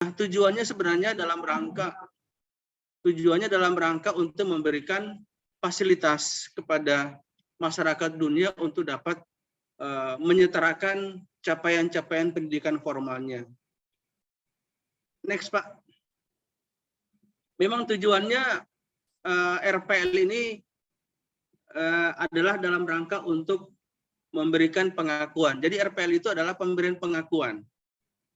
tujuannya sebenarnya dalam rangka untuk memberikan fasilitas kepada masyarakat dunia untuk dapat menyetarakan capaian-capaian pendidikan formalnya. Next, Pak. Memang tujuannya RPL ini adalah dalam rangka untuk memberikan pengakuan. Jadi RPL itu adalah pemberian pengakuan.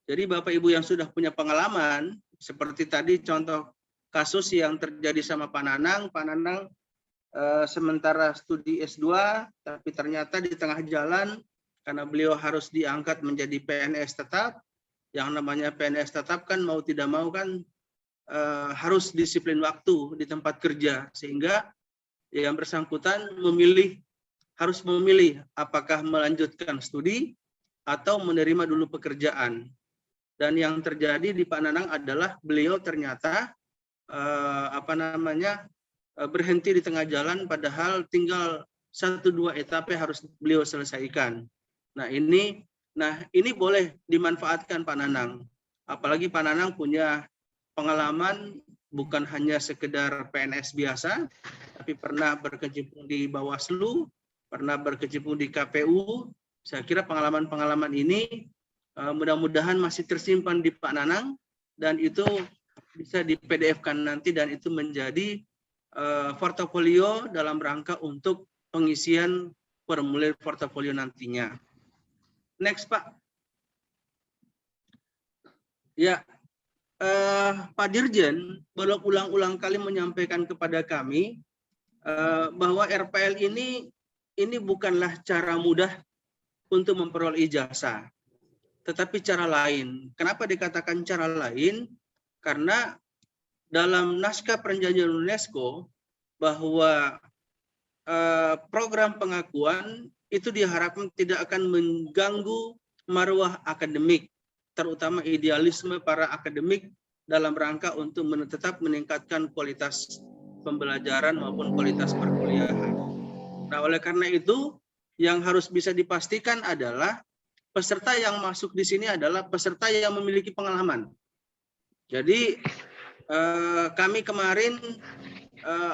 Jadi Bapak Ibu yang sudah punya pengalaman, seperti tadi contoh kasus yang terjadi sama Pak Nanang sementara studi S2, tapi ternyata di tengah jalan, karena beliau harus diangkat menjadi PNS tetap, yang namanya PNS tetap kan mau tidak mau kan harus disiplin waktu di tempat kerja, sehingga yang bersangkutan harus memilih apakah melanjutkan studi atau menerima dulu pekerjaan. Dan yang terjadi di Pak Nanang adalah beliau ternyata berhenti di tengah jalan, padahal tinggal 1-2 etape harus beliau selesaikan. Nah ini boleh dimanfaatkan Pak Nanang. Apalagi Pak Nanang punya pengalaman bukan hanya sekedar PNS biasa, tapi pernah berkecimpung di Bawaslu, pernah berkecimpung di KPU. Saya kira pengalaman-pengalaman ini mudah-mudahan masih tersimpan di Pak Nanang, dan itu bisa di PDF-kan nanti, dan itu menjadi portofolio dalam rangka untuk pengisian formulir portofolio nantinya. Next, Pak. Ya, Pak Dirjen berulang-ulang kali menyampaikan kepada kami bahwa RPL ini bukanlah cara mudah untuk memperoleh ijazah, tetapi cara lain. Kenapa dikatakan cara lain? Karena dalam naskah perjanjian UNESCO bahwa program pengakuan itu diharapkan tidak akan mengganggu marwah akademik, terutama idealisme para akademik dalam rangka untuk tetap meningkatkan kualitas pembelajaran maupun kualitas perkuliahan. Nah, oleh karena itu, yang harus bisa dipastikan adalah peserta yang masuk di sini adalah peserta yang memiliki pengalaman. Jadi, kami kemarin,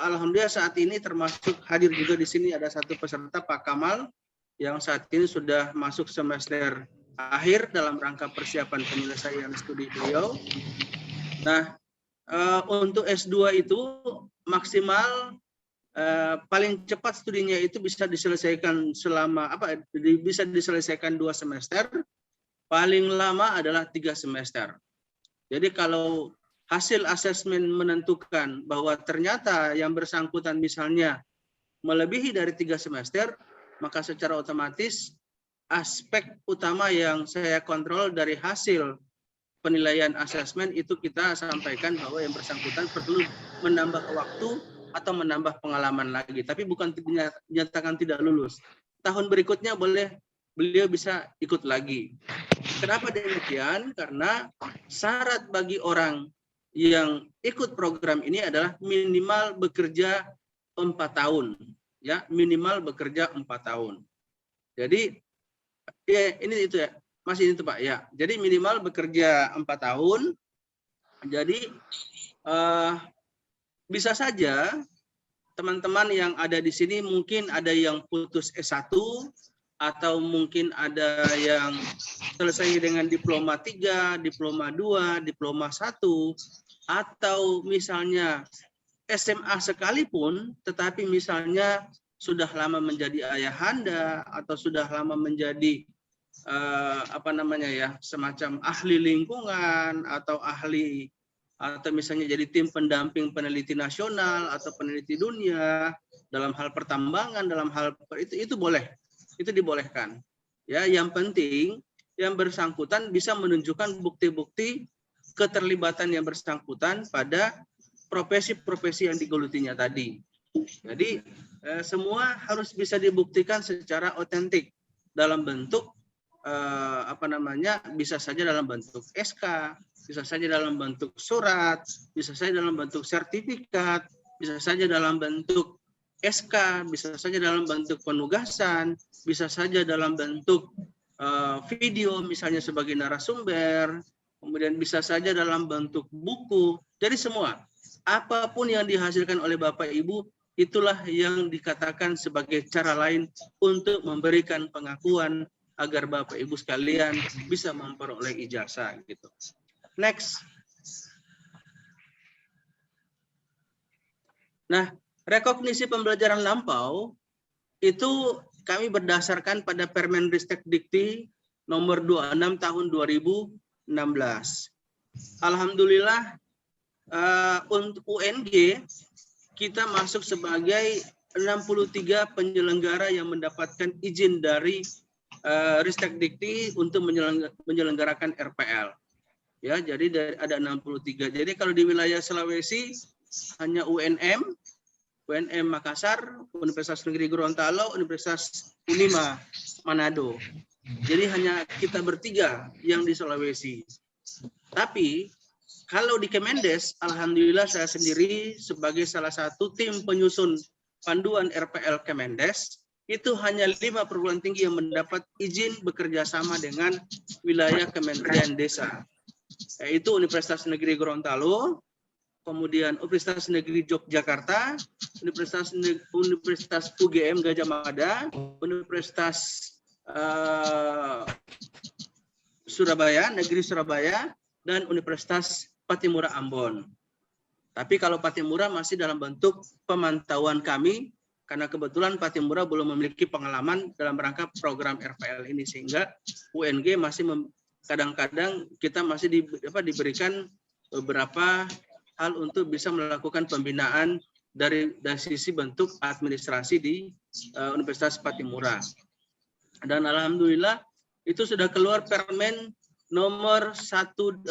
alhamdulillah saat ini termasuk hadir juga di sini ada satu peserta, Pak Kamal, yang saat ini sudah masuk semester akhir dalam rangka persiapan penyelesaian studi beliau. Nah, untuk S2 itu maksimal paling cepat studinya itu bisa diselesaikan bisa diselesaikan 2 semester, paling lama adalah 3 semester. Jadi kalau hasil asesmen menentukan bahwa ternyata yang bersangkutan misalnya melebihi dari 3 semester, maka secara otomatis aspek utama yang saya kontrol dari hasil penilaian asesmen itu kita sampaikan bahwa yang bersangkutan perlu menambah waktu atau menambah pengalaman lagi, tapi bukan dinyatakan tidak lulus. Tahun berikutnya beliau bisa ikut lagi. Kenapa demikian? Karena syarat bagi orang yang ikut program ini adalah minimal bekerja 4 tahun. Ya, minimal bekerja 4 tahun. Jadi ya ini itu ya, masih itu Pak ya. Jadi minimal bekerja 4 tahun. Jadi bisa saja teman-teman yang ada di sini mungkin ada yang putus S1 atau mungkin ada yang selesai dengan diploma 3, diploma 2, diploma 1, atau misalnya SMA sekalipun, tetapi misalnya sudah lama menjadi ayahanda atau sudah lama menjadi semacam ahli lingkungan atau ahli atau misalnya jadi tim pendamping peneliti nasional atau peneliti dunia dalam hal pertambangan, dalam hal itu boleh, itu dibolehkan. Ya, yang penting yang bersangkutan bisa menunjukkan bukti-bukti keterlibatan yang bersangkutan pada profesi-profesi yang digelutinya tadi. Jadi semua harus bisa dibuktikan secara otentik dalam bentuk bisa saja dalam bentuk SK, bisa saja dalam bentuk surat, bisa saja dalam bentuk sertifikat, bisa saja dalam bentuk SK, bisa saja dalam bentuk penugasan, bisa saja dalam bentuk video misalnya sebagai narasumber, kemudian bisa saja dalam bentuk buku, dari semua. Apapun yang dihasilkan oleh Bapak Ibu, itulah yang dikatakan sebagai cara lain untuk memberikan pengakuan agar Bapak Ibu sekalian bisa memperoleh ijazah gitu. Next. Nah, rekognisi pembelajaran lampau itu kami berdasarkan pada Permendikbud Dikti nomor 26 tahun 2016. Alhamdulillah untuk UNG kita masuk sebagai 63 penyelenggara yang mendapatkan izin dari Ristek Dikti untuk menyelenggarakan RPL. Ya, jadi ada 63. Jadi kalau di wilayah Sulawesi hanya UNM Makassar, Universitas Negeri Gorontalo, Universitas Unima Manado. Jadi hanya kita bertiga yang di Sulawesi. Tapi kalau di Kemendes, alhamdulillah saya sendiri sebagai salah satu tim penyusun panduan RPL Kemendes, itu hanya 5 perguruan tinggi yang mendapat izin bekerja sama dengan wilayah Kementerian Desa, yaitu Universitas Negeri Gorontalo, kemudian Universitas Negeri Yogyakarta, Universitas UGM Gajah Mada, Universitas Surabaya, Negeri Surabaya, dan Universitas Patimura Ambon. Tapi kalau Patimura masih dalam bentuk pemantauan kami, karena kebetulan Patimura belum memiliki pengalaman dalam rangka program RPL ini, sehingga UNG masih kadang-kadang kita masih diberikan beberapa hal untuk bisa melakukan pembinaan dari sisi bentuk administrasi di Universitas Patimura. Dan alhamdulillah itu sudah keluar Permen nomor 122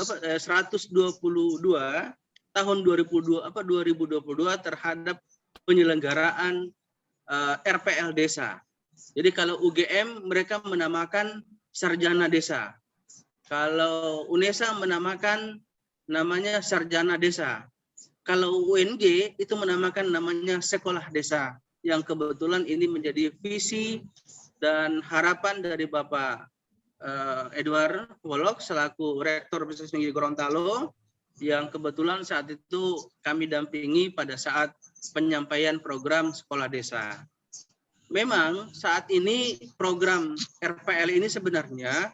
tahun 2022 terhadap penyelenggaraan RPL desa. Jadi kalau UGM mereka menamakan sarjana desa. Kalau UNESA menamakan namanya sarjana desa. Kalau UNG itu menamakan namanya sekolah desa. Yang kebetulan ini menjadi visi dan harapan dari Bapak Edward Wolok selaku Rektor Universitas Negeri Gorontalo, yang kebetulan saat itu kami dampingi pada saat penyampaian program sekolah desa. Memang saat ini program RPL ini sebenarnya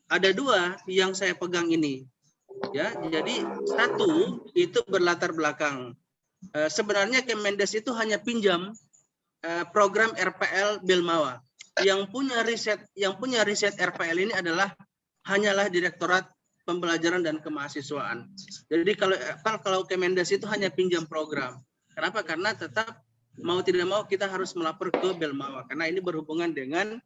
ada 2 yang saya pegang ini. Ya, jadi 1 itu berlatar belakang. Sebenarnya Kemendes itu hanya pinjam program RPL Belmawa. Yang punya riset RPL ini hanyalah Direktorat Pembelajaran dan Kemahasiswaan. Jadi kalau Kemendes itu hanya pinjam program. Kenapa? Karena tetap mau tidak mau kita harus melapor ke Belmawa karena ini berhubungan dengan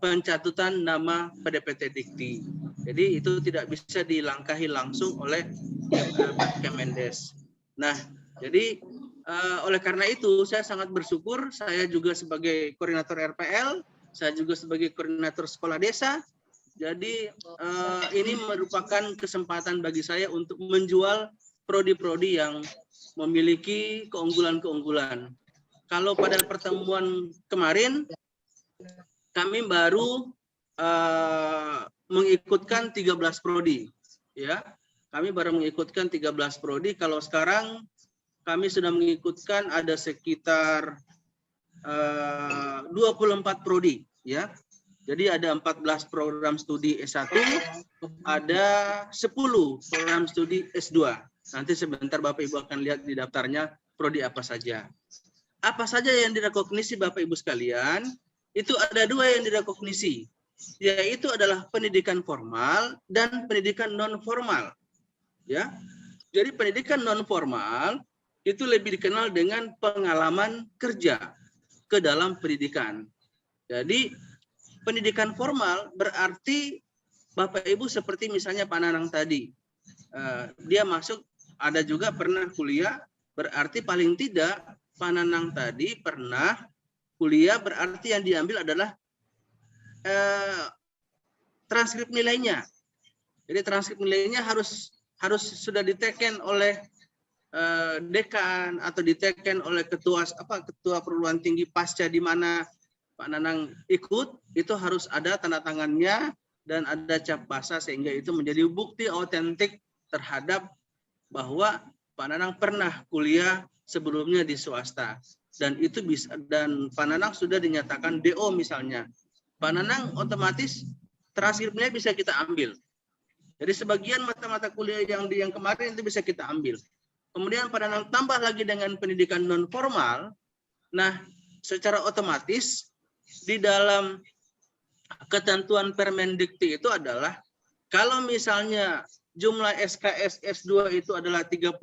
pencatutan nama PDPT Dikti. Jadi itu tidak bisa dilangkahi langsung oleh Kemendes. Nah, jadi oleh karena itu saya sangat bersyukur, saya juga sebagai koordinator RPL, saya juga sebagai koordinator sekolah desa. Jadi ini merupakan kesempatan bagi saya untuk menjual prodi-prodi yang memiliki keunggulan-keunggulan. Kalau pada pertemuan kemarin kami baru mengikutkan 13 prodi, ya. Kami baru mengikutkan 13 prodi. Kalau sekarang kami sudah mengikutkan ada sekitar 24 prodi, ya. Jadi ada 14 program studi S1, ada 10 program studi S2. Nanti sebentar Bapak Ibu akan lihat di daftarnya prodi apa saja. Apa saja yang direkognisi Bapak Ibu sekalian? Itu ada 2 yang direkognisi, yaitu adalah pendidikan formal dan pendidikan non formal. Ya, jadi pendidikan non formal itu lebih dikenal dengan pengalaman kerja ke dalam pendidikan. Jadi pendidikan formal berarti Bapak Ibu seperti misalnya Pak Nanang tadi, dia masuk ada juga pernah kuliah, berarti paling tidak Pak Nanang tadi pernah kuliah, berarti yang diambil adalah transkrip nilainya. Jadi transkrip nilainya harus sudah diteken oleh dekan atau diteken oleh ketua perguruan tinggi pasca di mana Pak Nanang ikut, itu harus ada tanda tangannya dan ada cap basah sehingga itu menjadi bukti otentik terhadap bahwa Pak Nanang pernah kuliah sebelumnya di swasta, dan itu bisa, dan Pak Nanang sudah dinyatakan DO misalnya, Pak Nanang otomatis transkripnya bisa kita ambil. Jadi sebagian mata-mata kuliah yang kemarin itu bisa kita ambil. Kemudian Pak Nanang tambah lagi dengan pendidikan non formal. Nah, secara otomatis di dalam ketentuan Permendikti itu adalah kalau misalnya jumlah SKS S2 itu adalah 36,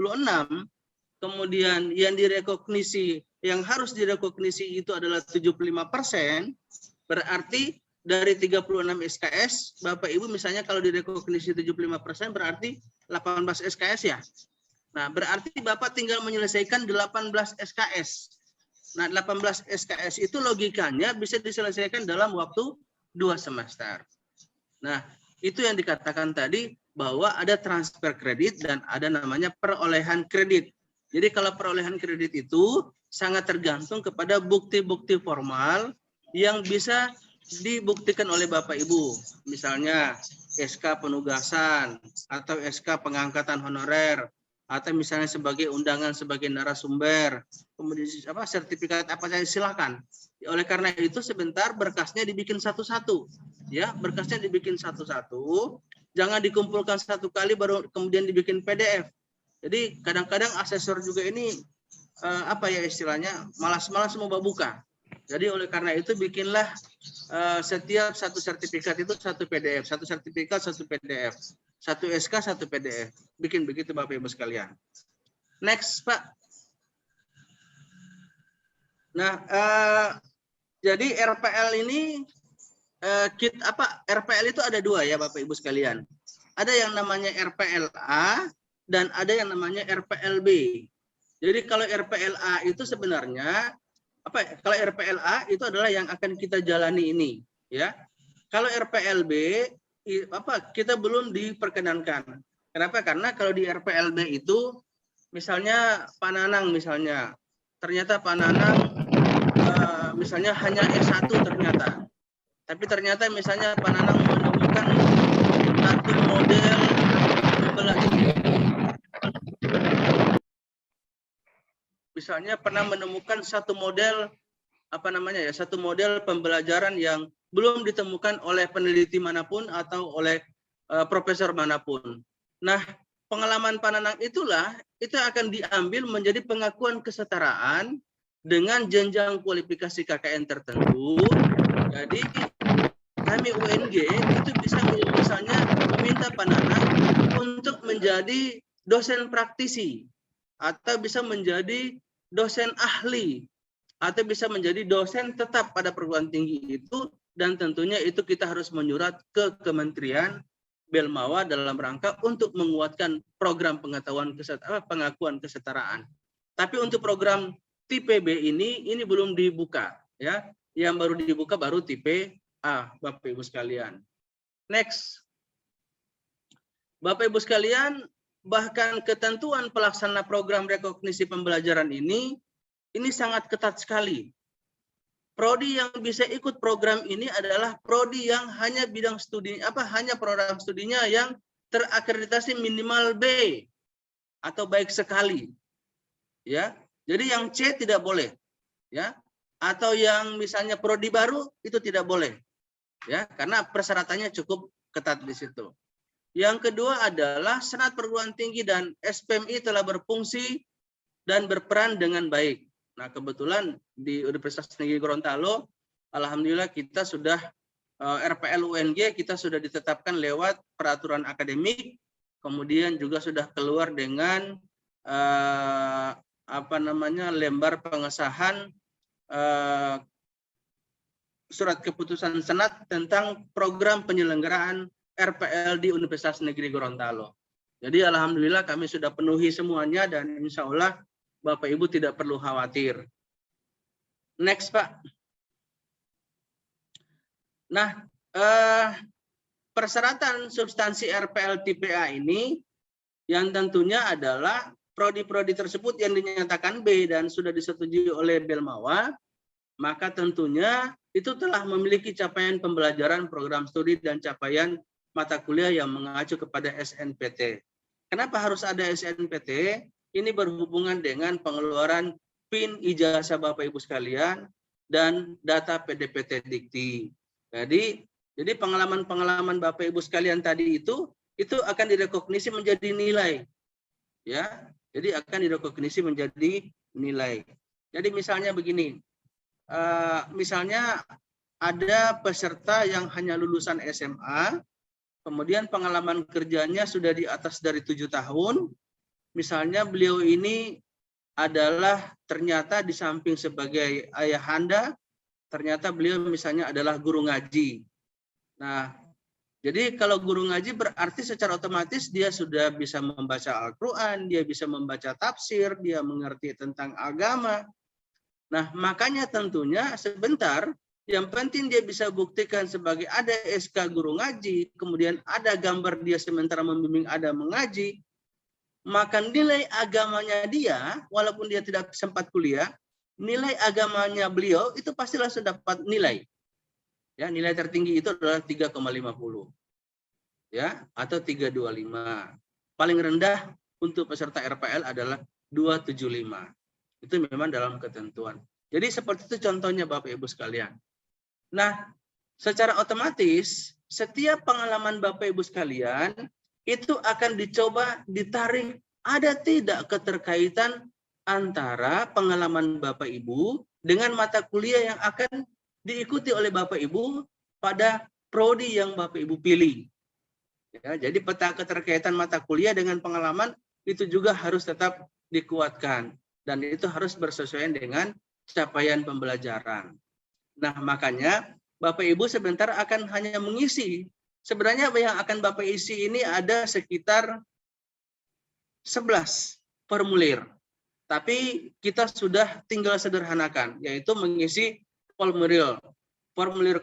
kemudian yang direkognisi, yang harus direkognisi itu adalah 75%, berarti dari 36 SKS, Bapak Ibu misalnya kalau direkognisi 75% berarti 18 SKS ya. Nah, berarti Bapak tinggal menyelesaikan 18 SKS. Nah, 18 SKS itu logikanya bisa diselesaikan dalam waktu 2 semester. Nah, itu yang dikatakan tadi bahwa ada transfer kredit dan ada namanya perolehan kredit. Jadi kalau perolehan kredit itu sangat tergantung kepada bukti-bukti formal yang bisa dibuktikan oleh Bapak Ibu. Misalnya SK penugasan atau SK pengangkatan honorer, atau misalnya sebagai undangan sebagai narasumber, kemudian sertifikat apa saja silakan. Oleh karena itu sebentar berkasnya dibikin satu-satu, ya, berkasnya dibikin satu-satu, jangan dikumpulkan satu kali baru kemudian dibikin PDF. Jadi kadang-kadang asesor juga ini apa ya istilahnya, malas-malas mau buka. Jadi oleh karena itu bikinlah setiap satu sertifikat itu satu PDF, satu sertifikat satu PDF. Satu SK, satu PDF. Bikin begitu Bapak Ibu sekalian. Next, Pak. Nah, jadi RPL ini, RPL itu ada dua ya Bapak Ibu sekalian. Ada yang namanya RPLA dan ada yang namanya RPLB. Jadi kalau RPLA itu sebenarnya, kalau RPLA itu adalah yang akan kita jalani ini. Ya. Kalau RPLB, kita belum diperkenankan. Kenapa? Karena kalau di RPLB itu misalnya Pak Nanang misalnya, ternyata Pak Nanang misalnya hanya S1 ternyata. Tapi ternyata misalnya Pak Nanang menemukan satu model misalnya pernah menemukan satu model satu model pembelajaran yang belum ditemukan oleh peneliti manapun atau oleh profesor manapun. Nah, pengalaman Pak Nanang itulah itu akan diambil menjadi pengakuan kesetaraan dengan jenjang kualifikasi KKN tertentu. Jadi kami UNG itu bisa misalnya meminta Pak Nanang untuk menjadi dosen praktisi atau bisa menjadi dosen ahli atau bisa menjadi dosen tetap pada perguruan tinggi itu, dan tentunya itu kita harus menyurat ke Kementerian Belmawa dalam rangka untuk menguatkan program pengakuan kesetaraan. Tapi untuk program tipe B ini belum dibuka ya. Yang baru dibuka baru tipe A, Bapak Ibu sekalian. Next. Bapak Ibu sekalian, bahkan ketentuan pelaksana program rekognisi pembelajaran ini sangat ketat sekali. Prodi yang bisa ikut program ini adalah prodi yang hanya bidang studi hanya program studinya yang terakreditasi minimal B atau baik sekali. Ya. Jadi yang C tidak boleh. Ya. Atau yang misalnya prodi baru itu tidak boleh. Ya, karena persyaratannya cukup ketat di situ. Yang kedua adalah senat perguruan tinggi dan SPMI telah berfungsi dan berperan dengan baik. Nah, kebetulan di Universitas Negeri Gorontalo, alhamdulillah kita sudah RPL UNG kita sudah ditetapkan lewat peraturan akademik, kemudian juga sudah keluar dengan lembar pengesahan surat keputusan Senat tentang program penyelenggaraan RPL di Universitas Negeri Gorontalo. Jadi alhamdulillah kami sudah penuhi semuanya dan insya Allah Bapak Ibu tidak perlu khawatir. Next, Pak. Nah, persyaratan substansi RPL tipe A ini yang tentunya adalah prodi-prodi tersebut yang dinyatakan B dan sudah disetujui oleh Belmawa, maka tentunya itu telah memiliki capaian pembelajaran, program studi, dan capaian mata kuliah yang mengacu kepada SNPT. Kenapa harus ada SNPT? Ini berhubungan dengan pengeluaran PIN ijazah Bapak Ibu sekalian dan data PDPT Dikti. Jadi pengalaman-pengalaman Bapak Ibu sekalian tadi itu akan direkognisi menjadi nilai. Ya, jadi akan direkognisi menjadi nilai. Jadi misalnya begini, misalnya ada peserta yang hanya lulusan SMA, kemudian pengalaman kerjanya sudah di atas dari 7 tahun. Misalnya beliau ini adalah ternyata di samping sebagai ayahanda, ternyata beliau misalnya adalah guru ngaji. Nah, jadi kalau guru ngaji berarti secara otomatis dia sudah bisa membaca Al-Quran, dia bisa membaca tafsir, dia mengerti tentang agama. Nah, makanya tentunya sebentar, yang penting dia bisa buktikan sebagai ada SK guru ngaji, kemudian ada gambar dia sementara membimbing ada mengaji, maka nilai agamanya dia, walaupun dia tidak sempat kuliah, nilai agamanya beliau itu pasti langsung dapat nilai. Ya, nilai tertinggi itu adalah 3,50. Ya, atau 325. Paling rendah untuk peserta RPL adalah 275. Itu memang dalam ketentuan. Jadi seperti itu contohnya Bapak Ibu sekalian. Nah, secara otomatis setiap pengalaman Bapak Ibu sekalian itu akan dicoba ditarik ada tidak keterkaitan antara pengalaman Bapak Ibu dengan mata kuliah yang akan diikuti oleh Bapak Ibu pada prodi yang Bapak Ibu pilih. Ya, jadi peta keterkaitan mata kuliah dengan pengalaman itu juga harus tetap dikuatkan dan itu harus bersesuaian dengan capaian pembelajaran. Nah, makanya Bapak Ibu sebentar akan hanya mengisi. Sebenarnya yang akan Bapak isi ini ada sekitar 11 formulir. Tapi kita sudah tinggal sederhanakan, yaitu mengisi formulir 00,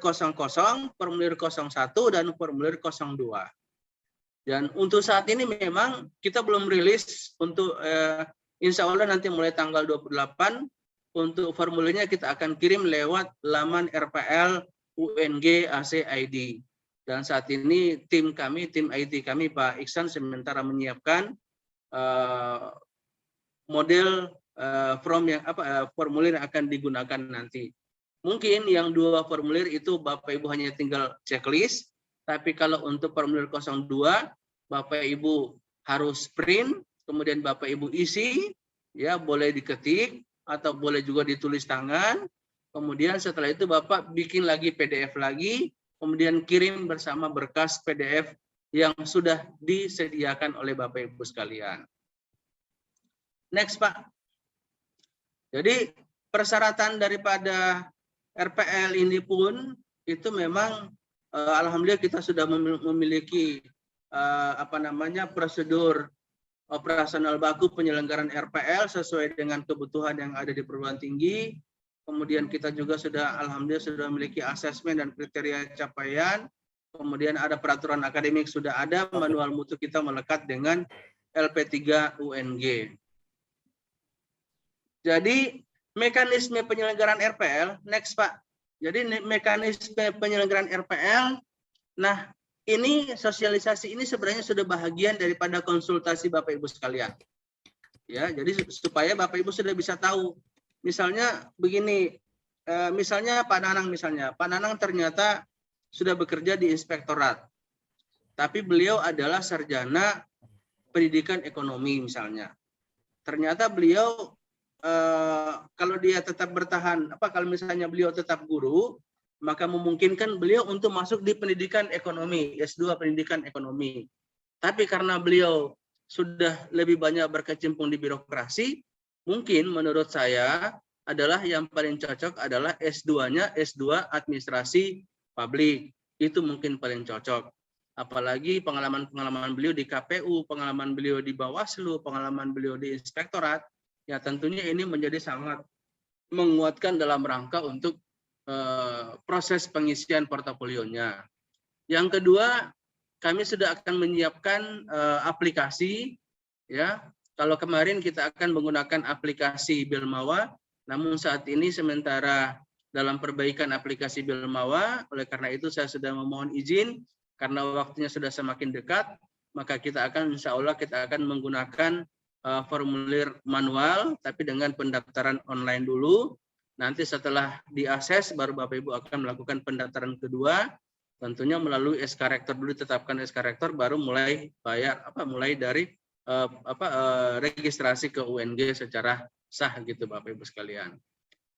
formulir 01, dan formulir 02. Dan untuk saat ini memang kita belum rilis untuk insya Allah nanti mulai tanggal 28 untuk formulirnya kita akan kirim lewat laman RPL UNG AC ID. Dan saat ini tim IT kami Pak Iksan sementara menyiapkan model formulir yang akan digunakan nanti. Mungkin yang 2 formulir itu Bapak Ibu hanya tinggal checklist, tapi kalau untuk formulir 02 Bapak Ibu harus print, kemudian Bapak Ibu isi, ya boleh diketik atau boleh juga ditulis tangan. Kemudian setelah itu Bapak bikin lagi PDF lagi, kemudian kirim bersama berkas PDF yang sudah disediakan oleh Bapak Ibu sekalian. Next, Pak. Jadi persyaratan daripada RPL ini pun itu memang alhamdulillah kita sudah memiliki prosedur operasional baku penyelenggaraan RPL sesuai dengan kebutuhan yang ada di perguruan tinggi. Kemudian kita juga sudah alhamdulillah sudah memiliki asesmen dan kriteria capaian. Kemudian ada peraturan akademik sudah ada, manual mutu kita melekat dengan LP3 UNG. Jadi mekanisme penyelenggaraan RPL, next Pak. Jadi mekanisme penyelenggaraan RPL, nah ini sosialisasi ini sebenarnya sudah bahagian daripada konsultasi Bapak Ibu sekalian. Ya, jadi supaya Bapak Ibu sudah bisa tahu. Misalnya begini, misalnya Pak Nanang ternyata sudah bekerja di inspektorat. Tapi beliau adalah sarjana pendidikan ekonomi misalnya. Ternyata beliau kalau dia tetap bertahan, kalau misalnya beliau tetap guru, maka memungkinkan beliau untuk masuk di pendidikan ekonomi, S2 pendidikan ekonomi. Tapi karena beliau sudah lebih banyak berkecimpung di birokrasi, mungkin menurut saya adalah yang paling cocok adalah S2-nya, S2 administrasi publik. Itu mungkin paling cocok. Apalagi pengalaman-pengalaman beliau di KPU, pengalaman beliau di Bawaslu, pengalaman beliau di inspektorat, ya tentunya ini menjadi sangat menguatkan dalam rangka untuk proses pengisian portofolionya. Yang kedua, kami sudah akan menyiapkan aplikasi, ya. Kalau kemarin kita akan menggunakan aplikasi Bilmawa, namun saat ini sementara dalam perbaikan aplikasi Bilmawa. Oleh karena itu saya sudah memohon izin karena waktunya sudah semakin dekat, maka kita akan insya Allah kita akan menggunakan formulir manual tapi dengan pendaftaran online dulu. Nanti setelah diakses baru Bapak Ibu akan melakukan pendaftaran kedua. Tentunya melalui SK Rektor dulu, ditetapkan SK Rektor baru mulai bayar mulai dari registrasi ke UNG secara sah gitu Bapak Ibu sekalian.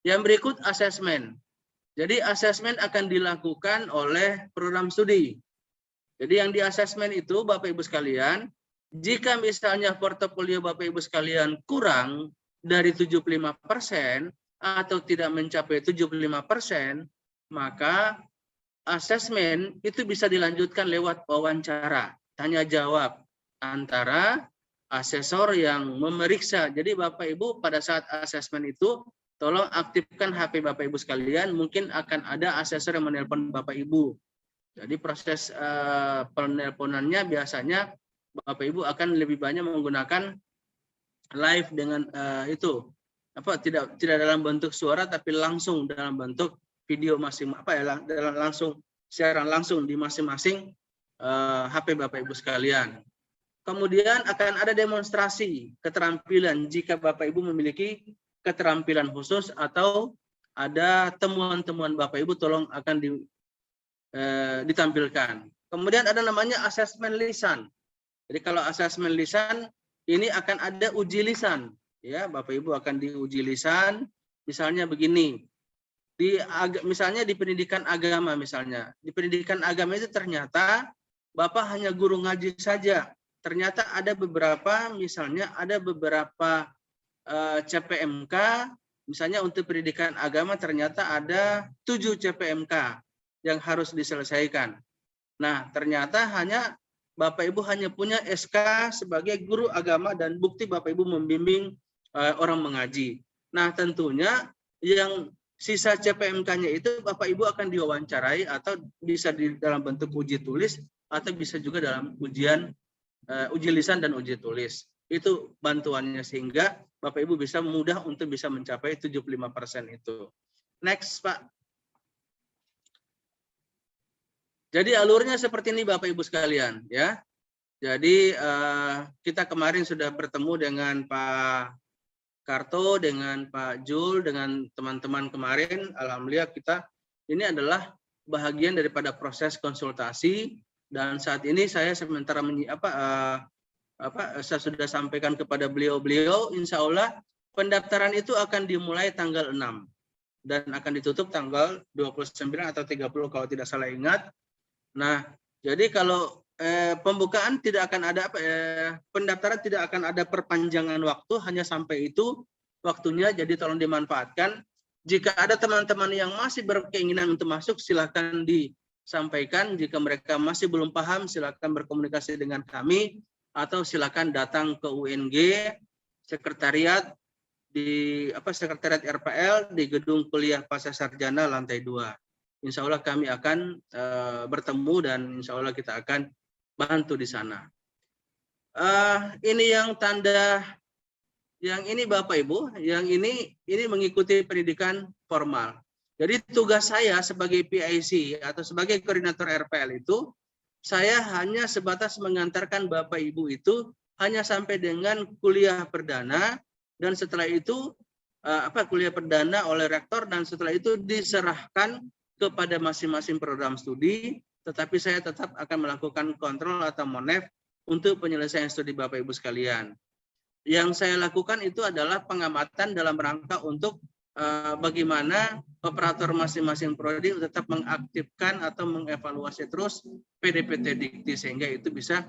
Yang berikut asesmen. Jadi asesmen akan dilakukan oleh program studi. Jadi yang di asesmen itu Bapak Ibu sekalian, jika misalnya portofolio Bapak Ibu sekalian kurang dari 75% atau tidak mencapai 75%, maka asesmen itu bisa dilanjutkan lewat wawancara, tanya jawab antara asesor yang memeriksa. Jadi Bapak Ibu pada saat asesmen itu tolong aktifkan HP Bapak Ibu sekalian, mungkin akan ada asesor yang menelpon Bapak Ibu. Jadi proses penelponannya biasanya Bapak Ibu akan lebih banyak menggunakan live dengan tidak dalam bentuk suara tapi langsung dalam bentuk video siaran langsung di masing-masing HP Bapak Ibu sekalian. Kemudian akan ada demonstrasi keterampilan jika Bapak Ibu memiliki keterampilan khusus atau ada temuan-temuan Bapak Ibu tolong akan ditampilkan. Kemudian ada namanya asesmen lisan. Jadi kalau asesmen lisan ini akan ada uji lisan, ya Bapak Ibu akan diuji lisan. Misalnya begini, misalnya di pendidikan agama misalnya, di pendidikan agama itu ternyata Bapak hanya guru ngaji saja. Ternyata ada beberapa CPMK, misalnya untuk pendidikan agama ternyata ada 7 CPMK yang harus diselesaikan. Nah, ternyata Bapak Ibu hanya punya SK sebagai guru agama dan bukti Bapak Ibu membimbing orang mengaji. Nah, tentunya yang sisa CPMK-nya itu Bapak Ibu akan diwawancarai atau bisa di dalam bentuk uji tulis atau bisa juga dalam uji lisan dan uji tulis. Itu bantuannya sehingga Bapak Ibu bisa mudah untuk bisa mencapai 75% itu. Next, Pak. Jadi alurnya seperti ini Bapak Ibu sekalian, ya. Jadi kita kemarin sudah bertemu dengan Pak Karto, dengan Pak Jul, dengan teman-teman kemarin. Alhamdulillah ini adalah bahagian daripada proses konsultasi dan saat ini saya sementara saya sudah sampaikan kepada beliau-beliau, insya Allah pendaftaran itu akan dimulai tanggal 6 dan akan ditutup tanggal 29 atau 30 kalau tidak salah ingat. Nah, jadi kalau pembukaan tidak akan ada pendaftaran tidak akan ada perpanjangan waktu, hanya sampai itu waktunya, jadi tolong dimanfaatkan. Jika ada teman-teman yang masih berkeinginan untuk masuk, silakan disampaikan. Jika mereka masih belum paham, silakan berkomunikasi dengan kami atau silakan datang ke UNG sekretariat sekretariat RPL di gedung kuliah pasca sarjana lantai 2. Insya Allah kami akan bertemu dan insya Allah kita akan bantu di sana. Ini yang ini Bapak Ibu, yang ini mengikuti pendidikan formal. Jadi tugas saya sebagai PIC atau sebagai koordinator RPL itu, saya hanya sebatas mengantarkan Bapak Ibu itu hanya sampai dengan kuliah perdana dan setelah itu kuliah perdana oleh rektor dan setelah itu diserahkan kepada masing-masing program studi, tetapi saya tetap akan melakukan kontrol atau monef untuk penyelesaian studi Bapak Ibu sekalian. Yang saya lakukan itu adalah pengamatan dalam rangka untuk bagaimana operator masing-masing prodi tetap mengaktifkan atau mengevaluasi terus PDPT Dikti sehingga itu bisa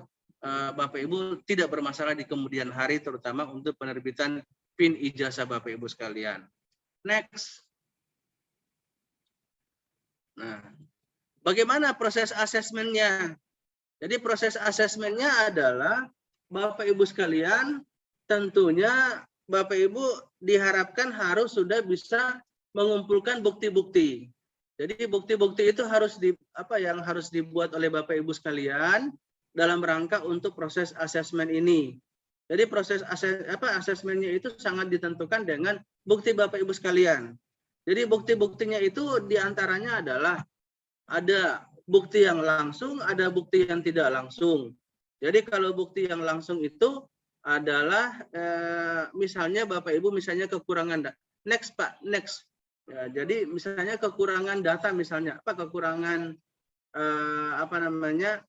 Bapak Ibu tidak bermasalah di kemudian hari, terutama untuk penerbitan PIN ijazah Bapak Ibu sekalian. Next. Nah, bagaimana proses asesmennya? Jadi proses asesmennya adalah Bapak Ibu sekalian, tentunya Bapak Ibu diharapkan harus sudah bisa mengumpulkan bukti-bukti. Jadi bukti-bukti itu harus harus dibuat oleh Bapak Ibu sekalian dalam rangka untuk proses asesmen ini. Jadi proses asesmennya itu sangat ditentukan dengan bukti Bapak Ibu sekalian. Jadi bukti-buktinya itu diantaranya adalah ada bukti yang langsung, ada bukti yang tidak langsung. Jadi kalau bukti yang langsung itu adalah misalnya Bapak Ibu misalnya kekurangan next Pak, next. Ya, jadi misalnya kekurangan data misalnya apa kekurangan apa namanya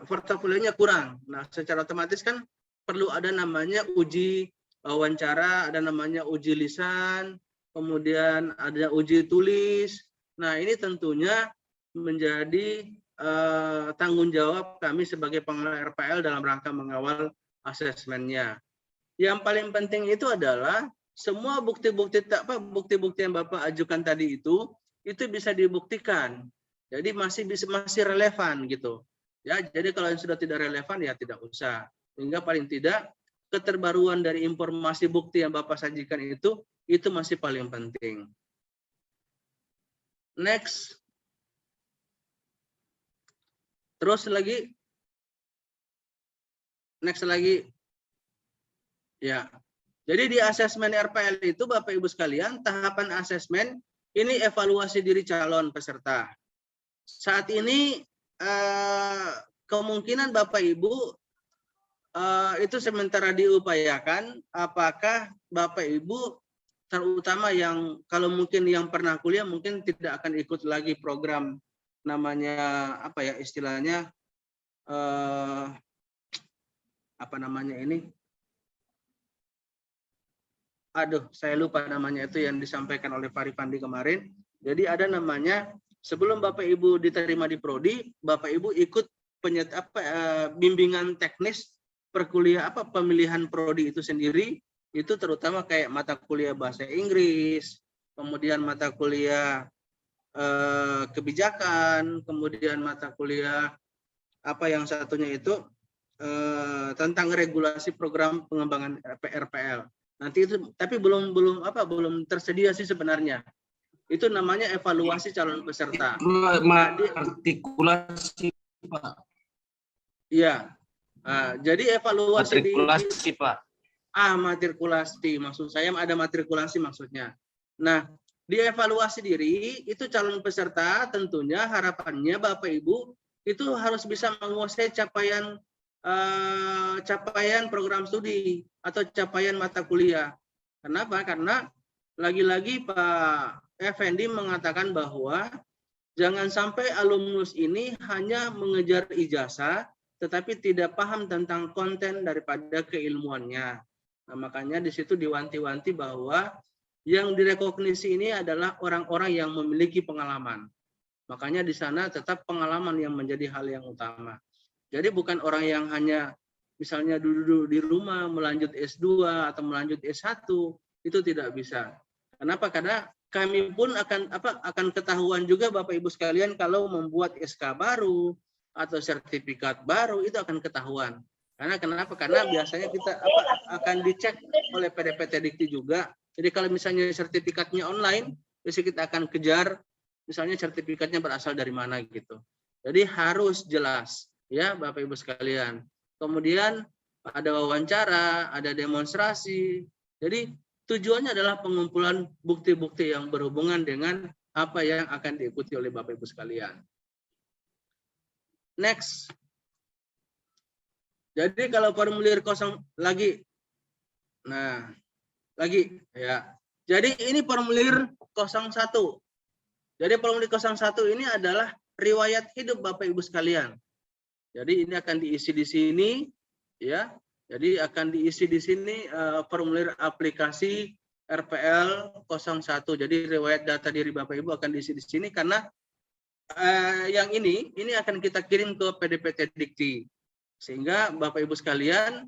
portofolionya kurang. Nah, secara otomatis kan perlu ada namanya uji wawancara, ada namanya uji lisan, kemudian ada uji tulis. Nah, ini tentunya menjadi tanggung jawab kami sebagai pengelola RPL dalam rangka mengawal asesmennya. Yang paling penting itu adalah semua bukti-bukti yang Bapak ajukan tadi itu bisa dibuktikan. Jadi masih relevan gitu. Ya, jadi kalau yang sudah tidak relevan ya tidak usah. Sehingga paling tidak keterbaruan dari informasi bukti yang Bapak sajikan itu masih paling penting. Next. Terus lagi. Next lagi. Ya. Jadi di asesmen RPL itu Bapak Ibu sekalian, tahapan asesmen ini evaluasi diri calon peserta. Saat ini kemungkinan Bapak Ibu itu sementara diupayakan apakah Bapak Ibu terutama yang kalau mungkin yang pernah kuliah mungkin tidak akan ikut lagi program namanya apa ya istilahnya apa namanya ini, aduh saya lupa namanya itu yang disampaikan oleh Pak Rifandi kemarin. Jadi ada namanya sebelum Bapak Ibu diterima di prodi, Bapak Ibu ikut bimbingan teknis perkuliah pemilihan prodi itu sendiri, itu terutama kayak mata kuliah bahasa Inggris, kemudian mata kuliah kebijakan, kemudian mata kuliah apa yang satunya itu tentang regulasi program pengembangan RPL. Nanti itu tapi belum tersedia sih sebenarnya. Itu namanya evaluasi calon peserta. Matrikulasi, Pak. Iya. Nah, jadi evaluasi matrikulasi, Pak. Matrikulasi. Maksud saya ada matrikulasi maksudnya. Nah, di evaluasi diri itu calon peserta tentunya harapannya Bapak Ibu itu harus bisa menguasai capaian program studi atau capaian mata kuliah. Kenapa? Karena lagi-lagi Pak Effendi mengatakan bahwa jangan sampai alumnus ini hanya mengejar ijazah tetapi tidak paham tentang konten daripada keilmuannya. Nah, makanya di situ diwanti-wanti bahwa yang direkognisi ini adalah orang-orang yang memiliki pengalaman. Makanya di sana tetap pengalaman yang menjadi hal yang utama. Jadi bukan orang yang hanya misalnya duduk di rumah melanjut S2 atau melanjut S1 itu tidak bisa. Kenapa? Karena kami pun akan ketahuan juga Bapak Ibu sekalian kalau membuat SK baru atau sertifikat baru itu akan ketahuan. Karena kenapa? Karena biasanya kita akan dicek oleh PDPT Dikti juga. Jadi kalau misalnya sertifikatnya online, biasanya kita akan kejar misalnya sertifikatnya berasal dari mana gitu. Jadi harus jelas. Ya, Bapak Ibu sekalian. Kemudian ada wawancara, ada demonstrasi. Jadi tujuannya adalah pengumpulan bukti-bukti yang berhubungan dengan apa yang akan diikuti oleh Bapak Ibu sekalian. Next. Jadi kalau formulir kosong lagi. Nah, lagi ya. Jadi ini formulir 01. Jadi formulir 01 ini adalah riwayat hidup Bapak Ibu sekalian. Jadi ini akan diisi di sini, ya. Jadi akan diisi di sini formulir aplikasi RPL 01. Jadi riwayat data diri Bapak Ibu akan diisi di sini karena yang ini akan kita kirim ke PDPT Dikti sehingga Bapak Ibu sekalian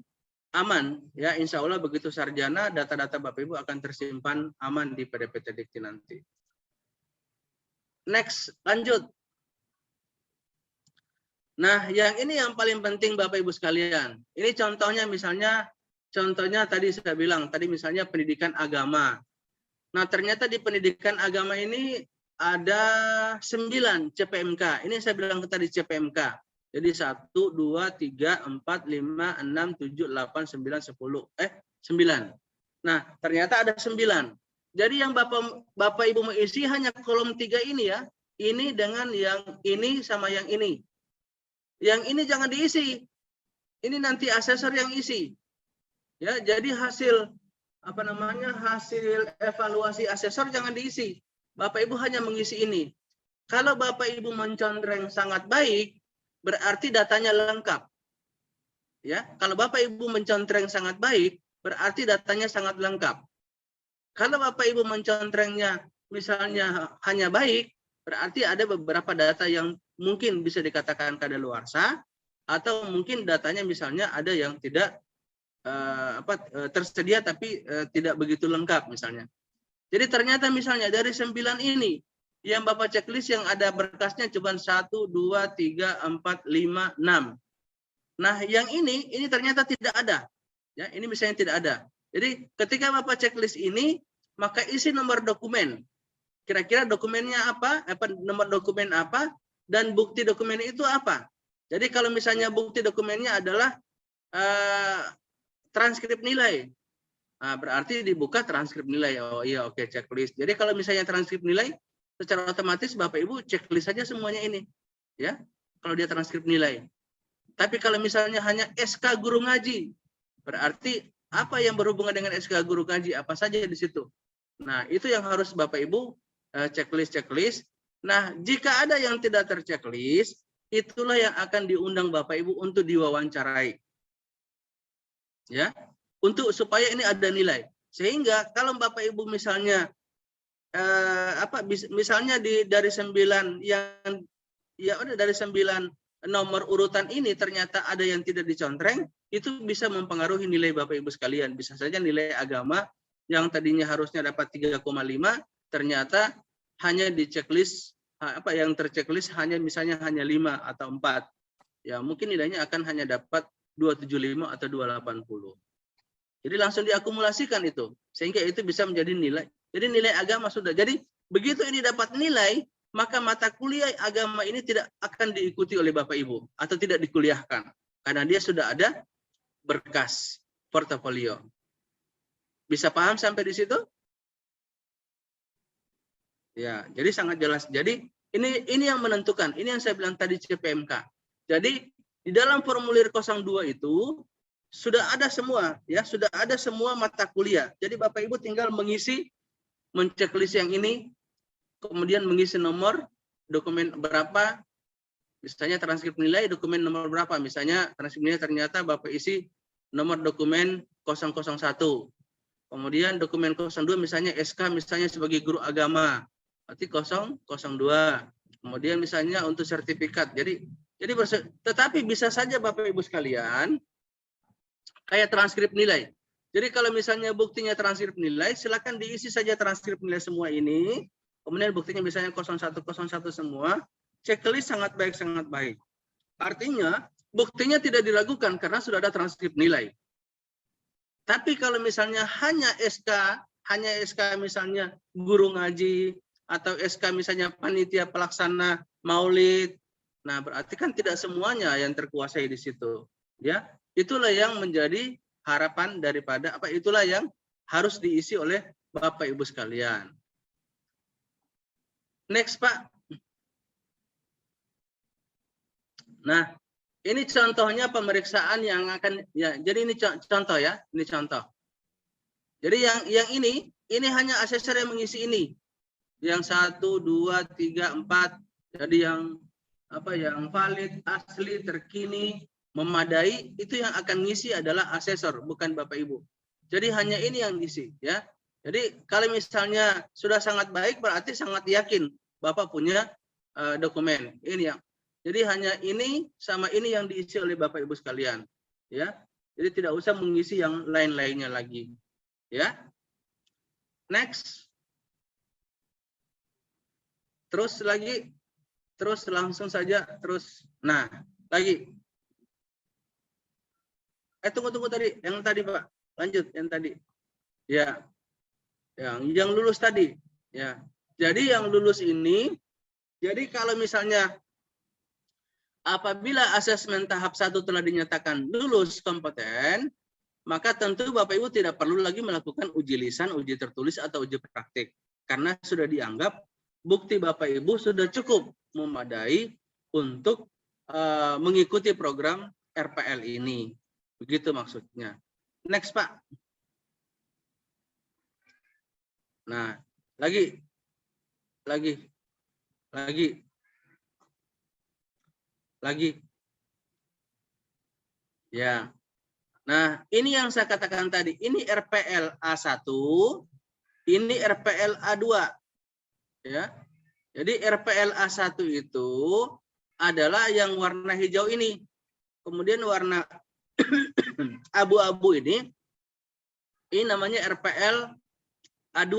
aman, ya. Insya Allah begitu sarjana data-data Bapak Ibu akan tersimpan aman di PDPT Dikti nanti. Next, lanjut. Nah, yang ini yang paling penting Bapak Ibu sekalian. Ini contohnya contohnya tadi saya bilang, tadi misalnya pendidikan agama. Nah, ternyata di pendidikan agama ini ada 9 CPMK. Ini saya bilang tadi CPMK. Jadi 1, 2, 3, 4, 5, 6, 7, 8, 9, 10. 9. Nah, ternyata ada 9. Jadi yang Bapak Ibu mengisi hanya kolom 3 ini ya. Ini dengan yang ini sama yang ini. Yang ini jangan diisi. Ini nanti asesor yang isi. Ya, jadi hasil hasil evaluasi asesor jangan diisi. Bapak Ibu hanya mengisi ini. Kalau Bapak Ibu mencontreng sangat baik, berarti datanya lengkap. Ya, kalau Bapak Ibu mencontreng sangat baik, berarti datanya sangat lengkap. Kalau Bapak Ibu mencontrengnya misalnya hanya baik, berarti ada beberapa data yang mungkin bisa dikatakan kadaluarsa, atau mungkin datanya misalnya ada yang tidak tersedia tapi tidak begitu lengkap misalnya. Jadi ternyata misalnya dari 9 ini yang Bapak checklist yang ada berkasnya cuma 1, 2, 3, 4, 5, 6. Nah, yang ini ternyata tidak ada. Ya, ini misalnya tidak ada. Jadi ketika Bapak checklist ini, maka isi nomor dokumen. Kira-kira dokumennya apa? Nomor dokumen apa? Dan bukti dokumen itu apa? Jadi kalau misalnya bukti dokumennya adalah transkrip nilai. Nah, berarti dibuka transkrip nilai. Oh iya, oke, checklist. Jadi kalau misalnya transkrip nilai, secara otomatis Bapak Ibu checklist saja semuanya ini. Ya, kalau dia transkrip nilai. Tapi kalau misalnya hanya SK guru ngaji, berarti apa yang berhubungan dengan SK guru ngaji, apa saja di situ. Nah, itu yang harus Bapak Ibu checklist. Nah, jika ada yang tidak terchecklist, itulah yang akan diundang Bapak Ibu untuk diwawancarai. Ya, untuk supaya ini ada nilai. Sehingga kalau Bapak Ibu misalnya misalnya dari 9 yang ya udah dari 9 nomor urutan ini ternyata ada yang tidak dicontreng, itu bisa mempengaruhi nilai Bapak Ibu sekalian. Bisa saja nilai agama yang tadinya harusnya dapat 3,5 ternyata hanya di checklist yang terchecklist misalnya hanya 5 atau 4. Ya, mungkin nilainya akan hanya dapat 275 atau 280. Jadi langsung diakumulasikan itu sehingga itu bisa menjadi nilai. Jadi nilai agama sudah. Jadi begitu ini dapat nilai, maka mata kuliah agama ini tidak akan diikuti oleh Bapak Ibu atau tidak dikuliahkan karena dia sudah ada berkas portofolio. Bisa paham sampai di situ? Ya, jadi sangat jelas. Jadi ini yang menentukan. Ini yang saya bilang tadi CPMK. Jadi di dalam formulir 02 itu sudah ada semua, ya, sudah ada semua mata kuliah. Jadi Bapak Ibu tinggal menceklis yang ini, kemudian mengisi nomor dokumen berapa, misalnya transkrip nilai dokumen nomor berapa, misalnya transkrip nilai ternyata Bapak isi nomor dokumen 001. Kemudian dokumen 02 misalnya SK misalnya sebagai guru agama, berarti 002. Kemudian misalnya untuk sertifikat. Jadi tetapi bisa saja Bapak Ibu sekalian kayak transkrip nilai. Jadi kalau misalnya buktinya transkrip nilai, silakan diisi saja transkrip nilai semua ini. Kemudian buktinya misalnya 0101 semua, checklist sangat baik. Artinya buktinya tidak diragukan karena sudah ada transkrip nilai. Tapi kalau misalnya hanya SK misalnya guru ngaji atau SK misalnya panitia pelaksana maulid, nah berarti kan tidak semuanya yang terkuasai di situ, ya. Itulah yang menjadi harapan daripada itulah yang harus diisi oleh Bapak Ibu sekalian. Next, Pak. Nah, ini contohnya pemeriksaan yang akan ya. Jadi ini contoh ya, ini contoh. Jadi yang ini hanya asesor yang mengisi ini. Yang 1, 2, 3, 4. Jadi yang valid, asli, terkini, memadai, itu yang akan ngisi adalah asesor, bukan Bapak Ibu. Jadi hanya ini yang ngisi, ya. Jadi kalau misalnya sudah sangat baik, berarti sangat yakin Bapak punya dokumen. Ini yang. Jadi hanya ini sama ini yang diisi oleh Bapak Ibu sekalian, ya. Jadi tidak usah mengisi yang lain-lainnya lagi, ya. Next. Terus langsung saja terus. Nah, lagi. Tunggu tadi, yang tadi Pak, lanjut yang tadi, ya, yang lulus tadi, ya. Jadi yang lulus ini, jadi kalau misalnya apabila asesmen tahap 1 telah dinyatakan lulus kompeten, maka tentu Bapak Ibu tidak perlu lagi melakukan uji lisan, uji tertulis, atau uji praktik. Karena sudah dianggap bukti Bapak Ibu sudah cukup memadai untuk mengikuti program RPL ini. Begitu maksudnya. Next, Pak. Nah, lagi. Ya. Nah, ini yang saya katakan tadi. Ini RPL A1, ini RPL A2. Ya. Jadi RPL A1 itu adalah yang warna hijau ini. Kemudian warna abu-abu ini namanya RPL A2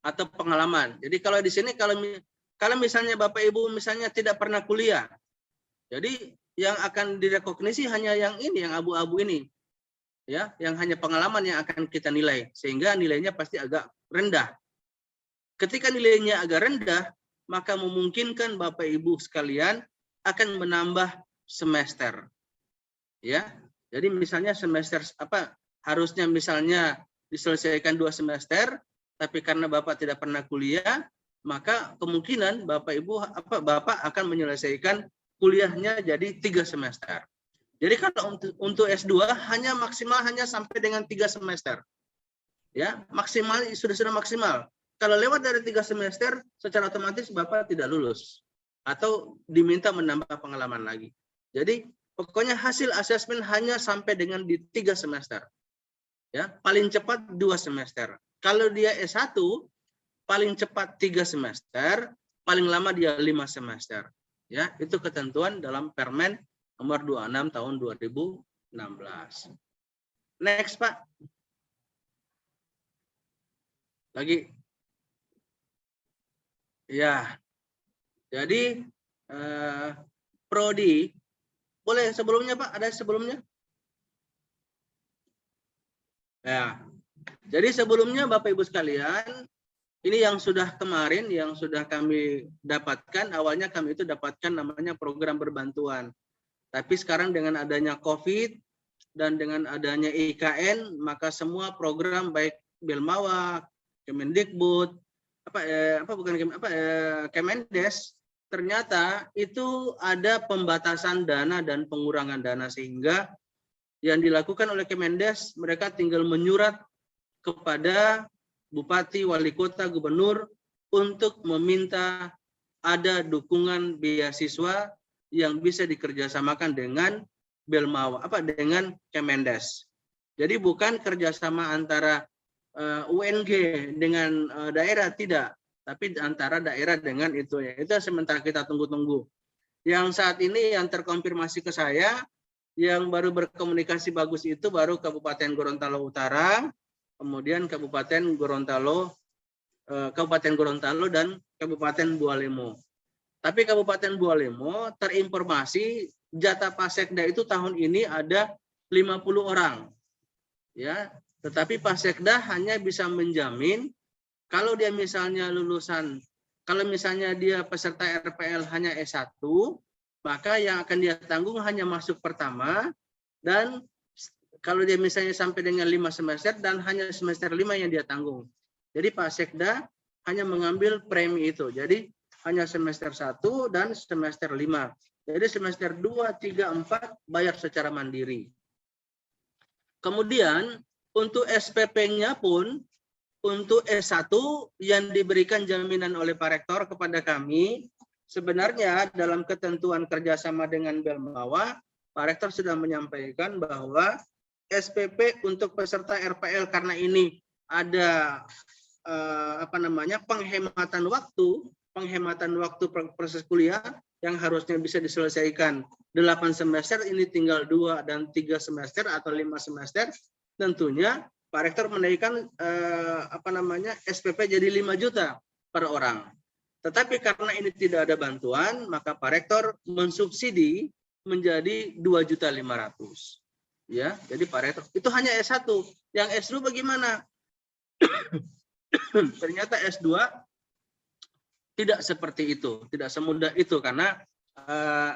atau pengalaman. Jadi kalau di sini kalau misalnya Bapak Ibu misalnya tidak pernah kuliah, jadi yang akan direkognisi hanya yang ini, yang abu-abu ini. Ya, yang hanya pengalaman yang akan kita nilai, sehingga nilainya pasti agak rendah. Ketika nilainya agak rendah, maka memungkinkan Bapak Ibu sekalian akan menambah semester. Ya. Jadi misalnya semester harusnya misalnya diselesaikan 2 semester, tapi karena Bapak tidak pernah kuliah, maka kemungkinan Bapak akan menyelesaikan kuliahnya jadi 3 semester. Jadi kalau untuk S2 maksimal hanya sampai dengan 3 semester. Ya, maksimal sudah maksimal. Kalau lewat dari 3 semester, secara otomatis Bapak tidak lulus atau diminta menambah pengalaman lagi. Jadi pokoknya hasil asesmen hanya sampai dengan di 3 semester. Ya, paling cepat 2 semester. Kalau dia S1 paling cepat 3 semester, paling lama dia 5 semester. Ya, itu ketentuan dalam Permen nomor 26 tahun 2016. Next, Pak. Lagi. Ya. Jadi prodi boleh sebelumnya, Pak? Ada sebelumnya? Ya. Jadi sebelumnya Bapak Ibu sekalian, ini yang sudah kemarin yang sudah kami dapatkan, awalnya kami itu dapatkan namanya program berbantuan. Tapi sekarang dengan adanya COVID dan dengan adanya IKN, maka semua program baik Belmawa, Kemendikbud, Kemendes, ternyata itu ada pembatasan dana dan pengurangan dana, sehingga yang dilakukan oleh Kemendes, mereka tinggal menyurat kepada Bupati, Wali Kota, Gubernur untuk meminta ada dukungan beasiswa yang bisa dikerjasamakan dengan Belmawa, dengan Kemendes. Jadi bukan kerjasama antara UNG dengan daerah, tidak, tapi antara daerah dengan itu ya. Itu sementara kita tunggu-tunggu. Yang saat ini yang terkonfirmasi ke saya, yang baru berkomunikasi bagus itu baru Kabupaten Gorontalo Utara, kemudian Kabupaten Gorontalo dan Kabupaten Bualemo. Tapi Kabupaten Bualemo terinformasi jatah Pasekda itu tahun ini ada 50 orang. Ya, tetapi Pasekda hanya bisa menjamin kalau dia misalnya kalau misalnya dia peserta RPL hanya S1, maka yang akan dia tanggung hanya masuk pertama, dan kalau dia misalnya sampai dengan 5 semester dan hanya semester 5 yang dia tanggung. Jadi Pasekda hanya mengambil premi itu. Jadi hanya semester 1 dan semester 5. Jadi semester 2, 3, 4 bayar secara mandiri. Kemudian untuk SPP-nya pun untuk S1 yang diberikan jaminan oleh Pak Rektor kepada kami, sebenarnya dalam ketentuan kerjasama dengan Belmawa, Pak Rektor sudah menyampaikan bahwa SPP untuk peserta RPL karena ini ada penghematan waktu proses kuliah yang harusnya bisa diselesaikan 8 semester, ini tinggal 2 dan 3 semester atau 5 semester. Tentunya Pak Rektor menaikkan SPP jadi 5 juta per orang. Tetapi karena ini tidak ada bantuan, maka Pak Rektor mensubsidi menjadi 2.500.000. Ya, jadi Pak Rektor itu hanya S1. Yang S2 bagaimana? Ternyata S2 tidak seperti itu, tidak semudah itu, karena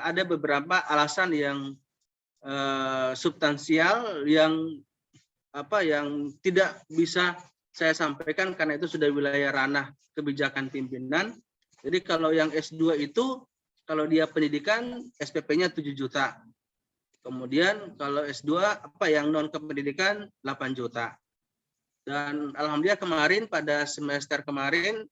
ada beberapa alasan yang substansial yang apa yang tidak bisa saya sampaikan karena itu sudah wilayah ranah kebijakan pimpinan. Jadi kalau yang S2 itu kalau dia pendidikan SPP-nya 7 juta. Kemudian kalau S2 apa yang non kependidikan 8 juta. Dan alhamdulillah kemarin pada semester kemarin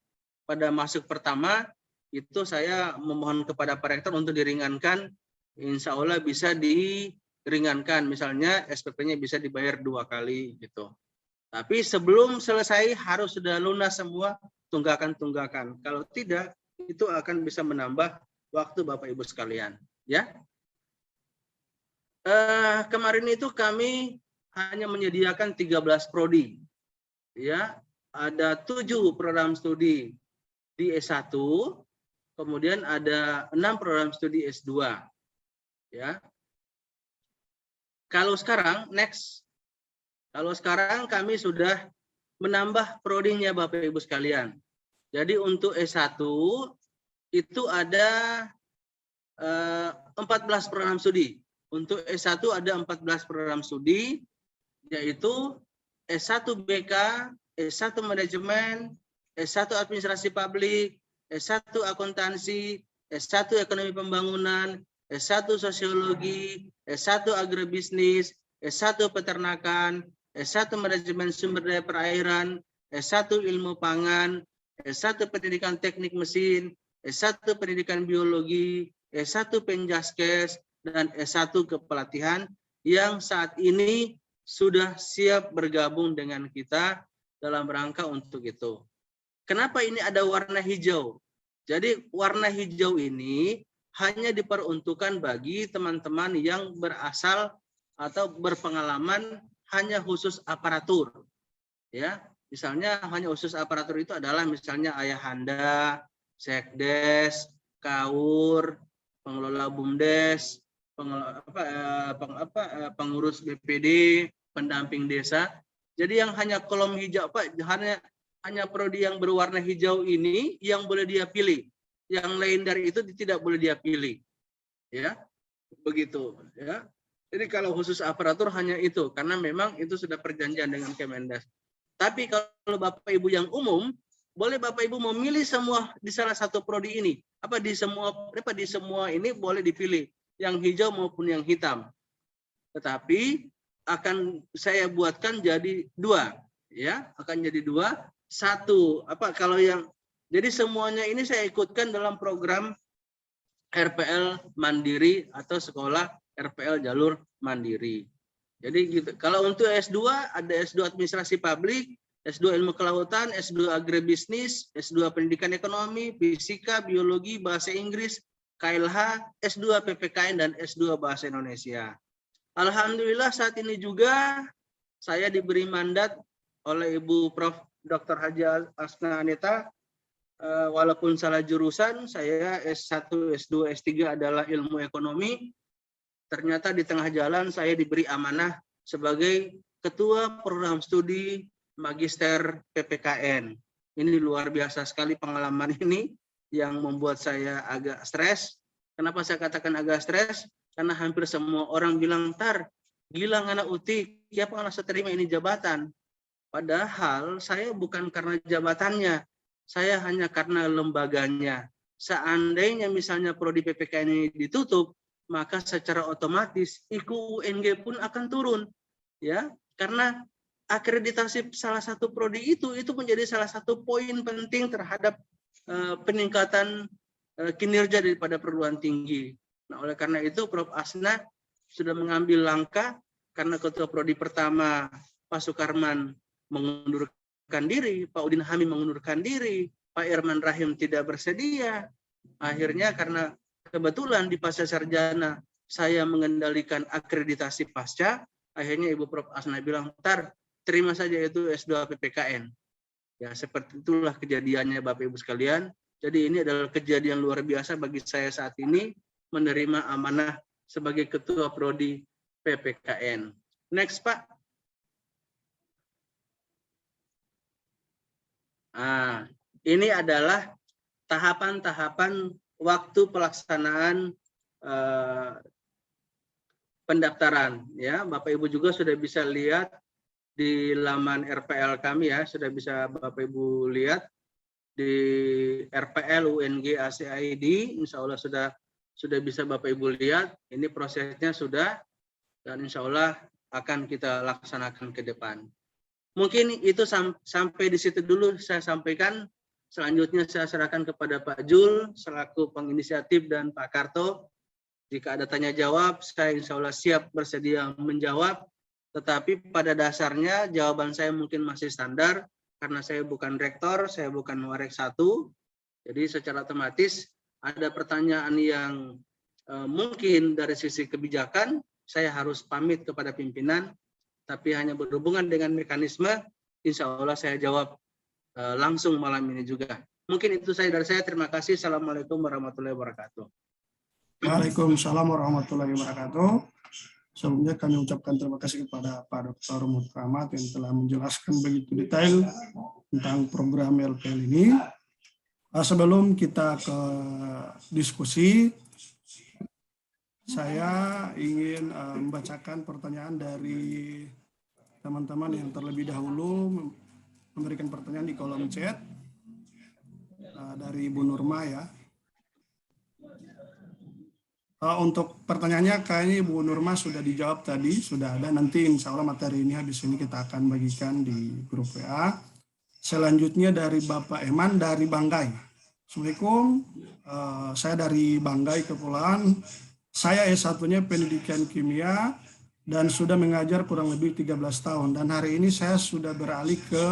pada masuk pertama itu saya memohon kepada Pak Rektor untuk diringankan, insya Allah bisa diringankan, misalnya SPP-nya bisa dibayar 2 kali gitu. Tapi sebelum selesai harus sudah lunas semua tunggakan-tunggakan. Kalau tidak, itu akan bisa menambah waktu Bapak Ibu sekalian. Ya, kemarin itu kami hanya menyediakan 13 prodi. Ya, ada 7 program studi di S1. Kemudian ada 6 program studi S2. Ya. Kalau sekarang kami sudah menambah prodinya Bapak Ibu sekalian. Jadi untuk S1 itu ada 14 program studi. Untuk S1 ada 14 program studi, yaitu S1 BK, S1 Manajemen, S1 Administrasi Publik, S1 Akuntansi, S1 Ekonomi Pembangunan, S1 Sosiologi, S1 Agribisnis, S1 Peternakan, S1 Manajemen Sumber Daya Perairan, S1 Ilmu Pangan, S1 Pendidikan Teknik Mesin, S1 Pendidikan Biologi, S1 Penjaskes, dan S1 Kepelatihan yang saat ini sudah siap bergabung dengan kita dalam rangka untuk itu. Kenapa ini ada warna hijau? Jadi warna hijau ini hanya diperuntukkan bagi teman-teman yang berasal atau berpengalaman hanya khusus aparatur. Ya, misalnya hanya khusus aparatur itu adalah misalnya ayahanda, sekdes, kaur, pengelola bumdes, pengurus BPD, pendamping desa. Jadi yang hanya kolom hijau, hanya prodi yang berwarna hijau ini yang boleh dia pilih. Yang lain dari itu tidak boleh dia pilih. Ya, begitu. Ya. Jadi kalau khusus aparatur hanya itu, karena memang itu sudah perjanjian dengan Kemendas. Tapi kalau Bapak Ibu yang umum, boleh Bapak Ibu memilih semua di salah satu prodi ini. Di semua ini boleh dipilih, yang hijau maupun yang hitam. Tetapi akan saya buatkan jadi 2, ya, akan jadi 2. 1, kalau yang jadi semuanya ini saya ikutkan dalam program RPL Mandiri atau sekolah RPL jalur mandiri. Jadi gitu. Kalau untuk S2 ada S2 Administrasi Publik, S2 Ilmu Kelautan, S2 Agribisnis, S2 Pendidikan Ekonomi, Fisika, Biologi, Bahasa Inggris, KLH, S2 PPKN, dan S2 Bahasa Indonesia. Alhamdulillah saat ini juga saya diberi mandat oleh Ibu Prof. Dr. Haji Asna Aneta, walaupun salah jurusan, saya S1, S2, S3 adalah ilmu ekonomi. Ternyata di tengah jalan saya diberi amanah sebagai Ketua Program Studi Magister PPKN. Ini luar biasa sekali pengalaman ini yang membuat saya agak stres. Kenapa saya katakan agak stres? Karena hampir semua orang bilang, "Tar, gila ngana utik, siapa yang saya terima ini jabatan?" Padahal saya bukan karena jabatannya, saya hanya karena lembaganya. Seandainya misalnya prodi PPKN ini ditutup, maka secara otomatis IKU UNG pun akan turun, ya, karena akreditasi salah satu prodi itu menjadi salah satu poin penting terhadap peningkatan kinerja daripada perguruan tinggi. Nah, oleh karena itu Prof. Asna sudah mengambil langkah, karena ketua prodi pertama Pak Sukarman mengundurkan diri, Pak Udin Hamid mengundurkan diri, Pak Irman Rahim tidak bersedia. Akhirnya karena kebetulan di pasca sarjana saya mengendalikan akreditasi pasca, akhirnya Ibu Prof. Asna bilang, "Tar, terima saja itu S2 PPKN." Ya, seperti itulah kejadiannya Bapak Ibu sekalian. Jadi ini adalah kejadian luar biasa bagi saya saat ini menerima amanah sebagai Ketua Prodi PPKN. Next, Pak. Nah, ini adalah tahapan-tahapan waktu pelaksanaan pendaftaran. Ya, Bapak Ibu juga sudah bisa lihat di laman RPL kami ya, sudah bisa Bapak Ibu lihat di RPL UNG ACID, insya Allah sudah bisa Bapak Ibu lihat. Ini prosesnya sudah, dan insya Allah akan kita laksanakan ke depan. Mungkin itu sampai di situ dulu saya sampaikan. Selanjutnya saya serahkan kepada Pak Jul selaku penginisiatif dan Pak Karto. Jika ada tanya jawab, saya insya Allah siap bersedia menjawab. Tetapi pada dasarnya jawaban saya mungkin masih standar, karena saya bukan rektor, saya bukan Warek 1. Jadi secara otomatis ada pertanyaan yang mungkin dari sisi kebijakan, saya harus pamit kepada pimpinan, tapi hanya berhubungan dengan mekanisme, insya Allah saya jawab langsung malam ini juga. Mungkin itu dari saya. Terima kasih. Assalamualaikum warahmatullahi wabarakatuh. Waalaikumsalam warahmatullahi wabarakatuh. Sebelumnya kami ucapkan terima kasih kepada Pak Dr. Muhammad yang telah menjelaskan begitu detail tentang program LPL ini. Sebelum kita ke diskusi, saya ingin membacakan pertanyaan dari teman-teman yang terlebih dahulu memberikan pertanyaan di kolom chat dari Ibu Nurma ya. Untuk pertanyaannya kayaknya Ibu Nurma sudah dijawab tadi, sudah ada. Nanti insya Allah materi ini habis ini kita akan bagikan di grup WA. Selanjutnya dari Bapak Eman dari Banggai. Assalamualaikum, saya dari Banggai Kepulauan. Saya S1-nya pendidikan kimia dan sudah mengajar kurang lebih 13 tahun. Dan hari ini saya sudah beralih ke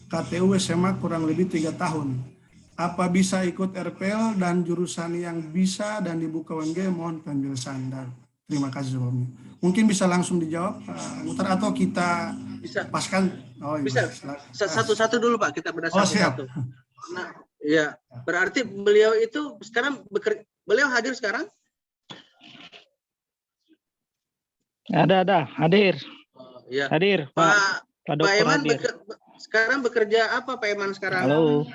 KTU SMA kurang lebih 3 tahun. Apa bisa ikut RPL dan jurusan yang bisa dan dibuka UNG, mohon penjelasan dan terima kasih sebelumnya. Mungkin bisa langsung dijawab Mutar atau kita bisa paskan? Oh, bisa satu-satu dulu Pak, kita bedah satu-satu. Nah, ya berarti beliau itu sekarang beliau hadir sekarang? Ada hadir. Ya. Hadir Pak Eman hadir. Sekarang bekerja apa Pak Eman sekarang? Halo.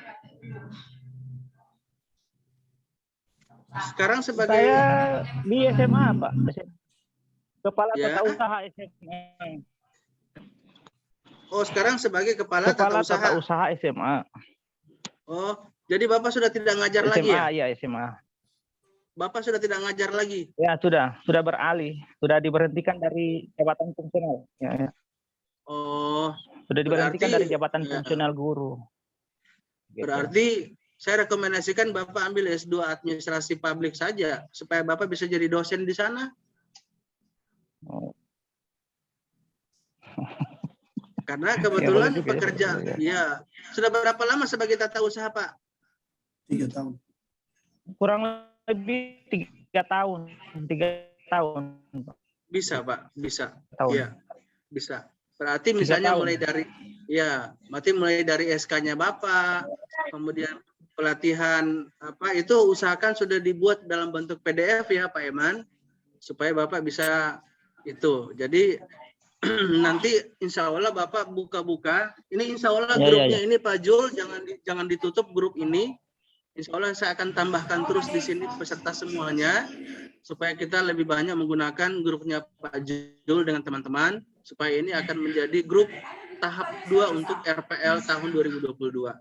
Sekarang sebagai saya di SMA Pak, kepala tata ya. usaha SMA. Oh, sekarang sebagai kepala tata usaha SMA. Oh, jadi Bapak sudah tidak ngajar SMA, lagi ya? Iya, SMA. Bapak sudah tidak ngajar lagi? Ya, sudah beralih, sudah diberhentikan dari jabatan fungsional. Ya. Oh, sudah diberhentikan dari jabatan ya. Fungsional guru. Gitu. Berarti saya rekomendasikan Bapak ambil S2 Administrasi Publik saja, supaya Bapak bisa jadi dosen di sana. Oh. Karena kebetulan pekerja, ya. Sudah berapa lama sebagai tata usaha, Pak? 3 tahun. Kurang lebih 3 tahun. 3 tahun. Bisa, Pak. Bisa. Tahun. Ya, bisa. Berarti misalnya mulai dari SK-nya Bapak, kemudian pelatihan itu usahakan sudah dibuat dalam bentuk PDF ya Pak Eman, supaya Bapak bisa itu. Jadi nanti insya Allah Bapak buka-buka. Ini insya Allah grupnya ini Pak Jul, jangan ditutup grup ini. Insya Allah saya akan tambahkan terus di sini peserta semuanya, supaya kita lebih banyak menggunakan grupnya Pak Jul dengan teman-teman, supaya ini akan menjadi grup tahap 2 untuk RPL tahun 2022.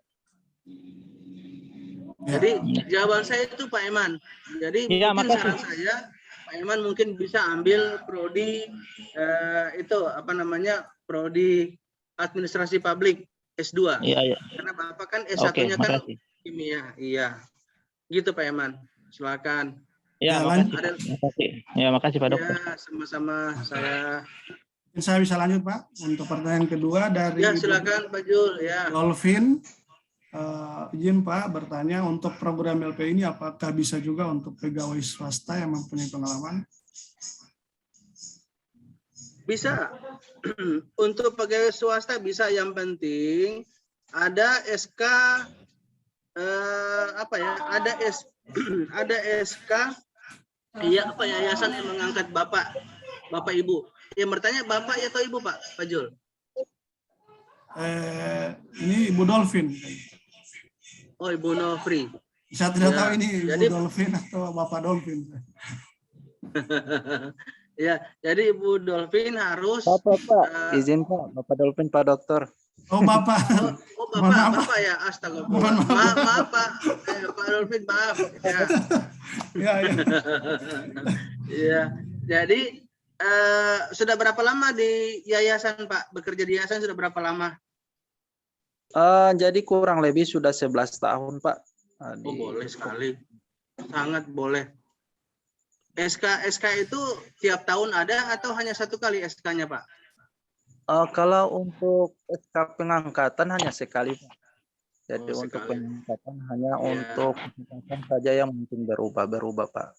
Jadi jawaban saya itu Pak Eman. Jadi mungkin saran saya Pak Eman mungkin bisa ambil prodi prodi Administrasi Publik S2. Iya. Karena Bapak kan S1-nya kan kimia. Iya. Gitu Pak Eman. Silakan. Ya, makasih. Ya, makasih Pak Dokter. Ya, sama-sama saya. Saya bisa lanjut Pak untuk pertanyaan kedua dari silakan Pak Jul ya. Dolphin. Izin Pak bertanya, untuk program LP ini apakah bisa juga untuk pegawai swasta yang mempunyai pengalaman? Bisa. Untuk pegawai swasta bisa, yang penting ada SK ada SK yayasan yang mengangkat Bapak Ibu. Yang bertanya Bapak atau Ibu Pak Jul? Ini Ibu Dolphin. Oh, Ibu Nofri. Saya tidak tahu ini Ibu Dolphin atau Bapak Dolphin. Ya, jadi Ibu Dolphin harus Pak, izin Pak, Bapak Dolphin, Pak Dokter. Oh Bapak, oh mohon maaf, Pak. Bapak ya, astagfirullah. Mohon maaf, Maaf Pak, Pak Dolphin maaf. Ya. Ya, ya. Iya. Jadi sudah berapa lama di yayasan Pak? Bekerja di yayasan sudah berapa lama? Jadi kurang lebih sudah 11 tahun Pak. Oh boleh sekali, sangat boleh. SK itu tiap tahun ada atau hanya satu kali SK-nya Pak? Kalau untuk SK pengangkatan hanya sekali Pak. Jadi Oh, untuk sekali. pengangkatan hanya Ya. untuk pengangkatan saja yang mungkin berubah Pak.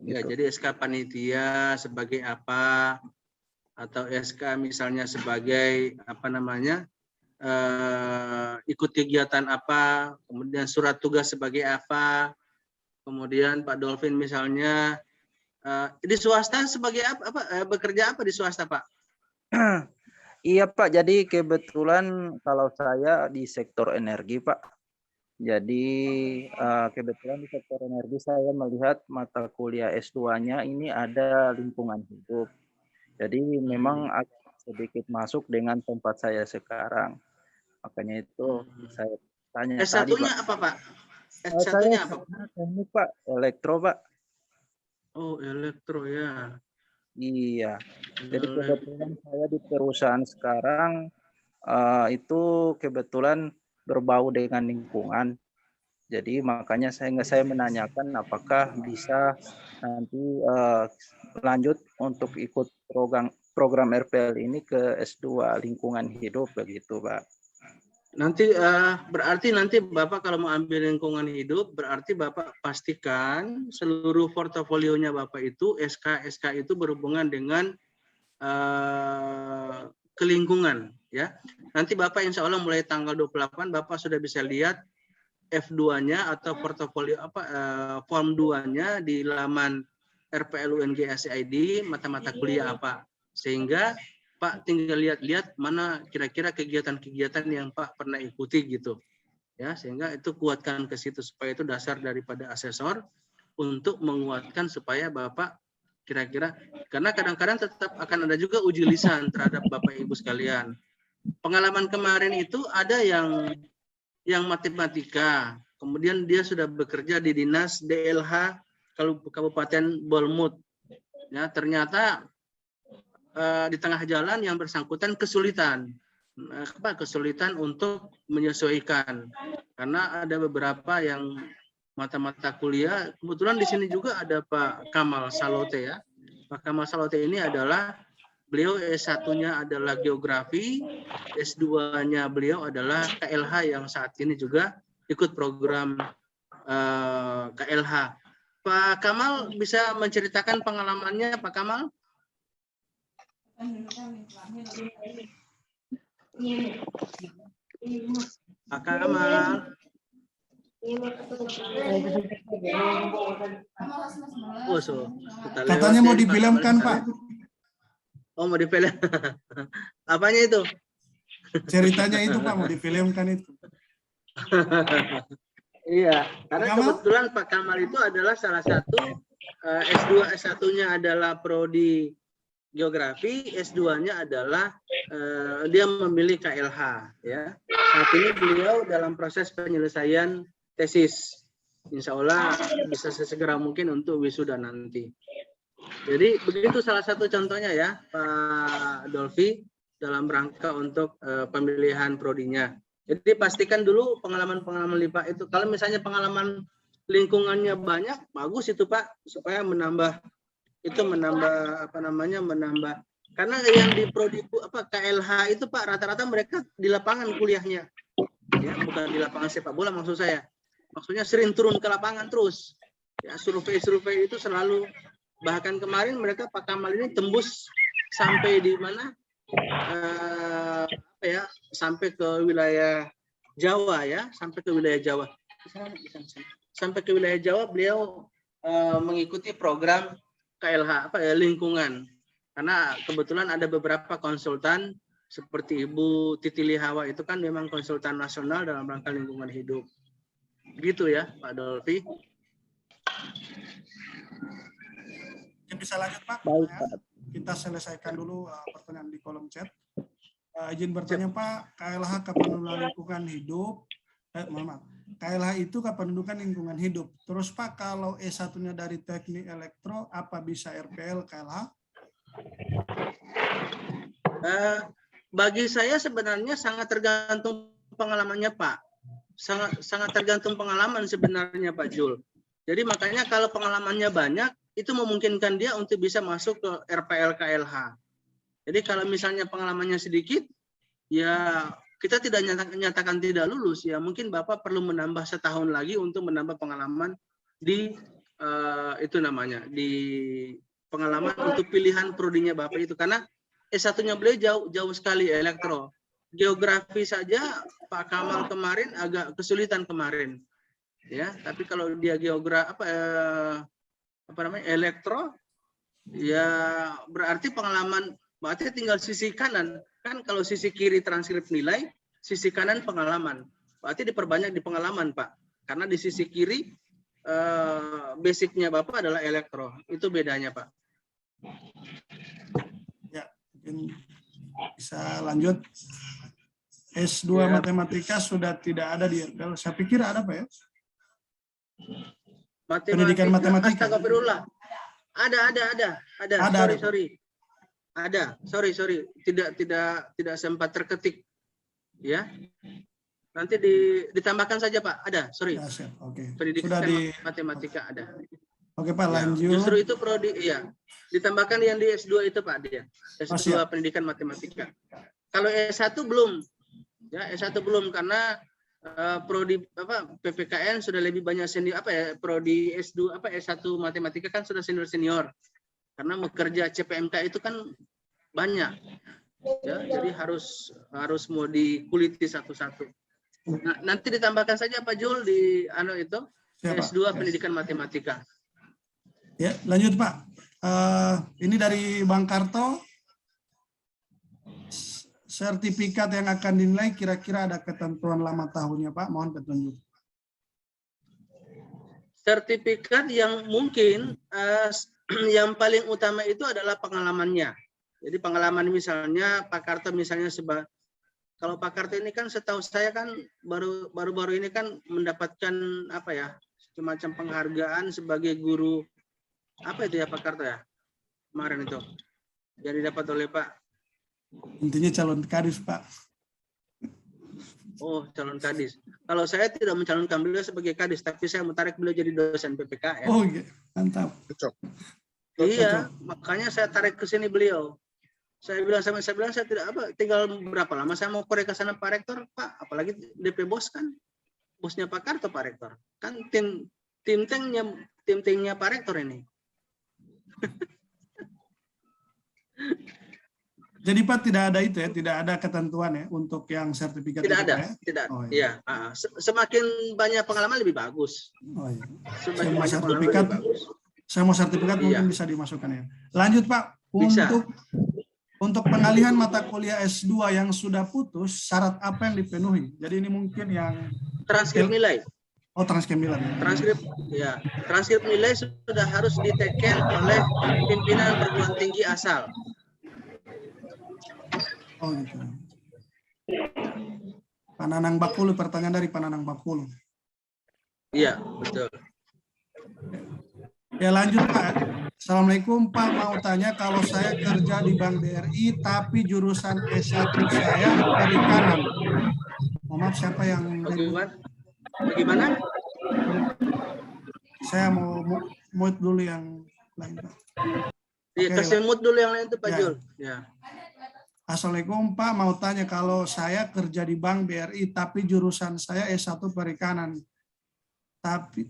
Ya, Gitu. jadi SK panitia sebagai apa? Atau SK misalnya sebagai apa namanya? Ikut kegiatan apa? Kemudian surat tugas sebagai apa? Kemudian Pak Dolphin misalnya di swasta sebagai apa, bekerja apa di swasta Pak? Iya Pak, jadi kebetulan kalau saya di sektor energi Pak. Jadi kebetulan di sektor energi saya melihat mata kuliah S2-nya ini ada lingkungan hidup. Jadi memang agak sedikit masuk dengan tempat saya sekarang. Makanya itu saya tanya tadi S1-nya Pak. apa Pak? Saya S1-nya apa? teknik Pak, elektro Pak. Oh, elektro ya. Iya. Jadi kebetulan saya di perusahaan sekarang itu kebetulan berbau dengan lingkungan. Jadi makanya saya menanyakan apakah bisa nanti lanjut untuk ikut program RPL ini ke S2 lingkungan hidup begitu Pak. Nanti berarti nanti Bapak kalau mau ambil lingkungan hidup, berarti Bapak pastikan seluruh portofolionya Bapak itu SK itu berhubungan dengan kelingkungan ya. Nanti Bapak insya Allah mulai tanggal 28 Bapak sudah bisa lihat F2-nya atau portofolio form 2-nya di laman RPL UNG SID mata-mata kuliah apa. Sehingga Pak tinggal lihat-lihat mana kira-kira kegiatan-kegiatan yang Pak pernah ikuti gitu. Ya, sehingga itu kuatkan ke situ supaya itu dasar daripada asesor untuk menguatkan supaya Bapak kira-kira, karena kadang-kadang tetap akan ada juga uji lisan terhadap Bapak Ibu sekalian. Pengalaman kemarin itu ada yang matematika, kemudian dia sudah bekerja di dinas DLH Kabupaten Bolmut. Ya, ternyata di tengah jalan yang bersangkutan kesulitan untuk menyesuaikan, karena ada beberapa yang mata-mata kuliah. Kebetulan di sini juga ada Pak Kamal Salote ya. Pak Kamal Salote ini adalah beliau S1-nya adalah geografi, S2-nya beliau adalah KLH yang saat ini juga ikut program KLH. Pak Kamal bisa menceritakan pengalamannya, Pak Kamal? Pak Kamal. Oh, Katanya mau difilmkan Pak. Oh, mau difilm. Apanya itu? Ceritanya itu Pak mau difilmkan itu. Iya, karena kebetulan Pak Kamal itu adalah salah satu S2 S1-nya adalah prodi geografi, S2-nya adalah dia memilih KLH ya. Saat ini beliau dalam proses penyelesaian tesis. Insya Allah bisa sesegera mungkin untuk wisuda nanti. Jadi begitu salah satu contohnya ya Pak Dolphy dalam rangka untuk pemilihan prodinya. Jadi pastikan dulu pengalaman-pengalaman LIPA itu. Kalau misalnya pengalaman lingkungannya banyak, bagus itu Pak, supaya menambah karena yang di prodi KLH itu Pak rata-rata mereka di lapangan kuliahnya. Ya, bukan di lapangan sepak bola maksud saya. Maksudnya sering turun ke lapangan terus. Ya, survei-survei itu selalu, bahkan kemarin mereka Pak Kamal ini tembus sampai di mana? Sampai ke wilayah Jawa ya, sampai ke wilayah Jawa. Sampai ke wilayah Jawa beliau mengikuti program KLH lingkungan. Karena kebetulan ada beberapa konsultan seperti Ibu Titi Lihawa itu kan memang konsultan nasional dalam rangka lingkungan hidup. Gitu ya, Pak Dolphy. Bisa lanjut Pak? Baik, Pertanyaan? Kita selesaikan dulu pertanyaan di kolom chat. Izin bertanya Pak, KLH Kependudukan Lingkungan Hidup, maaf, KLH itu Kependudukan Lingkungan Hidup. Terus Pak, kalau S1-nya dari Teknik Elektro, apa bisa RPL KLH? Bagi saya sebenarnya sangat tergantung pengalamannya Pak. Sangat tergantung pengalaman sebenarnya Pak Jul. Jadi makanya kalau pengalamannya banyak, itu memungkinkan dia untuk bisa masuk ke RPL KLH. Jadi kalau misalnya pengalamannya sedikit, ya kita tidak nyatakan tidak lulus. Ya mungkin Bapak perlu menambah setahun lagi untuk menambah pengalaman di itu namanya di pengalaman untuk pilihan prodinya Bapak itu, karena S1-nya beliau jauh sekali elektro. Geografi saja Pak Kamal kemarin agak kesulitan kemarin. Ya, tapi kalau dia elektro, ya berarti pengalaman, berarti tinggal sisi kanan. Kan kalau sisi kiri transkrip nilai, sisi kanan pengalaman. Berarti diperbanyak di pengalaman, Pak. Karena di sisi kiri basicnya Bapak adalah elektro. Itu bedanya, Pak. Ya, mungkin bisa lanjut. S2 Ya. Matematika sudah tidak ada di RPL. Saya pikir ada Pak ya? Pendidikan matematika. Astagfirullah. Ada. Sorry. Ada. Sorry. Tidak sempat terketik. Ya. Nanti ditambahkan saja Pak. Ada. Sorry. Ya, siap. Oke. Pendidikan Sudah matematika ada. Oke Pak, Ya, lanjut. justru itu prodi, iya. Ditambahkan yang di S2 itu Pak dia. S2 siap. Pendidikan Matematika. Kalau S1 belum. Ya, S1 belum karena prodi PPKN sudah lebih banyak senior prodi S2 S1 Matematika kan sudah senior. Karena bekerja CPMK itu kan banyak. Ya, jadi harus mau dikuliti satu-satu. Nah, nanti ditambahkan saja Pak Jul di itu Siap, Pak. S2 Pendidikan Matematika. Ya, lanjut Pak. Ini dari Bang Karto. Sertifikat yang akan dinilai kira-kira ada ketentuan lama tahunnya Pak. Mohon petunjuk. Sertifikat yang mungkin yang paling utama itu adalah pengalamannya. Jadi pengalaman misalnya Pak Karto misalnya kalau Pak Karto ini kan setahu saya kan baru-baru ini kan mendapatkan semacam penghargaan sebagai guru itu ya Pak Karto ya kemarin itu yang didapat oleh Pak. Intinya calon kadis Pak. Oh, calon kadis. Kalau saya tidak mencalonkan beliau sebagai kadis, tapi saya menarik beliau jadi dosen PPKN. Oh iya, mantap. Iya, makanya saya tarik ke sini beliau. Saya bilang saya tidak tinggal berapa lama saya mau korek ke sana Pak Rektor, Pak. Apalagi DP bos kan, bosnya Pak Karto Pak Rektor. Kan tim tanknya Pak Rektor ini. Jadi Pak tidak ada itu ya, tidak ada ketentuan ya untuk yang sertifikat Tidak itu, ada, ya? tidak. Oh, iya. Semakin banyak pengalaman lebih bagus. Oh, iya. Semakin banyak pengalaman sertifikat, lebih bagus. saya mau sertifikat mungkin bisa dimasukkan ya. Lanjut Pak, Bisa. untuk pengalihan mata kuliah S2 yang sudah putus, syarat apa yang dipenuhi? Jadi ini mungkin yang Transkrip nilai. Oh, transkrip nilai. Transkrip nilai sudah harus diteken oleh pimpinan perguruan tinggi asal. Oh gitu. Pananang Bakulu, pertanyaan dari Pananang Bakulu. Iya, betul. Ya lanjut Pak. Assalamualaikum Pak, mau tanya kalau saya kerja di Bank BRI tapi jurusan S1 saya perikanan. Maaf siapa yang Bagaimana? Saya mau mute dulu yang lain Pak. Iya, kasih mute dulu yang lain itu Pak Jul. Ya. Assalamualaikum Pak, mau tanya kalau saya kerja di Bank BRI tapi jurusan saya S1 perikanan. Tapi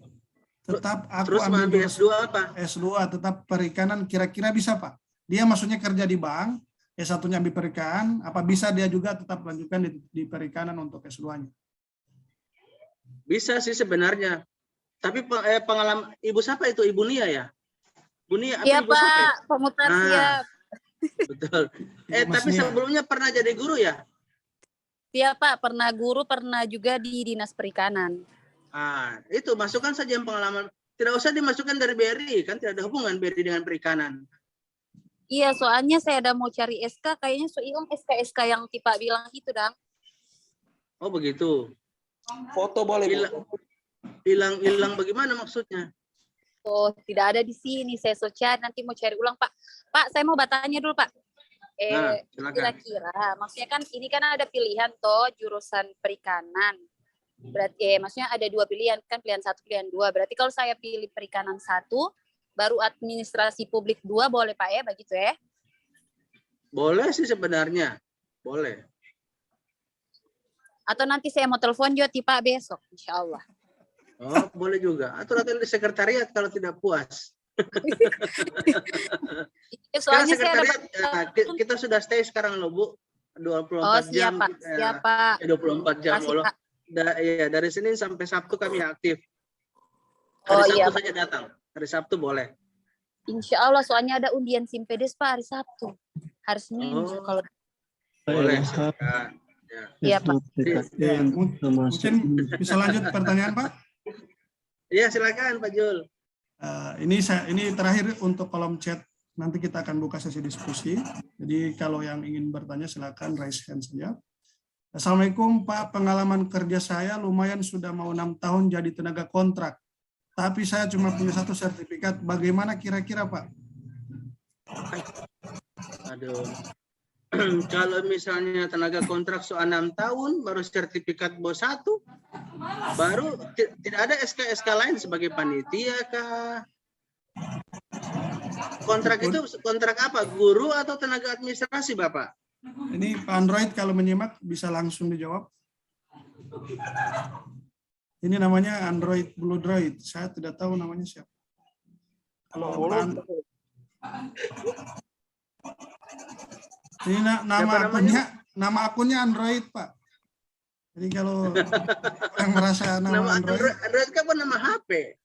tetap aku Terus ambil S2 apa? S2 tetap perikanan, kira-kira bisa Pak? Dia maksudnya kerja di bank, S1-nya ambil perikanan, apa bisa dia juga tetap lanjutkan di perikanan untuk S2-nya? Bisa sih sebenarnya. Tapi pengalaman Ibu siapa itu? Ibu Nia ya? Bu Nia apa Iya Ibu siapa? Pak, pemutar siap. Betul. Mas Tapi Nia. sebelumnya pernah jadi guru ya? Iya Pak, pernah guru, pernah juga di Dinas Perikanan. Itu masukkan saja yang tidak usah dimasukkan dari BRI, kan tidak ada hubungan BRI dengan perikanan. Iya, soalnya saya ada mau cari SK, kayaknya hilang SK yang Tipa bilang itu, Dang. Oh begitu. Foto boleh, Bu. Hilang bagaimana maksudnya? Oh, tidak ada di sini. Saya cari, nanti mau cari ulang, Pak. Pak, saya mau bertanya dulu, Pak. Nah, silakan. Kira-kira, maksudnya kan ini kan ada pilihan toh jurusan perikanan. Berarti maksudnya ada 2 pilihan, kan pilihan 1, pilihan 2. Berarti kalau saya pilih perikanan 1, baru administrasi publik 2 boleh Pak ya, begitu ya? Boleh sih sebenarnya, boleh. Atau nanti saya mau telepon juga Pak besok, insya Allah. Oh, boleh juga. Atau nanti di sekretariat kalau tidak puas. Soalnya saya ada... kita sudah stay sekarang loh, Bu. 24 oh, jam. Pak. Siapa? 24 jam Kasih, loh. Pak. Iya, dari Senin sampai Sabtu kami aktif. Oh, Hari Sabtu iya, saja datang. Hari Sabtu boleh. Insya Allah, soalnya ada undian Simpedes Pak hari Sabtu. Hari Senin kalau Boleh. Silakan. Ya. Iya, Pak. Ya, mungkin bisa lanjut pertanyaan, Pak? Iya, silakan Pak Jul. Ini terakhir untuk kolom chat. Nanti kita akan buka sesi diskusi. Jadi kalau yang ingin bertanya silakan raise hand saja. Assalamualaikum Pak, pengalaman kerja saya lumayan sudah mau 6 tahun jadi tenaga kontrak. Tapi saya cuma punya 1 sertifikat. Bagaimana kira-kira Pak? Aduh. Kalau misalnya tenaga kontrak soal 6 tahun, baru sertifikat BOS 1, baru tidak ada SK-SK lain sebagai panitia kah? Kontrak itu kontrak apa? Guru atau tenaga administrasi, Bapak? Ini Pak Android kalau menyimak bisa langsung dijawab. Ini namanya Android Blue Droid. Saya tidak tahu namanya siapa. Kalau ini nama akunnya Android, Pak. Jadi kalau yang merasa nama Android kan nama HP.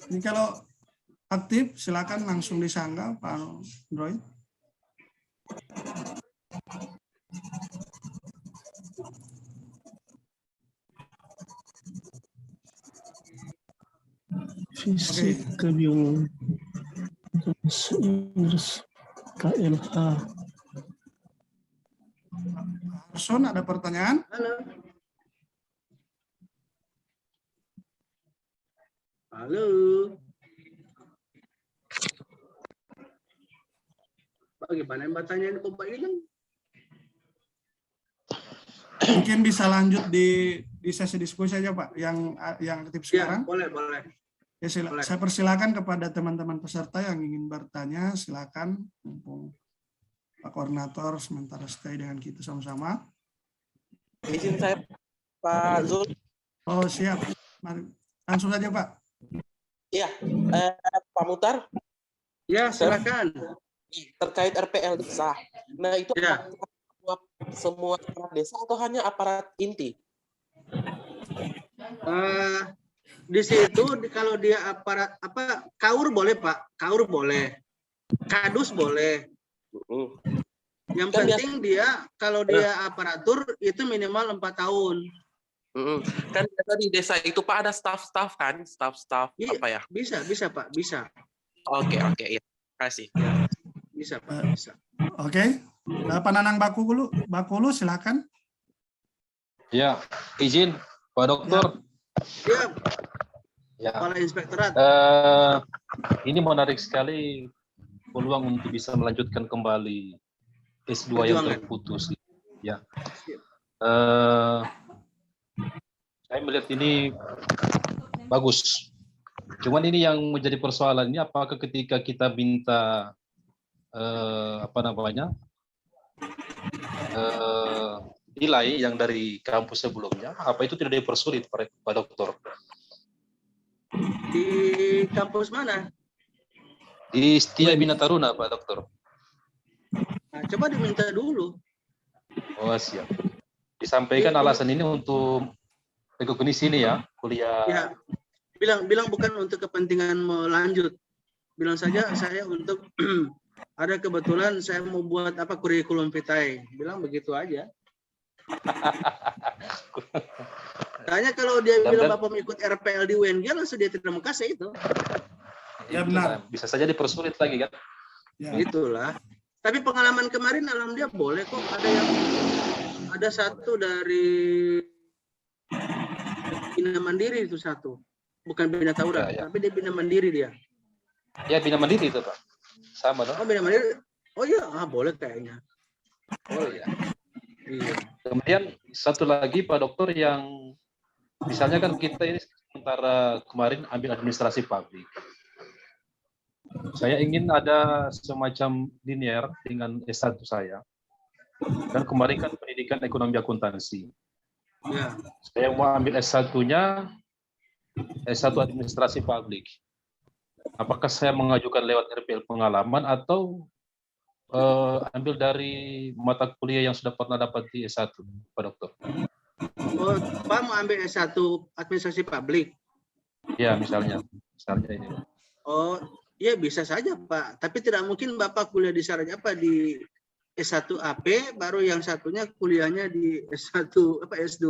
Ini kalau aktif silakan langsung disanggah Pak Android. Fisika biologi bahasa Inggris KLH. Arson ada pertanyaan? Halo. Halo. Bagaimana yang bertanya kok Pak hilang? Mungkin bisa lanjut di sesi diskusi saja Pak, yang aktif sekarang. Ya, boleh. Ya, saya persilakan kepada teman-teman peserta yang ingin bertanya, silakan. Mumpung Pak Koordinator sementara stay dengan kita sama-sama. Izin saya Pak Zul. Oh siap, mari langsung saja Pak. Iya, Pak Mutar. Ya, silakan. Terkait RPL desa. Nah itu Ya. semua aparat desa atau hanya aparat inti? Di situ kalau dia aparat kaur boleh Pak, kaur boleh, kadus boleh. Yang Kan penting dia kalau dia aparatur itu minimal 4 tahun. Kan biasa di desa itu Pak ada staff kan, staff Iya, apa ya? Bisa Pak, bisa. Oke, ya. Kasih. Bisa Pak, bisa. Oke, Pak Nanang Bakulu silakan. Ya, izin Pak Dokter. Ya, Ya. Kepala Inspektorat. Ini menarik sekali peluang untuk bisa melanjutkan kembali S2 yang terputus. Ya. Saya melihat ini bagus. Cuman ini yang menjadi persoalan ini apakah ketika kita minta nilai yang dari kampus sebelumnya, apa itu tidak dipersulit Pak Dokter? Di kampus mana? Di Setia Bina Taruna Pak Dokter. Nah, coba diminta dulu. Oh siap. Disampaikan alasan ini untuk rekognisi ini ya, kuliah. Ya, bilang bukan untuk kepentingan melanjut. Bilang saja saya untuk ada kebetulan saya mau buat kurikulum vitae. Bilang begitu aja. Tanya kalau dia bilang Dan- Bapak mau ikut RPL di UNG, langsung dia tidak mau kasih itu. Ya, Itu, benar. nah, bisa saja dipersulit lagi kan. Ya. Itulah. Tapi pengalaman kemarin alhamdulillah boleh kok. Ada satu dari Bina Mandiri itu satu. Bukan Bina Taura, Ya, ya. tapi dia Bina Mandiri dia. Ya Bina Mandiri itu Pak. Sama dong. Oh Bina Mandiri. Oh iya, boleh kayaknya. Oh iya. Iya. Kemudian satu lagi Pak Dokter yang misalnya kan kita ini sementara kemarin ambil administrasi publik. Saya ingin ada semacam linear dengan S1 saya. Dan kemarin kan pendidikan ekonomi akuntansi. Ya. Saya mau ambil S1-nya, S1 administrasi publik. Apakah saya mengajukan lewat RPL pengalaman atau ambil dari mata kuliah yang sudah pernah dapat di S1, Pak Dokter? Oh, Pak mau ambil S1 administrasi publik. Ya, misalnya ini. Oh, ya bisa saja Pak. Tapi tidak mungkin Bapak kuliah di Sarjana di S1 AP, baru yang satunya kuliahnya di S1 S2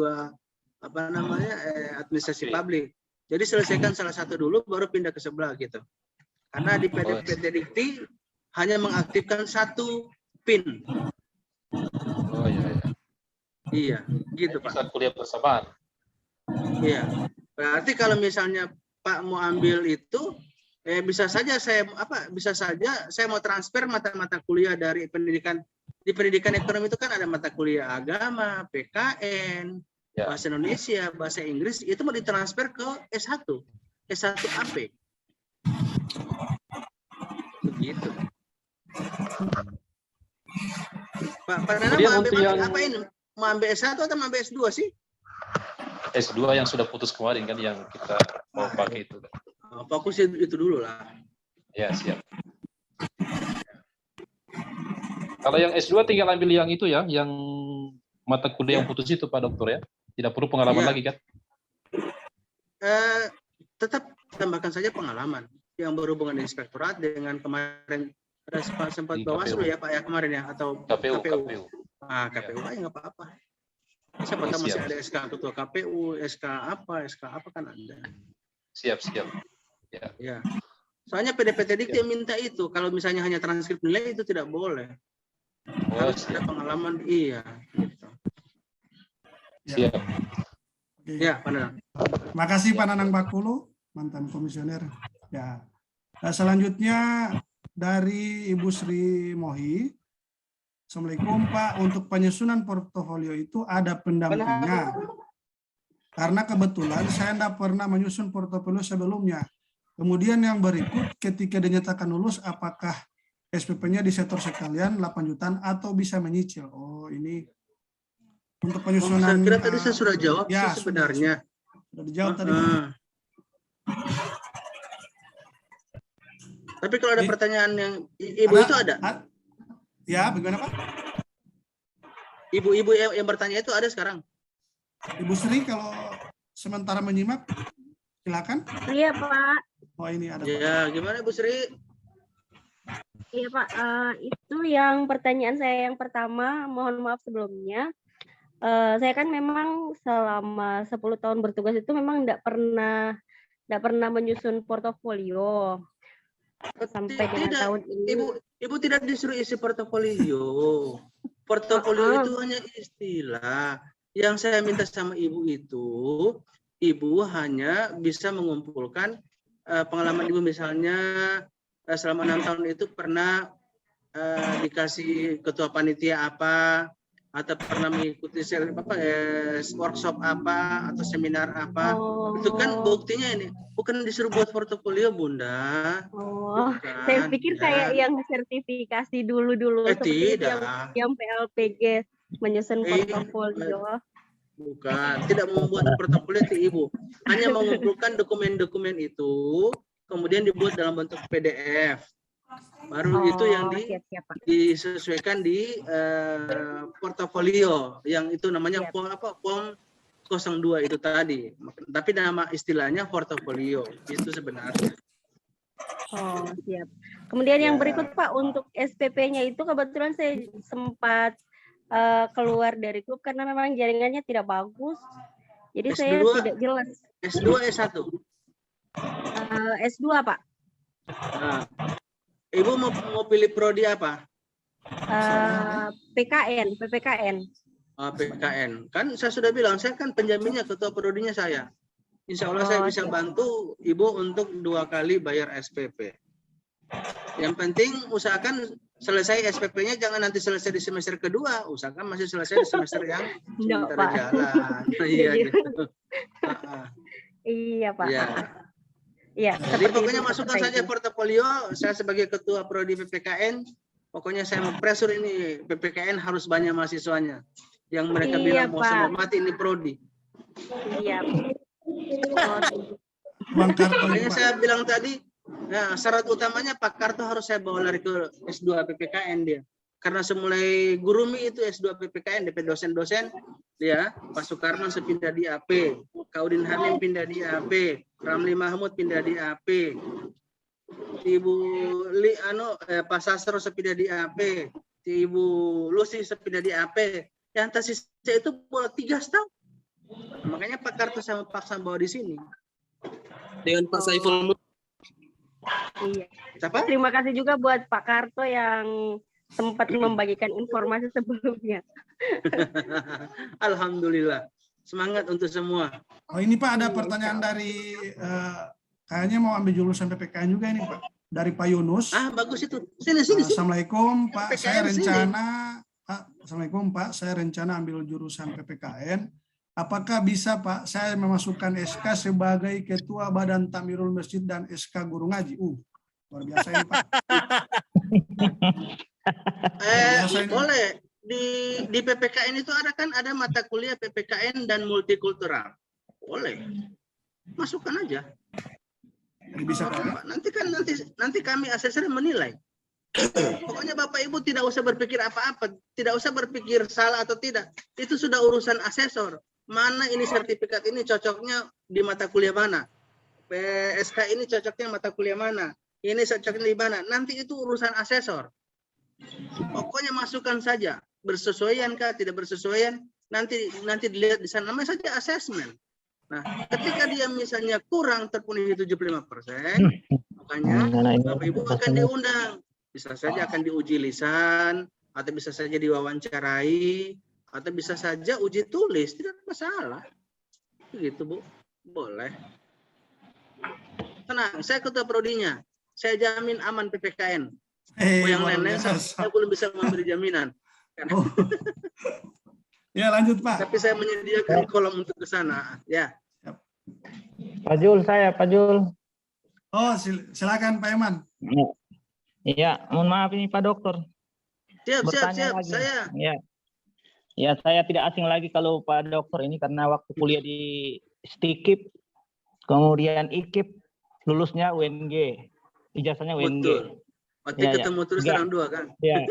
administrasi publik. Jadi selesaikan salah satu dulu, baru pindah ke sebelah gitu. Karena di PDPT Dikti hanya mengaktifkan satu PIN. Oh iya. Iya, gitu Pak. Bisa kuliah bersamaan. Iya. Berarti kalau misalnya Pak mau ambil itu, bisa saja saya mau transfer mata-mata kuliah dari pendidikan. Di pendidikan ekonomi itu kan ada mata kuliah agama, PKN, Ya. bahasa Indonesia, bahasa Inggris, itu mau ditransfer ke S1 AP. Begitu. Pak Nana mau ambil apa ini? Mau ambil S1 atau mau ambil S2 sih? S2 yang sudah putus kemarin kan yang kita mau pakai itu. Fokus itu dulu lah. Ya, siap. Kalau yang S2 tinggal ambil yang itu ya, yang mata kuliah yang putus itu Pak Dokter ya. Tidak perlu pengalaman lagi kan? Tetap tambahkan saja pengalaman yang berhubungan dengan inspektorat dengan kemarin sempat Bawaslu ya Pak ya kemarin ya atau KPU. KPU aja nggak apa-apa. Siapa tahu masih ada SK ketua KPU, SK apa kan ada. Siap. Ya. Soalnya PDPT Dikti minta itu, kalau misalnya hanya transkrip nilai itu tidak boleh. Harus ada pengalaman, iya. Gitu. Siap. Ya, Pak Nanang. Makasih Pak Nanang Bakulu, mantan komisioner. Ya. Nah, selanjutnya dari Ibu Sri Mohi. Assalamualaikum Pak, untuk penyusunan portofolio itu ada pendampingnya. Karena kebetulan saya tidak pernah menyusun portofolio sebelumnya. Kemudian yang berikut, ketika dinyatakan lulus, apakah SPP-nya disetor sekalian 8 jutaan atau bisa menyicil? Oh, ini untuk penyusunan. Saya kira tadi saya sudah jawab ya, sih sebenarnya. Sudah dijawab tadi. Tapi kalau ada pertanyaan yang Ibu itu ada? Ya, bagaimana Pak? Ibu-ibu yang bertanya itu ada sekarang? Ibu Sri kalau sementara menyimak, silakan. Iya Pak. Oh ini ada. Ya, gimana Bu Sri? Iya Pak, itu yang pertanyaan saya yang pertama, mohon maaf sebelumnya. Saya kan memang selama 10 tahun bertugas itu memang tidak pernah menyusun portofolio. Sampai dengan tahun ini. Ibu tidak disuruh isi portofolio. Portofolio itu hanya istilah. Yang saya minta sama Ibu itu, Ibu hanya bisa mengumpulkan pengalaman Ibu misalnya selama 6 tahun itu pernah dikasih ketua panitia apa, atau pernah mengikuti workshop apa atau seminar apa. Itu kan buktinya ini. Bukan disuruh buat portofolio, Bunda. Bukan, saya pikir kayak yang sertifikasi dulu-dulu seperti tidak. Yang PLPG menyusun portofolio. Bukan, tidak membuat portofolio itu Ibu. Hanya mengumpulkan dokumen-dokumen itu, kemudian dibuat dalam bentuk PDF. Baru itu yang disesuaikan di portofolio, yang itu namanya POM 02 itu tadi. Tapi nama istilahnya portofolio itu sebenarnya. Oh, siap. Kemudian yang berikut Pak, untuk SPP-nya itu kebetulan saya sempat keluar dari grup karena memang jaringannya tidak bagus. Jadi S2? saya tidak jelas. S2, S1? S2 Pak. Nah, Ibu mau pilih prodi apa? PKN, PPKN. PKN. Kan saya sudah bilang, saya kan penjaminnya, ketua prodinya saya. Insya Allah saya bisa bantu Ibu untuk 2 kali bayar SPP. Yang penting usahakan selesai SPP-nya, jangan nanti selesai di semester kedua, usahakan masih selesai di semester yang sebentar jalan. Iya gitu. Iya Pak. Iya. Iya. Jadi pokoknya masukkan saja portofolio. Saya sebagai ketua prodi PPKN, pokoknya saya mempresur ini PPKN harus banyak mahasiswanya. Yang mereka bilang mau semua mati ini prodi. Iya. Makanya saya bilang tadi, nah, syarat utamanya Pak Karto harus saya bawa lari ke S2 PPKN dia. Karena semulai Gurumi itu S2 PPKN, DP dosen-dosen, ya, Pak Soekarno sepindah di AP, Kaudin Hamim pindah di AP, Ramli Mahmud pindah di AP, Ibu Pak Sastro sepindah di AP, Ibu Lucy sepindah di AP, yang tersisa itu boleh 3 tahun. Makanya Pak Karto sama paksa bawa di sini. Dengan Pak Saiful. Iya. Siapa? Terima kasih juga buat Pak Karto yang sempat membagikan informasi sebelumnya. Alhamdulillah. Semangat untuk semua. Oh ini Pak, ada pertanyaan dari kayaknya mau ambil jurusan PPKN juga ini Pak. Dari Pak Yunus. Bagus itu. Sini. Assalamualaikum Pak, PPKN saya rencana sini. Assalamualaikum Pak, saya rencana ambil jurusan PPKN. Apakah bisa Pak saya memasukkan SK sebagai Ketua Badan Takmirul Masjid dan SK Guru Ngaji? Luar biasa ini Pak. Boleh. Di PPKN itu ada mata kuliah PPKN dan multikultural. Boleh. Masukkan aja. Bisa Pak. Nanti kami asesor menilai. Pokoknya Bapak Ibu tidak usah berpikir apa-apa, tidak usah berpikir salah atau tidak. Itu sudah urusan asesor. Mana ini sertifikat ini cocoknya di mata kuliah mana? PSK ini cocoknya mata kuliah mana? Ini cocoknya di mana? Nanti itu urusan asesor. Pokoknya masukkan saja. Bersesuaian kah, tidak bersesuaian? Nanti dilihat di sana. Namanya saja asesmen. Nah, ketika dia misalnya kurang terpenuhi 75%, makanya Bapak Ibu akan diundang. Bisa saja akan diuji lisan, atau bisa saja diwawancarai, atau bisa saja uji tulis, tidak masalah. Begitu Bu, boleh. Tenang, saya ketua prodinya. Saya jamin aman PPKN. Yang lain-lain saya belum bisa memberi jaminan. Ya lanjut Pak. Tapi saya menyediakan kolom untuk ke sana. Ya. Pak Jul, Pak Jul. Oh silakan Pak Eman. Iya, mohon maaf ini Pak Dokter. Siap. Saya. Ya, saya tidak asing lagi kalau Pak Dokter ini karena waktu kuliah di STIKIP, kemudian IKIP, lulusnya UNG, ijazahnya UNG. Betul. Berarti ketemu terus orang dua kan? Iya.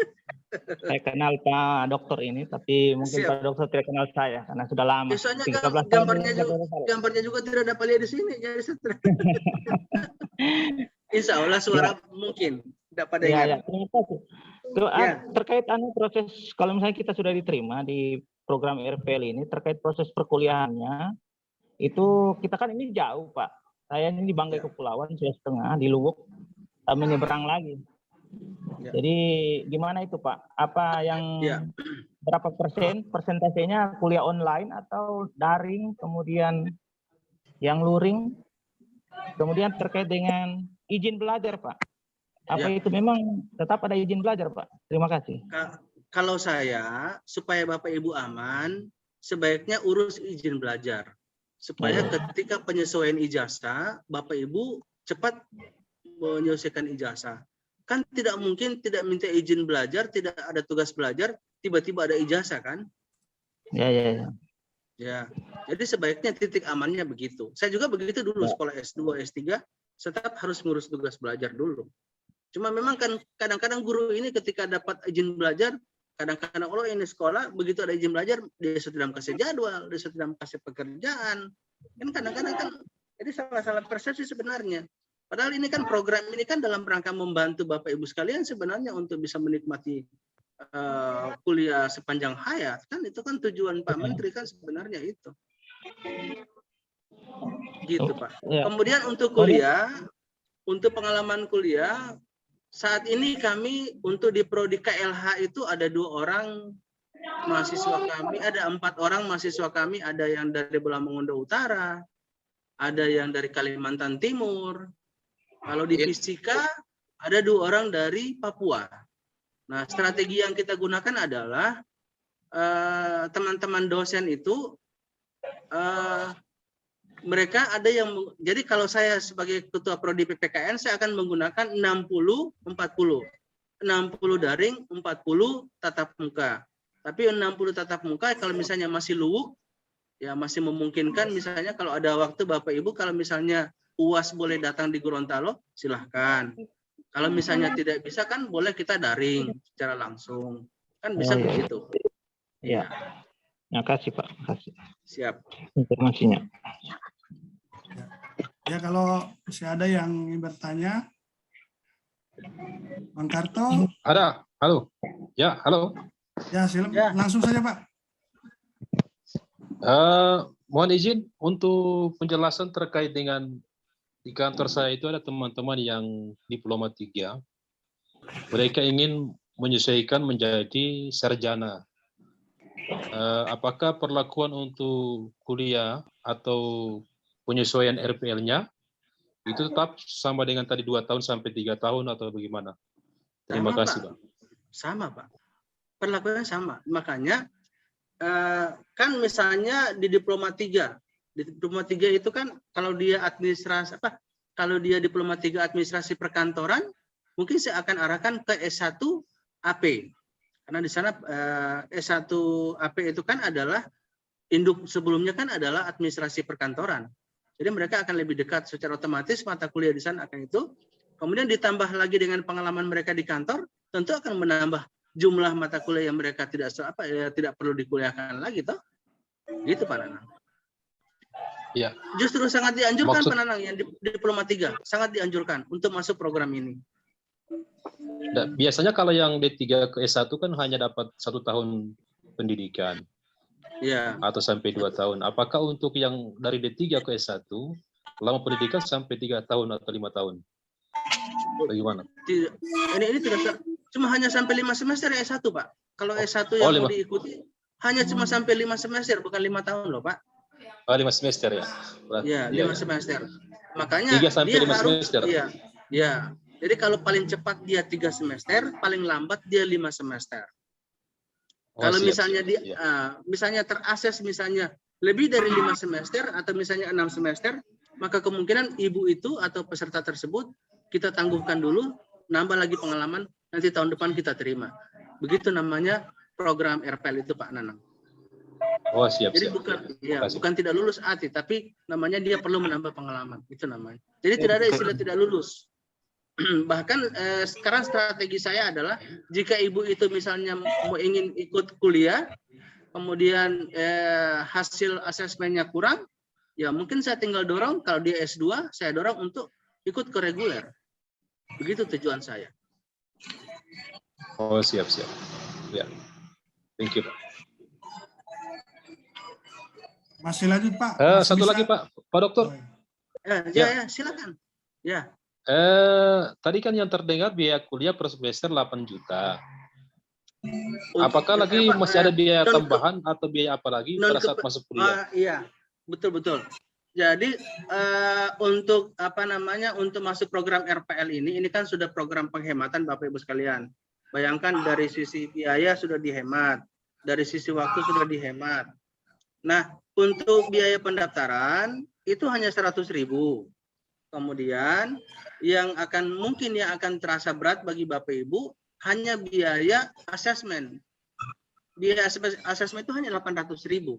Saya kenal Pak Dokter ini, tapi mungkin Pak Dokter tidak kenal saya karena sudah lama. Biasanya gambarnya juga tidak dapat lihat di sini. Insya Allah suara mungkin dapat dengar. Ya, terima kasih. Terkait proses, kalau misalnya kita sudah diterima di program RPL ini, terkait proses perkuliahannya, itu kita kan ini jauh Pak. Saya ini di Banggai Kepulauan, Sulawesi Tengah, di Luwuk, menyeberang lagi. Jadi gimana itu Pak? Apa yang berapa persentasenya kuliah online atau daring, kemudian yang luring, kemudian terkait dengan izin belajar Pak? Apa itu memang tetap ada izin belajar Pak? Terima kasih. Kalau saya, supaya Bapak Ibu aman, sebaiknya urus izin belajar. Supaya ketika penyesuaian ijazah, Bapak Ibu cepat menyelesaikan ijazah. Kan tidak mungkin tidak minta izin belajar, tidak ada tugas belajar, tiba-tiba ada ijazah kan? Ya. Jadi sebaiknya titik amannya begitu. Saya juga begitu dulu sekolah S2, S3, tetap harus ngurus tugas belajar dulu. Cuma memang kan kadang-kadang guru ini ketika dapat izin belajar, kadang-kadang ini sekolah begitu ada izin belajar, dia sudah kasih jadwal, dia sudah kasih pekerjaan. Kan kadang-kadang kan jadi salah-salah persepsi sebenarnya. Padahal ini kan program ini kan dalam rangka membantu Bapak Ibu sekalian sebenarnya untuk bisa menikmati kuliah sepanjang hayat. Kan itu kan tujuan Pak Menteri kan sebenarnya itu. Gitu Pak. Ya. Kemudian untuk kuliah, untuk pengalaman kuliah, saat ini kami untuk di Prodi KLH itu ada 2 orang mahasiswa kami, ada 4 orang mahasiswa kami, ada yang dari Bolamongondo Utara, ada yang dari Kalimantan Timur. Kalau di fisika ada 2 orang dari Papua. Nah, strategi yang kita gunakan adalah teman-teman dosen itu mereka ada yang, jadi kalau saya sebagai ketua prodi PPKN saya akan menggunakan 60-40. 60 daring, 40 tatap muka. Tapi 60 tatap muka kalau misalnya masih luwuk, ya masih memungkinkan, misalnya kalau ada waktu Bapak Ibu, kalau misalnya UAS boleh datang di Gorontalo, silahkan. Kalau misalnya tidak bisa kan boleh kita daring secara langsung. Kan bisa begitu. Ya. Makasih Pak. Makasih. Siap. Informasinya. Ya, kalau masih ada yang ingin bertanya, Bang Karto. Ada, halo. Ya, halo. Ya, silakan. Langsung saja Pak. Mohon izin untuk penjelasan terkait dengan di kantor saya itu ada teman-teman yang diploma 3. Mereka ingin menyesuaikan menjadi sarjana. Apakah perlakuan untuk kuliah atau penyesuaian RPL-nya itu tetap sama dengan tadi 2 tahun sampai 3 tahun atau bagaimana? Terima kasih, Pak. Sama, Pak. Perlakuannya sama. Makanya kan misalnya di diploma 3. Di diploma 3 itu kan kalau dia administrasi kalau dia diploma 3 administrasi perkantoran, mungkin saya akan arahkan ke S1 AP. Karena di sana S1 AP itu kan adalah induk sebelumnya kan adalah administrasi perkantoran. Jadi mereka akan lebih dekat secara otomatis mata kuliah di sana akan itu. Kemudian ditambah lagi dengan pengalaman mereka di kantor, tentu akan menambah jumlah mata kuliah yang mereka tidak perlu dikuliahkan lagi toh. Gitu Pak Nanang. Ya. Justru sangat dianjurkan Pak Nanang yang diploma 3, sangat dianjurkan untuk masuk program ini. Biasanya kalau yang D3 ke S1 kan hanya dapat 1 tahun pendidikan. Ya. Atau sampai 2 tahun. Apakah untuk yang dari D3 ke S1 lama pendidikan sampai 3 tahun atau 5 tahun? Bagaimana? Ini tidak, cuma hanya sampai 5 semester S1 Pak. Kalau S1 yang mau diikuti hanya cuma sampai 5 semester, bukan 5 tahun loh Pak. 5 semester ya? Ya, 5 semester. Makanya 3 sampai 5 harus, semester. Ya. Jadi kalau paling cepat dia 3 semester, paling lambat dia 5 semester. Kalau misalnya misalnya terases misalnya lebih dari 5 semester atau misalnya 6 semester, maka kemungkinan ibu itu atau peserta tersebut kita tangguhkan dulu, nambah lagi pengalaman, nanti tahun depan kita terima. Begitu namanya program RPL itu Pak Nanang. Oh, siap. Jadi bukan tidak lulus ATI, tapi namanya dia perlu menambah pengalaman. Itu namanya. Jadi tidak ada istilah tidak lulus. Bahkan sekarang strategi saya adalah jika ibu itu misalnya mau ingin ikut kuliah, kemudian hasil asesmennya kurang, ya mungkin saya tinggal dorong, kalau dia S2, saya dorong untuk ikut ke reguler. Begitu tujuan saya. Oh, siap. Ya. Thank you, Pak. Masih lanjut Pak. Satu lagi Pak Dokter. Ya, silakan. Ya. Tadi kan yang terdengar biaya kuliah per semester 8 juta. Apakah lagi masih ada biaya tambahan atau biaya apa lagi pada saat masuk kuliah? Iya, betul. Jadi untuk untuk masuk program RPL ini kan sudah program penghematan Bapak Ibu sekalian. Bayangkan dari sisi biaya sudah dihemat, dari sisi waktu sudah dihemat. Nah, untuk biaya pendaftaran itu hanya 100.000. Kemudian yang mungkin akan terasa berat bagi Bapak Ibu hanya biaya asesmen. Biaya asesmen itu hanya 800.000.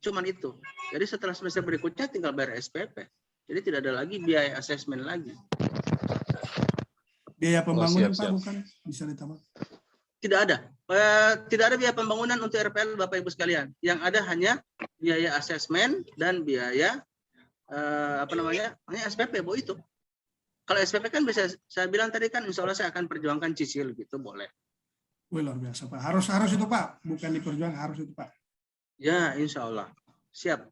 Cuman itu. Jadi setelah semester berikutnya tinggal bayar SPP. Jadi tidak ada lagi biaya asesmen lagi. Biaya pembangunan Pak bukan bisa ditambah? Tidak ada. Tidak ada biaya pembangunan untuk RPL Bapak Ibu sekalian. Yang ada hanya biaya asesmen dan biaya hanya SPP Bu itu. Kalau SPP kan bisa saya bilang tadi kan insya Allah saya akan perjuangkan cicil gitu boleh. Wih, luar biasa Pak. Harus itu Pak, bukan diperjuangkan, harus itu Pak. Ya insya Allah. Siap.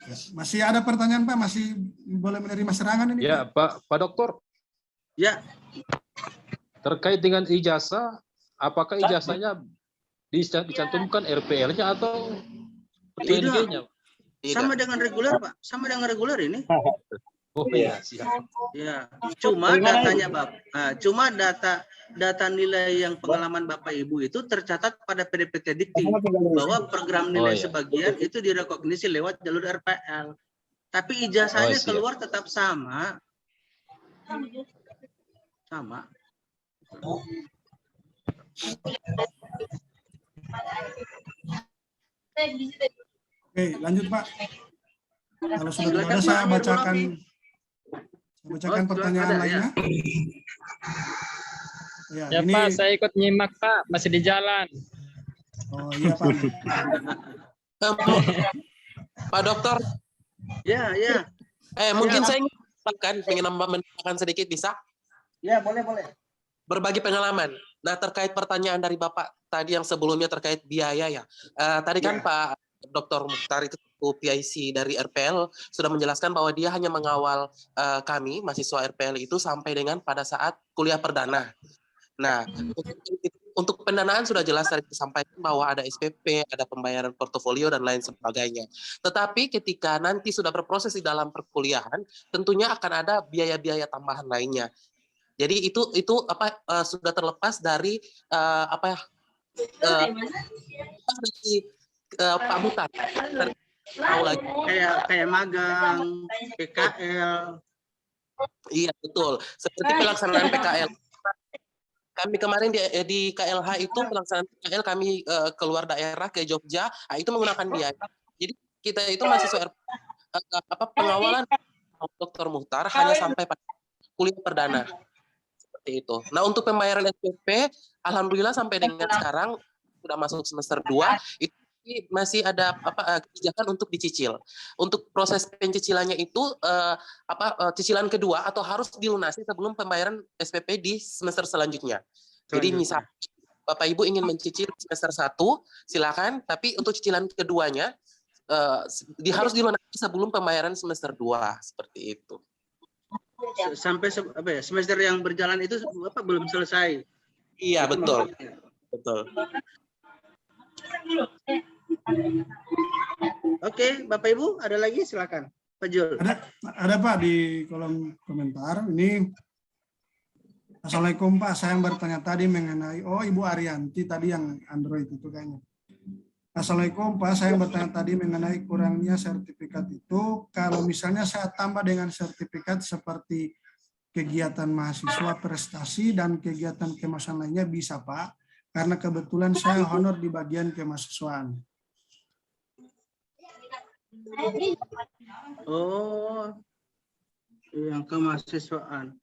Ya, masih ada pertanyaan Pak? Masih boleh menerima serangan ini? Ya, Pak Doktor. Ya. Terkait dengan ijazah, apakah ijazahnya dicantumkan RPL-nya atau UNG-nya? Sama dengan reguler, Pak. Sama dengan reguler ini. Oh iya, siap. Ya, cuma datanya Bapak, cuma data nilai yang pengalaman Bapak Ibu itu tercatat pada PDPT Dikti bahwa program nilai sebagian itu direkognisi lewat jalur RPL. Tapi ijazahnya keluar tetap sama. Sama. Oke, lanjut Pak. Kalau sudah ada, saya bacakan pertanyaan lainnya. Ya ini... Pak, saya ikut nyimak Pak, masih di jalan. Oh iya Pak. Pak Dokter. Ya. Mungkin saya ingin menambahkan sedikit, bisa? Ya, boleh. Berbagi pengalaman. Nah, terkait pertanyaan dari Bapak tadi yang sebelumnya terkait biaya ya. Tadi kan Pak Dr. Mukhtar itu PIC dari RPL sudah menjelaskan bahwa dia hanya mengawal kami mahasiswa RPL itu sampai dengan pada saat kuliah perdana. Nah, untuk pendanaan sudah jelas tadi disampaikan bahwa ada SPP, ada pembayaran portofolio dan lain sebagainya. Tetapi ketika nanti sudah berproses di dalam perkuliahan, tentunya akan ada biaya-biaya tambahan lainnya. Jadi itu sudah terlepas dari Pak Mutar. Tahu lagi kayak magang, PKL. Iya betul. Seperti pelaksanaan PKL. Kami kemarin di KLH itu pelaksanaan PKL kami keluar daerah ke Jogja, itu menggunakan biaya. Jadi kita itu mahasiswa pengawalan Dr. Mukhtar hanya sampai pada kuliah perdana. Seperti itu. Nah, untuk pembayaran SPP, alhamdulillah sampai dengan sekarang sudah masuk semester 2, itu masih ada kebijakan untuk dicicil. Untuk proses pencicilannya itu cicilan kedua atau harus dilunasi sebelum pembayaran SPP di semester selanjutnya. Jadi misal Bapak Ibu ingin mencicil semester 1, silakan, tapi untuk cicilan keduanya harus dilunasi sebelum pembayaran semester 2, seperti itu. Sampai semester yang berjalan itu belum selesai. Iya, betul. Oke, Bapak Ibu, ada lagi silakan. Pak Jul. Ada Pak di kolom komentar. Ini Assalamualaikum Pak, saya bertanya tadi mengenai Ibu Arianti tadi yang Android itu kayaknya. Assalamualaikum Pak, saya bertanya tadi mengenai kurangnya sertifikat itu. Kalau misalnya saya tambah dengan sertifikat seperti kegiatan mahasiswa prestasi dan kegiatan kemasan lainnya bisa Pak? Karena kebetulan saya honor di bagian kemahasiswaan. Oh, yang kemahasiswaan.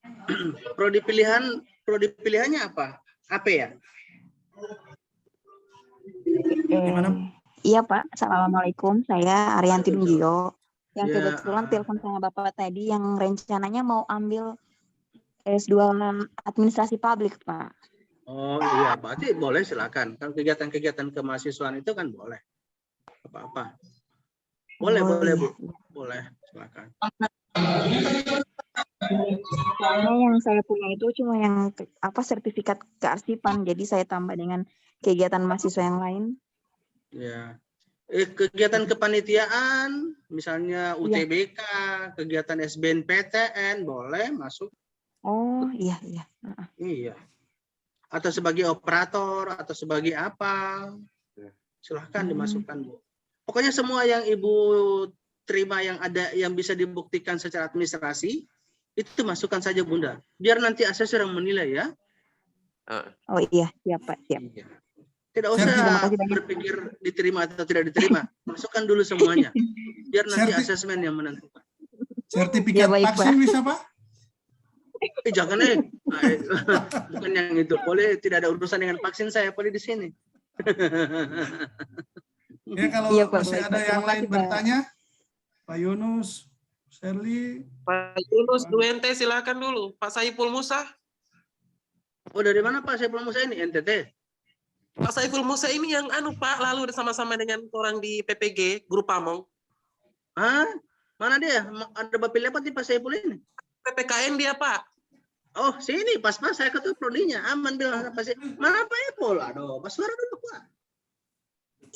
Prodi pilihannya apa? Apa ya? Iya Pak, Assalamualaikum. Saya Arianti Nugio. Yang kebetulan telepon sama Bapak tadi yang rencananya mau ambil S2 Administrasi Publik, Pak. Oh iya, berarti boleh silakan. Kalau kegiatan-kegiatan kemahasiswaan itu kan boleh. Apa-apa. Boleh Bu. Boleh, silakan. Soalnya yang saya punya itu cuma yang sertifikat kearsipan, jadi saya tambah dengan kegiatan mahasiswa yang lain. Ya. Kegiatan kepanitiaan, misalnya UTBK, kegiatan SBMPTN, boleh masuk. Oh, iya. Iya. Atau sebagai operator, atau sebagai apa, silahkan dimasukkan, Bu. Pokoknya semua yang Ibu terima yang ada, yang bisa dibuktikan secara administrasi, itu masukkan saja, Bunda. Biar nanti asesor yang menilai ya. Oh iya, siap Pak, siap. Iya. Tidak usah berpikir diterima atau tidak diterima. Masukkan dulu semuanya. Biar nanti asesmen yang menentukan. Sertifikat vaksin bisa, Pak? Jangan bukan yang itu. Boleh tidak ada urusan dengan vaksin, saya boleh di sini. Ya, kalau masih ada yang lain bertanya, Pak Yunus, Sherly. Pak Yunus, UNT silakan dulu. Pak Saiful Musa. Oh, dari mana Pak Saiful Musa ini? NTT? Pak Saiful Musa ini yang Pak lalu sama-sama dengan orang di PPG, Grup Pamong. Mana dia? Ada Bapak Lepat di Pak Saiful ini? PPKN dia, Pak. Oh, sini pas-pas saya ketua prodinya. Aman bilang apa sih? Mana Pak Epol? Aduh, Pak Suara dulu, Pak.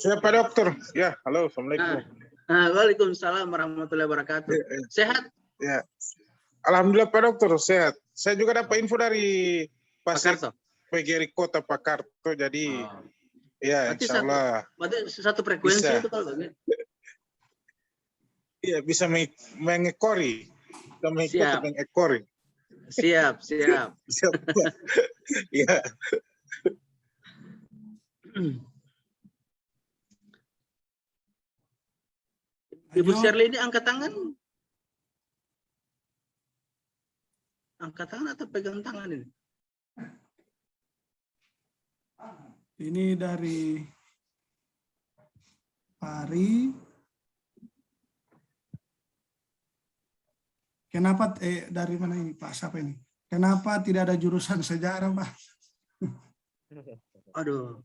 Siapa dokter? Ya, halo, assalamualaikum. Waalaikumsalam warahmatullahi wabarakatuh. Sehat? Ya, alhamdulillah Pak Dokter sehat. Saya juga dapat info dari Pak PGRI Kota Pakarto. Jadi, ya, berarti insya Allah. Berarti satu frekuensi bisa. itu kalau bagian. Iya, bisa mengekori. Bisa mengikuti mengekori. Siap. Siap. Iya. Ibu Shirley ini angkat tangan? Angkat tangan atau pegang tangan ini? Ini dari Pari. Kenapa dari mana ini Pak? Siapa ini? Kenapa tidak ada jurusan sejarah, Pak? Aduh.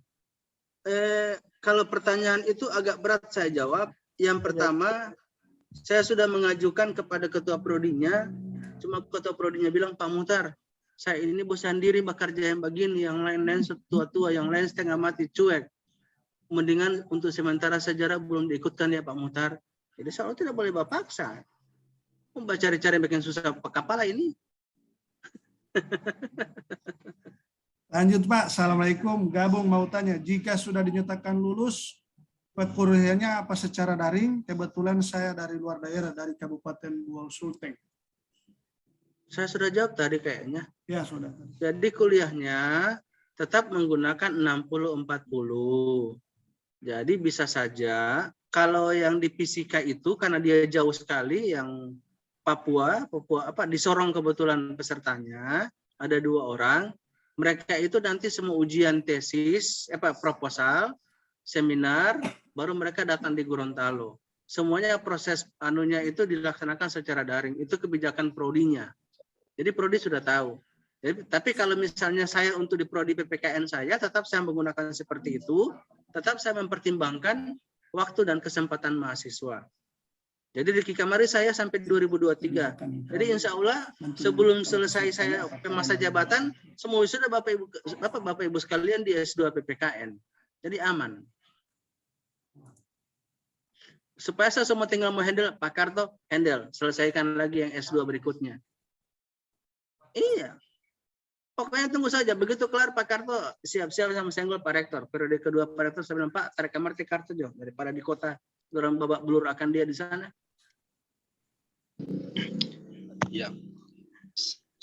Kalau pertanyaan itu agak berat saya jawab. Yang pertama, saya sudah mengajukan kepada ketua prodinya, cuma ketua prodinya bilang, Pak Muhtar, saya ini bosan diri bekerja yang begini, yang lain-lain tua-tua, yang lain setengah mati, cuek. Mendingan untuk sementara sejarah belum diikutkan ya Pak Muhtar. Jadi saya tidak boleh paksa. Mbak cari-cari bikin susah kepala ini. Lanjut Pak, Assalamualaikum. Gabung mau tanya, jika sudah dinyatakan lulus, perkuliahannya apa secara daring? Kebetulan saya dari luar daerah, dari Kabupaten Buol Sulteng. Saya sudah jawab tadi kayaknya. Ya, sudah. Jadi kuliahnya tetap menggunakan 60-40. Jadi bisa saja, kalau yang di fisika itu, karena dia jauh sekali, yang Papua apa di Sorong kebetulan pesertanya, ada 2 orang. Mereka itu nanti semua ujian tesis, proposal, seminar, baru mereka datang di Gorontalo. Semuanya proses anunya itu dilaksanakan secara daring. Itu kebijakan prodinya. Jadi prodi sudah tahu. Jadi, tapi kalau misalnya saya untuk di prodi PPKN saya, tetap saya menggunakan seperti itu. Tetap saya mempertimbangkan waktu dan kesempatan mahasiswa. Jadi di Kikamari saya sampai 2023. Jadi insya Allah sebelum selesai saya masa jabatan, semua sudah Bapak Ibu sekalian di S2 PPKN. Jadi aman. Supaya saya semua tinggal mau handle, Pak Karto handle, selesaikan lagi yang S2 berikutnya. Iya. Pokoknya tunggu saja, begitu kelar Pak Karto siap-siap sama senggol Pak Rektor. Periode kedua Pak Rektor saya bilang, Pak, tarik kamar Karto jauh daripada di kota orang babak belur akan dia di sana. Ya.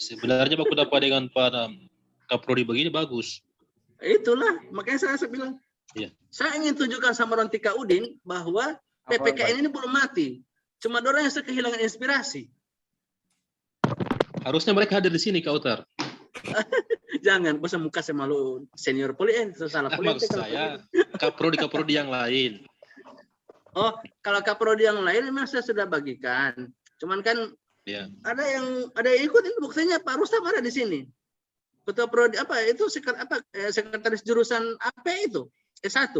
Sebenarnya baku dapat dengan Pak Kaprodi begini bagus. Itulah, makanya saya bilang, saya ingin tunjukkan sama orang Tika Udin bahwa PPKN ini belum mati. Cuma orang yang kehilangan inspirasi. Harusnya mereka hadir di sini, Kak Utar. Jangan, masa muka saya malu senior poli, salah poli. Maksud saya, Kaprodi yang lain. Oh, kalau Kaprodi yang lain memang saya sudah bagikan. Cuman kan ada yang ikut, ini buktinya Pak Rustam ada di sini. Ketua prodi sekretaris jurusan apa itu? S1.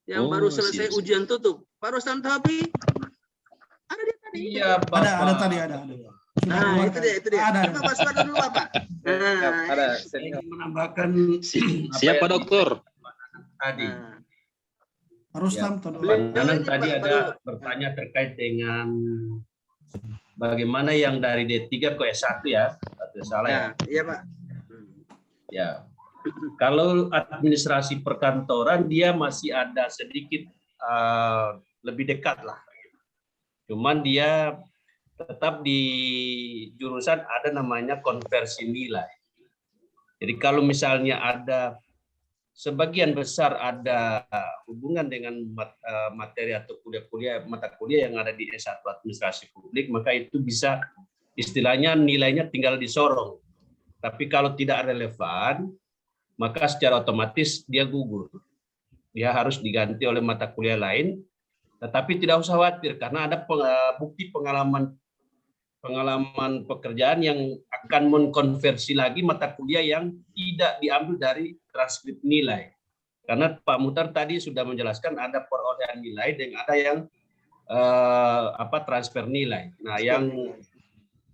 Yang baru selesai ujian tutup. Pak Rustam Tahabi ada dia tadi. Iya, Pak. Ada tadi. Nah, itu dia. Ada. Pak Baswar dulu, Pak. Ada. Saya ingin menambahkan siapa dokter? Tadi. Pak Rustam, tadi ada bertanya terkait dengan bagaimana yang dari D3 ke S1 ya, atau salah ya? Iya Pak. Ya, kalau administrasi perkantoran dia masih ada sedikit lebih dekat lah. Cuman dia tetap di jurusan ada namanya konversi nilai. Jadi kalau misalnya ada sebagian besar ada hubungan dengan materi atau mata kuliah yang ada di S1 administrasi publik, maka itu bisa istilahnya nilainya tinggal disorong. Tapi kalau tidak relevan, maka secara otomatis dia gugur. Dia harus diganti oleh mata kuliah lain, tetapi tidak usah khawatir karena ada bukti pengalaman pekerjaan yang akan mengkonversi lagi mata kuliah yang tidak diambil dari transkrip nilai. Karena Pak Muhtar tadi sudah menjelaskan ada perolehan nilai dan ada yang transfer nilai. Nah,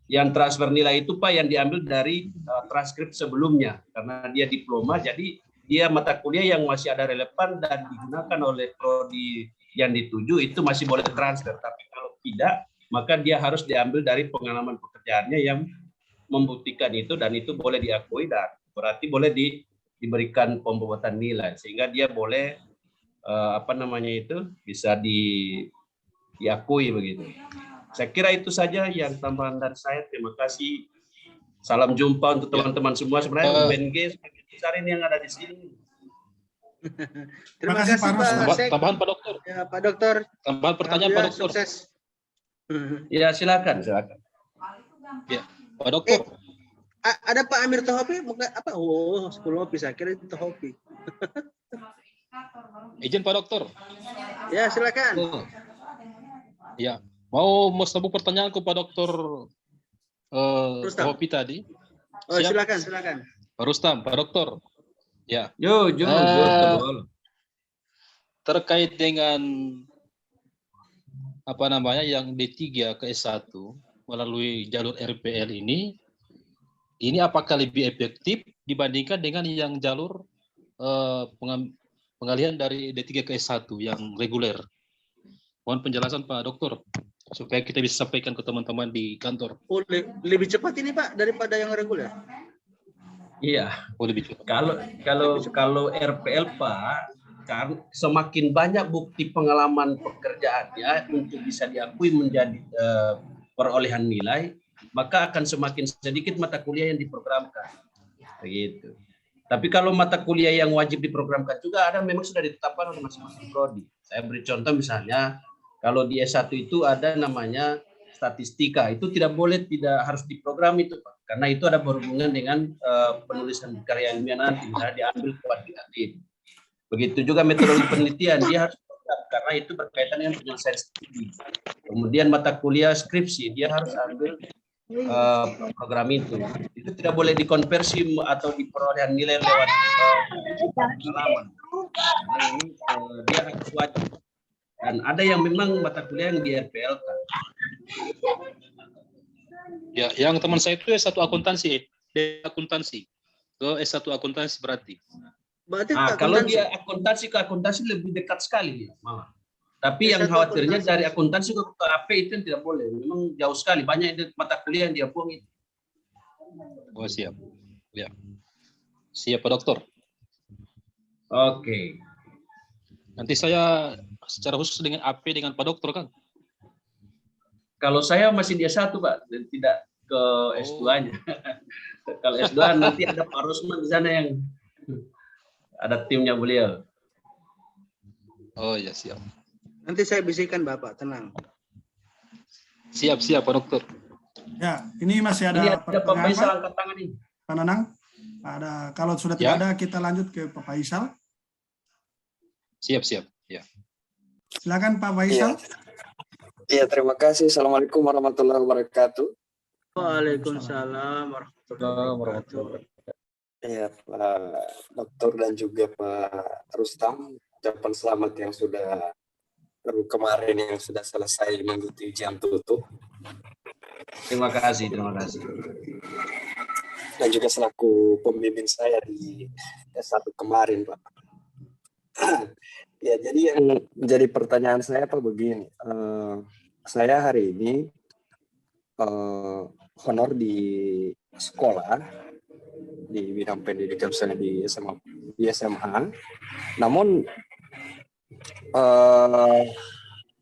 yang transfer nilai itu Pak yang diambil dari transkrip sebelumnya karena dia diploma, jadi dia mata kuliah yang masih ada relevan dan digunakan oleh prodi yang dituju itu masih boleh transfer. Tapi kalau tidak, maka dia harus diambil dari pengalaman pekerjaannya yang membuktikan itu, dan itu boleh diakui dan berarti boleh diberikan pembuatan nilai sehingga dia boleh bisa diakui begitu. Saya kira itu saja yang tambahan dari saya. Terima kasih. Salam jumpa untuk teman-teman semua. Sebenarnya UNG besar ini yang ada di sini. Terima kasih Pak Asep. Tambahan Pak Dokter. Ya, Pak Dokter. Tambahan pertanyaan Pak Dokter. Sukses. Ya, silakan. Ya, Pak Dokter. Ada Pak Amir Tohopi? Apa? Oh, 10 Hopi. Saya kira itu Tohopi. Izin Pak Dokter. Ya, silakan. Ya, mau sambung pertanyaanku Pak Dokter Tohopi tadi. Oh, silakan. Pak Rustam, Pak Dokter. Ya. Terkait dengan yang D3 ke S1 melalui jalur RPL ini apakah lebih efektif dibandingkan dengan yang jalur pengalihan dari D3 ke S1 yang reguler? Mohon penjelasan Pak Dokter supaya kita bisa sampaikan ke teman-teman di kantor. Oh, lebih cepat ini Pak daripada yang reguler? Iya. Oh, lebih cepat. Kalau RPL Pak, kan semakin banyak bukti pengalaman pekerjaannya untuk bisa diakui menjadi perolehan nilai, maka akan semakin sedikit mata kuliah yang diprogramkan. Begitu. Tapi kalau mata kuliah yang wajib diprogramkan juga ada, memang sudah ditetapkan oleh masing-masing prodi. Saya beri contoh misalnya, kalau di S1 itu ada namanya statistika, itu tidak harus diprogram itu Pak, karena itu ada berhubungan dengan penulisan karya ilmiah nanti, misalnya diambil kuantitatif. Begitu juga metodologi penelitian, dia harus program, karena itu berkaitan dengan penyelesaian studi. Kemudian mata kuliah skripsi, dia harus ambil program itu tidak boleh dikonversi atau diperolehan nilai lewat pengalaman. Nah, ini dia harus wajib. Dan ada yang memang mata kuliah yang di RPL kan. Ya, yang teman saya itu S1 akuntansi, ke S1 akuntansi berarti. Kalau dia akuntansi ke akuntansi lebih dekat sekali malah. Tapi yang khawatirnya dari akuntansi ke AP itu tidak boleh. Memang jauh sekali. Banyak mata kuliah yang dia buang itu. Oh, siap. Ya. Siap Pak Dokter. Oke. Nanti saya secara khusus dengan AP dengan Pak Dokter kan? Kalau saya masih dia satu Pak, dan tidak ke S2-nya. Kalau S2 nanti ada Pak Rosman di sana yang ada timnya beliau. Oh ya, siap. Nanti saya bisikan Bapak, tenang. Siap Pak Dokter. Ya, ini masih ada pertanyaan Pak. Angkat tangan ini. Pak Nanang, ada. Kalau sudah tidak ada, kita lanjut ke Pak Faisal. Siap. Ya. Silakan Pak Faisal. Iya, terima kasih. Assalamualaikum warahmatullahi wabarakatuh. Waalaikumsalam warahmatullahi wabarakatuh. Iya, Pak Dokter dan juga Pak Rustam, ucapan selamat yang sudah kemarin yang sudah selesai mengikuti ujian tutup. Terima kasih. Dan juga selaku pembimbing saya di S1 kemarin, Pak. Ya, jadi yang menjadi pertanyaan saya Pak begini. Saya hari ini honor di sekolah di bidang pendidikan saya di SMA. Namun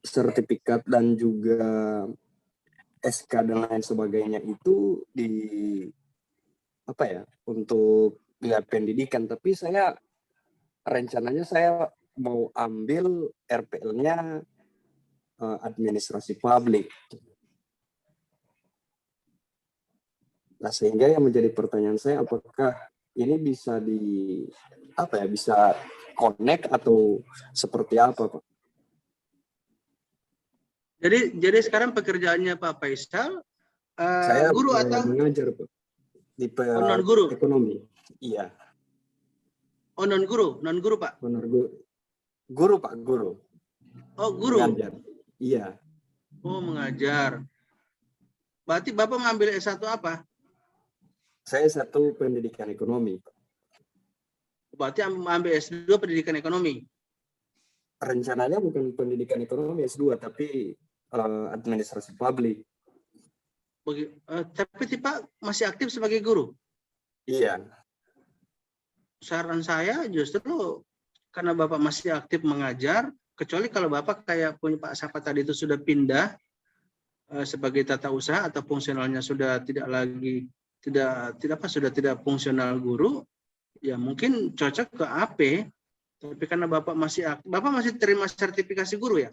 sertifikat dan juga SK dan lain sebagainya itu untuk bidang pendidikan, tapi rencananya saya mau ambil RPL-nya administrasi publik. Nah, sehingga yang menjadi pertanyaan saya, apakah ini bisa bisa connect atau seperti apa, Pak? Jadi sekarang pekerjaannya Pak Faisal saya guru atau mengajar, Pak, di non guru ekonomi. Iya. Oh, non guru Pak. Guru, Pak, guru. Oh, guru. Mengajar. Iya. Oh, mengajar. Berarti Bapak mengambil S1 apa? Saya satu pendidikan ekonomi. Berarti ambil S2 pendidikan ekonomi. Rencananya bukan pendidikan ekonomi S2, tapi administrasi publik. Tapi Pak masih aktif sebagai guru? Iya. Saran saya justru karena Bapak masih aktif mengajar, kecuali kalau Bapak kayak punya Pak Sapa tadi itu sudah pindah sebagai tata usaha atau fungsionalnya sudah tidak lagi sudah tidak fungsional guru, ya mungkin cocok ke AP. Tapi karena Bapak masih aktif, Bapak masih terima sertifikasi guru ya?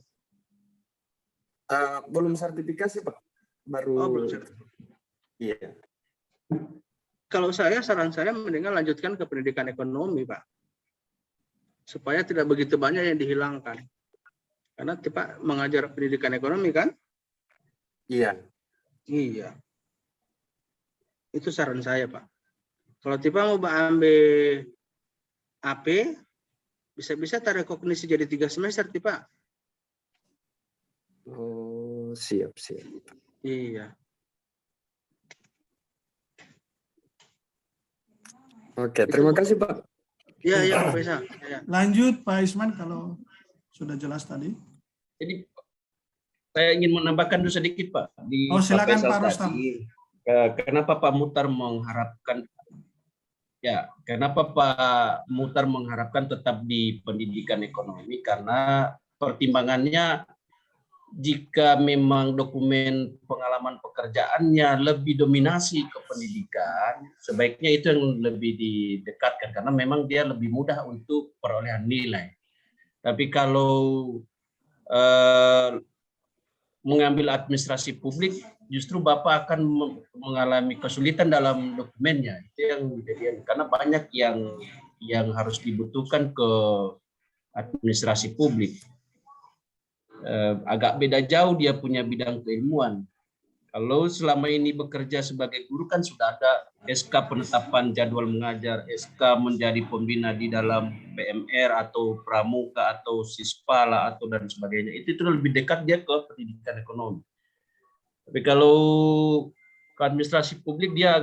Belum sertifikasi Pak, baru. Oh, belum sertifikasi. Iya. Kalau saran saya mendingan lanjutkan ke pendidikan ekonomi, Pak. Supaya tidak begitu banyak yang dihilangkan. Karena Pak mengajar pendidikan ekonomi kan? Iya. Iya. Itu saran saya, Pak. Kalau Tipa mau ambil AP, bisa-bisa tarik kognisi jadi 3 semester, Tipa. Oh, siap. Iya. Oke, terima kasih Pak. Iya, Pak Faisal. Ya. Lanjut Pak Isman kalau sudah jelas tadi. Jadi saya ingin menambahkan dulu sedikit Pak. Silakan Pak Rustam. Kenapa Pak Muhtar mengharapkan tetap di pendidikan ekonomi? Karena pertimbangannya jika memang dokumen pengalaman pekerjaannya lebih dominasi ke pendidikan, sebaiknya itu yang lebih didekatkan karena memang dia lebih mudah untuk perolehan nilai. Tapi kalau mengambil administrasi publik, justru Bapak akan mengalami kesulitan dalam dokumennya. Itu yang kejadian karena banyak yang harus dibutuhkan ke administrasi publik. Agak beda jauh dia punya bidang keilmuan. Kalau selama ini bekerja sebagai guru kan sudah ada SK penetapan jadwal mengajar, SK menjadi pembina di dalam PMR atau pramuka atau sispala atau dan sebagainya. Itu lebih dekat dia ke pendidikan ekonomi. Tapi kalau ke administrasi publik dia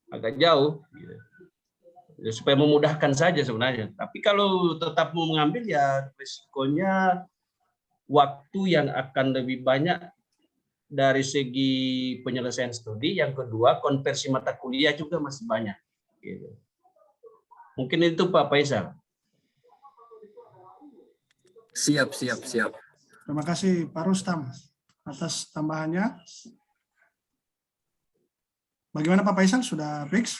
agak jauh, gitu. Ya, supaya memudahkan saja sebenarnya. Tapi kalau tetap mau mengambil ya risikonya waktu yang akan lebih banyak dari segi penyelesaian studi. Yang kedua, konversi mata kuliah juga masih banyak. Gitu. Mungkin itu Pak Faisal. Siap. Terima kasih Pak Rustam atas tambahannya. Bagaimana Pak Faisal, sudah fix?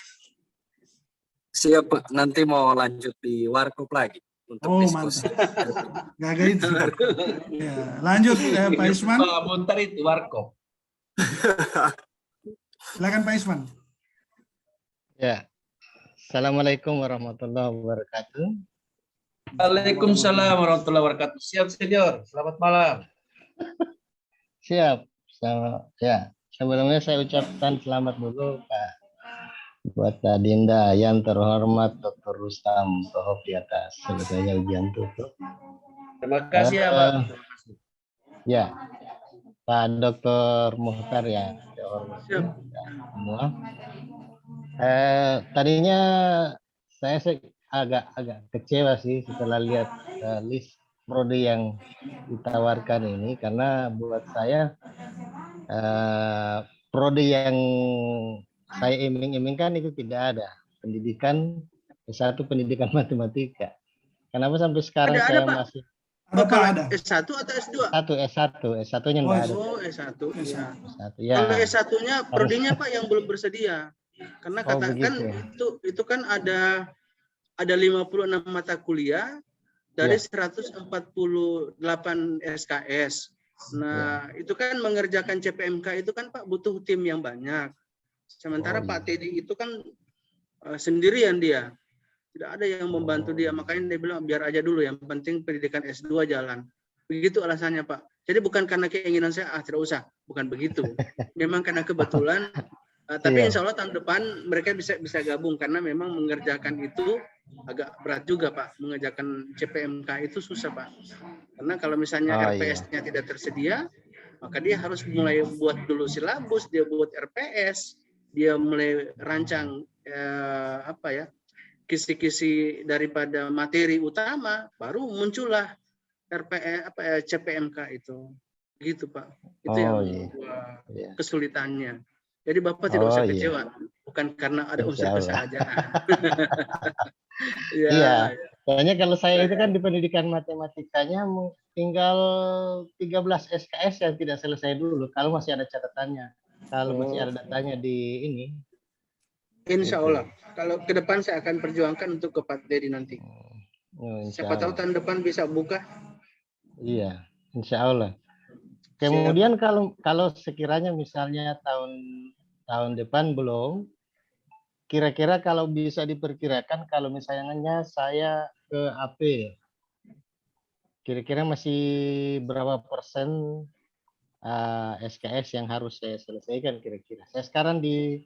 Siap Pak, nanti mau lanjut di warkop lagi. Untuk diskusi. Mantap. Gagal itu. Ya, lanjut Pak Isman. Bentar itu warkop. Silakan Pak Isman. Ya. Assalamualaikum warahmatullahi wabarakatuh. Waalaikumsalam warahmatullahi wabarakatuh. Siap senior. Selamat malam. Siap. Ya. Sebelumnya saya ucapkan selamat dulu Pak buat Adinda yang terhormat Dr. Rustam Tohop di atas sebetulnya ujian tutup. Terima kasih ya Pak. Ya, Pak Dr. Muhtar ya, semua. Tadinya saya agak kecewa sih setelah lihat list prodi yang ditawarkan ini karena buat saya prodi yang saya iming-imingkan itu tidak ada. Pendidikan S1 pendidikan matematika. Kenapa sampai sekarang saya masih ada S1 atau S2? S1-nya enggak ada. Oh, S1. Ya. Ya. Kalau S1-nya prodinya Pak yang belum bersedia. Karena katakan itu kan ada 56 mata kuliah dari 148 SKS. Nah, itu kan mengerjakan CPMK itu kan Pak butuh tim yang banyak. Sementara Pak Teddy itu kan sendirian dia. Tidak ada yang membantu dia. Makanya dia bilang biar aja dulu, yang penting pendidikan S2 jalan. Begitu alasannya Pak. Jadi bukan karena keinginan saya, tidak usah. Bukan begitu. Memang karena kebetulan. Tapi insya Allah tahun depan mereka bisa gabung. Karena memang mengerjakan itu agak berat juga Pak. Mengerjakan CPMK itu susah Pak. Karena kalau misalnya RPS-nya tidak tersedia, maka dia harus mulai buat dulu silabus, dia buat RPS, dia mulai rancang kisi-kisi daripada materi utama, baru muncullah CPMK itu. Gitu Pak. Itu yang kesulitannya. Jadi Bapak tidak usah kecewa, bukan karena ada unsur kesengajaan. Iya, soalnya kalau saya itu kan di pendidikan matematikanya tinggal 13 SKS yang tidak selesai dulu, kalau masih ada catatannya, kalau masih ada datanya di ini. Insya Allah, kalau ke depan saya akan perjuangkan untuk ke Pak Dedi nanti. Siapa tahu tahun depan bisa buka. Iya, insya Allah. Kemudian kalau sekiranya misalnya tahun depan belum, kira-kira kalau bisa diperkirakan kalau misalnya saya ke AP, kira-kira masih berapa persen SKS yang harus saya selesaikan kira-kira? Saya sekarang di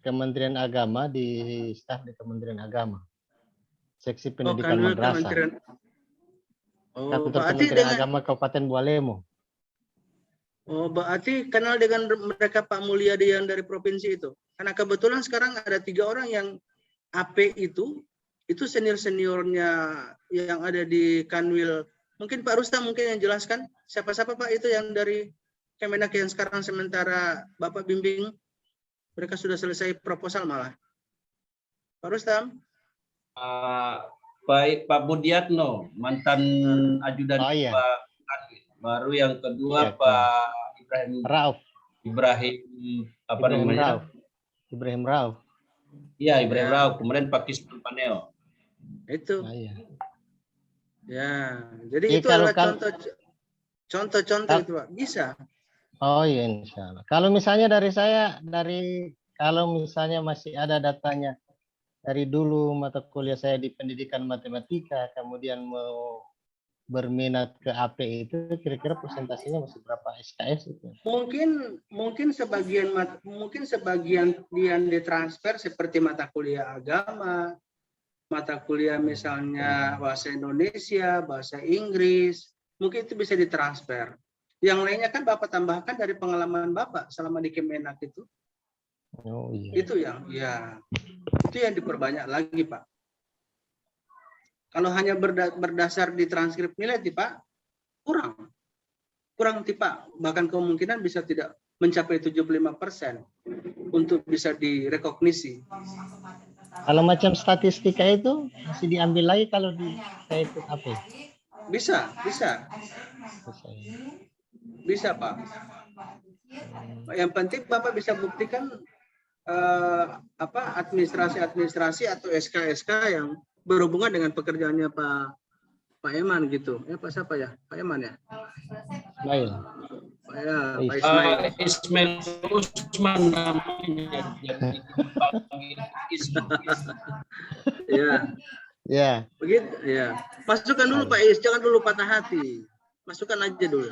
Kementerian Agama, di staf di Kementerian Agama, seksi pendidikan madrasah. Kantor Kementerian Agama Kabupaten Bualemo. Oh, berarti kenal dengan mereka Pak Mulyadi yang dari provinsi itu? Karena kebetulan sekarang ada 3 orang yang AP itu senior-seniornya yang ada di Kanwil. Mungkin Pak Rustam mungkin yang jelaskan siapa-siapa Pak itu yang dari Kemenak yang sekarang sementara Bapak bimbing. Mereka sudah selesai proposal malah. Pak Rustam? Pak Budiatno, mantan ajudan Pak. Baru yang kedua Pak Ibrahim Rauf. Ibrahim Rauf. Iya, Ibrahim Rauf. Kemudian Pak Kisman Paneo. Itu. Ya, jadi itu adalah contoh-contoh itu Pak. Bisa. Oh iya, insya Allah. Kalau misalnya dari saya, kalau misalnya masih ada datanya dari dulu mata kuliah saya di pendidikan matematika, kemudian mau berminat ke AP itu, kira-kira persentasenya masih berapa SKS itu? Mungkin sebagian yang ditransfer seperti mata kuliah agama, mata kuliah misalnya bahasa Indonesia, bahasa Inggris, mungkin itu bisa ditransfer. Yang lainnya kan Bapak tambahkan dari pengalaman Bapak selama di Kemenak itu. Oh iya. Itu yang diperbanyak lagi Pak. Kalau hanya berdasar di transkrip nilai Pak, kurang Pak. Bahkan kemungkinan bisa tidak mencapai 75% untuk bisa direkognisi. Kalau macam statistika itu masih diambil lagi kalau saya ikut AP? Bisa Pak. Yang penting Bapak bisa buktikan administrasi atau SK yang berhubungan dengan pekerjaannya Pak Eman gitu. Pak siapa ya? Pak Eman ya? Ismail. Pak Ismail. Ismail Usman namanya. Ya. Begitu ya. Masukkan dulu Pak Is, jangan dulu patah hati. Masukkan aja dulu.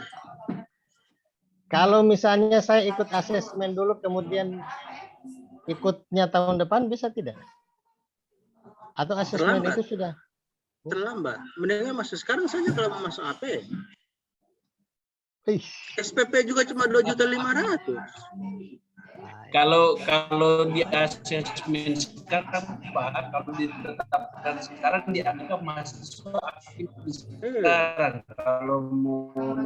Kalau misalnya saya ikut asesmen dulu kemudian ikutnya tahun depan bisa tidak? Atau asesmen itu sudah terlambat? Mendingan masuk sekarang saja kalau mau masuk AP. SPP juga cuma 2.500.000. Kalau di asesmen sekarang Pak, kalau ditetapkan sekarang dianggap mahasiswa aktif sekarang. Kalau mau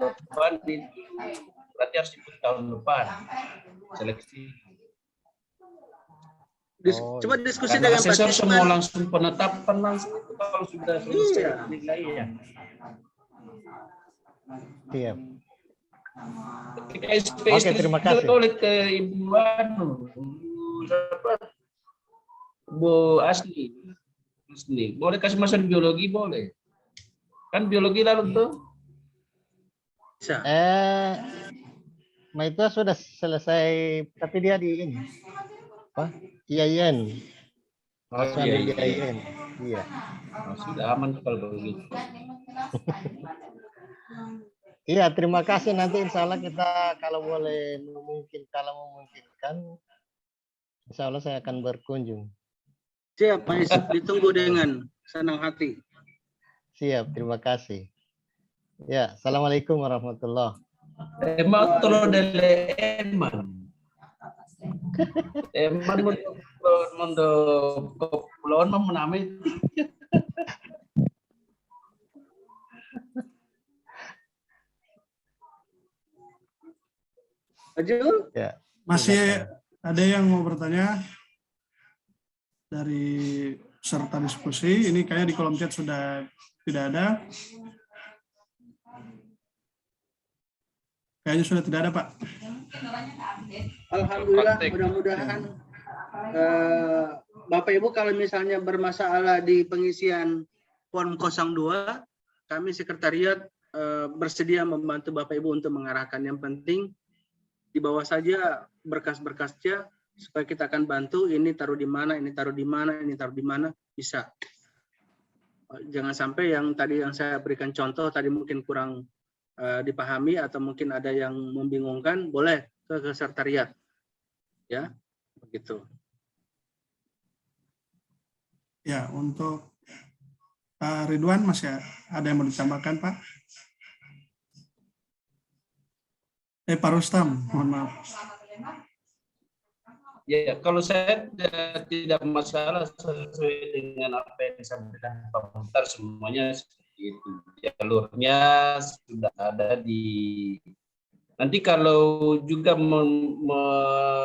depan itu berarti harus ikut tahun depan seleksi. Coba diskusi karena dengan Pak asesor Kisman. semua langsung penetapan langsung itu kalau sudah selesai nilainya. Siap. Ketika Oke, terima kasih. oleh ke Ibu Bu Asli. Boleh kasih masuk biologi boleh? Kan biologi lalu tuh? Bisa. Itu sudah selesai, tapi dia di ini. Apa? IAIN. Di IAIN. Iya. Sudah aman kalau begitu. Iya, terima kasih. Nanti insya Allah kita kalau memungkinkan, insya Allah saya akan berkunjung. Siap, Pak Yusuf. Ditunggu dengan senang hati. Siap, terima kasih. Ya, assalamualaikum warahmatullahi. Emang tolo dele eman. Eman mundo kepulauan mah menamai. Ya. Masih ada yang mau bertanya dari peserta diskusi? Ini kayaknya di kolom chat sudah tidak ada. Kayaknya sudah tidak ada, Pak. Alhamdulillah, mudah-mudahan Bapak Ibu kalau misalnya bermasalah di pengisian form 02, kami sekretariat bersedia membantu Bapak Ibu untuk mengarahkan. Yang penting di bawah saja berkas-berkasnya supaya kita akan bantu ini taruh di mana, ini taruh di mana, ini taruh di mana, bisa. Jangan sampai yang tadi yang saya berikan contoh tadi mungkin kurang dipahami atau mungkin ada yang membingungkan, boleh ke sekretariat. Ya, begitu. Ya, untuk Pak Ridwan masih ada yang mau ditambahkan, Pak? Pak Rustam, mohon maaf. Ya, kalau saya tidak masalah sesuai dengan apa yang disampaikan Pak Muhtar, semuanya seperti itu. Jalurnya sudah ada di. Nanti kalau juga membaca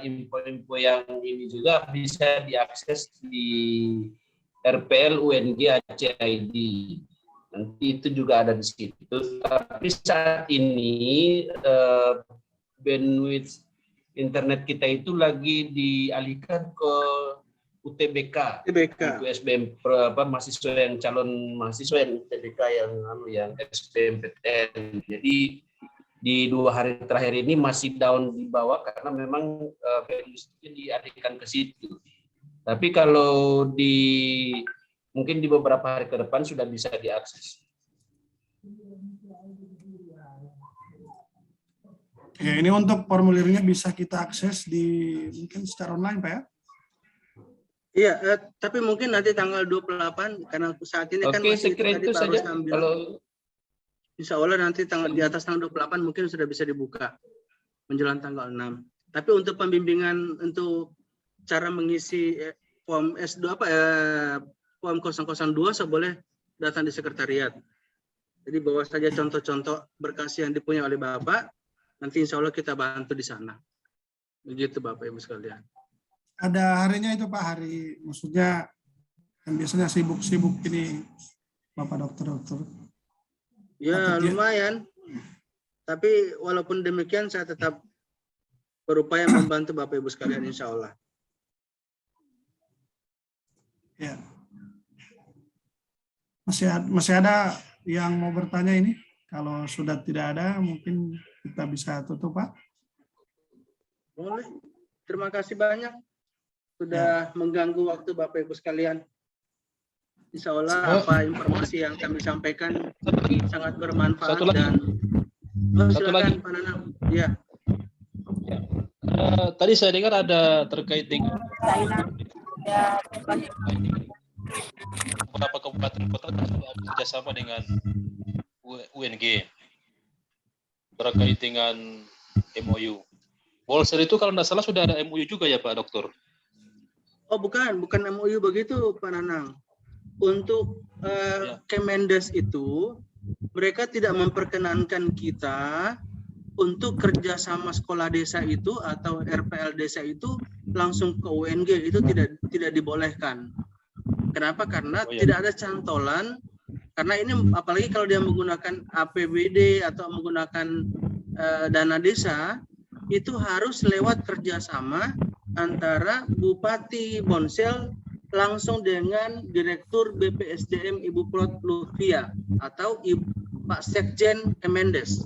info-info yang ini juga bisa diakses di RPL UNG Aceh ID. Nanti itu juga ada di situ. Tapi saat ini bandwidth internet kita itu lagi dialihkan ke UTBK, untuk SBM mahasiswa yang calon mahasiswa yang UTBK yang SBMPTN. Jadi di 2 hari terakhir ini masih down di bawah karena memang bandwidth-nya dialihkan ke situ. Tapi kalau mungkin di beberapa hari ke depan sudah bisa diakses. Ya, ini untuk formulirnya bisa kita akses mungkin secara online, Pak ya? Iya, tapi mungkin nanti tanggal 28 karena saat ini kan masih itu saja. Kalau insya Allah nanti di atas tanggal 28 mungkin sudah bisa dibuka menjelang tanggal 6. Tapi untuk pembimbingan untuk cara mengisi form S2 form 002 saya boleh datang di sekretariat. Jadi bawa saja contoh-contoh berkas yang dipunyai oleh Bapak. Nanti insya Allah kita bantu di sana. Begitu Bapak Ibu sekalian. Ada harinya itu Pak, hari maksudnya yang biasanya sibuk-sibuk ini Bapak dokter. Ya lumayan. Tapi walaupun demikian saya tetap berupaya membantu Bapak Ibu sekalian insya Allah. Ya. Masih ada yang mau bertanya ini? Kalau sudah tidak ada, mungkin kita bisa tutup, Pak. Boleh. Terima kasih banyak sudah mengganggu waktu Bapak Ibu sekalian. Insya Allah apa informasi yang kami sampaikan sangat bermanfaat dan silakan Pak Nanang. Ya. Tadi saya dengar ada terkait dengan beberapa kabupaten kota kan sudah bekerjasama dengan UNG terkait dengan MOU. Polser itu kalau tidak salah sudah ada MOU juga ya Pak Dokter? Oh bukan MOU begitu Pak Nanang. Untuk Kemendes itu mereka tidak memperkenankan kita untuk kerjasama sekolah desa itu atau RPL desa itu langsung ke UNG, itu tidak dibolehkan. Kenapa? Karena tidak ada cantolan. Karena ini apalagi kalau dia menggunakan APBD atau menggunakan dana desa, itu harus lewat kerjasama antara Bupati Bonsel langsung dengan Direktur BPSDM Ibu Plot Lutfia atau Pak Sekjen Kemendes.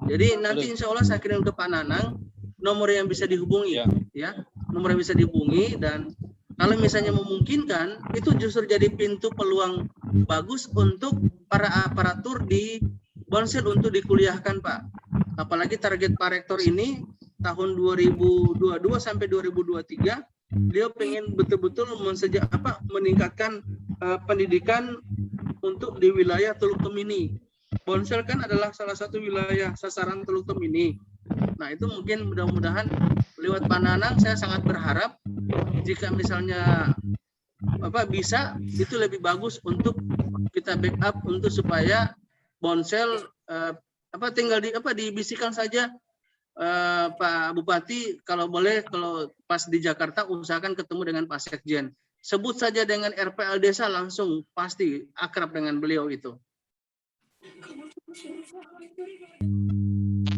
Jadi nanti insya Allah saya kirim ke Pak Nanang nomor yang bisa dihubungi, ya, nomor yang bisa dihubungi, dan kalau misalnya memungkinkan itu justru jadi pintu peluang bagus untuk para aparatur di Bonsel untuk dikuliahkan Pak. Apalagi target Pak Rektor ini tahun 2022 sampai 2023 beliau pengen betul-betul meningkatkan pendidikan untuk di wilayah Teluk Tomini. Bonsel kan adalah salah satu wilayah sasaran Teluk Tomini. Nah, itu mungkin mudah-mudahan lewat Pak Nanang saya sangat berharap jika misalnya bisa, itu lebih bagus untuk kita backup untuk supaya Bonsel tinggal dibisikkan saja Pak Bupati, kalau boleh, kalau pas di Jakarta usahakan ketemu dengan Pak Sekjen. Sebut saja dengan RPL desa, langsung pasti akrab dengan beliau itu.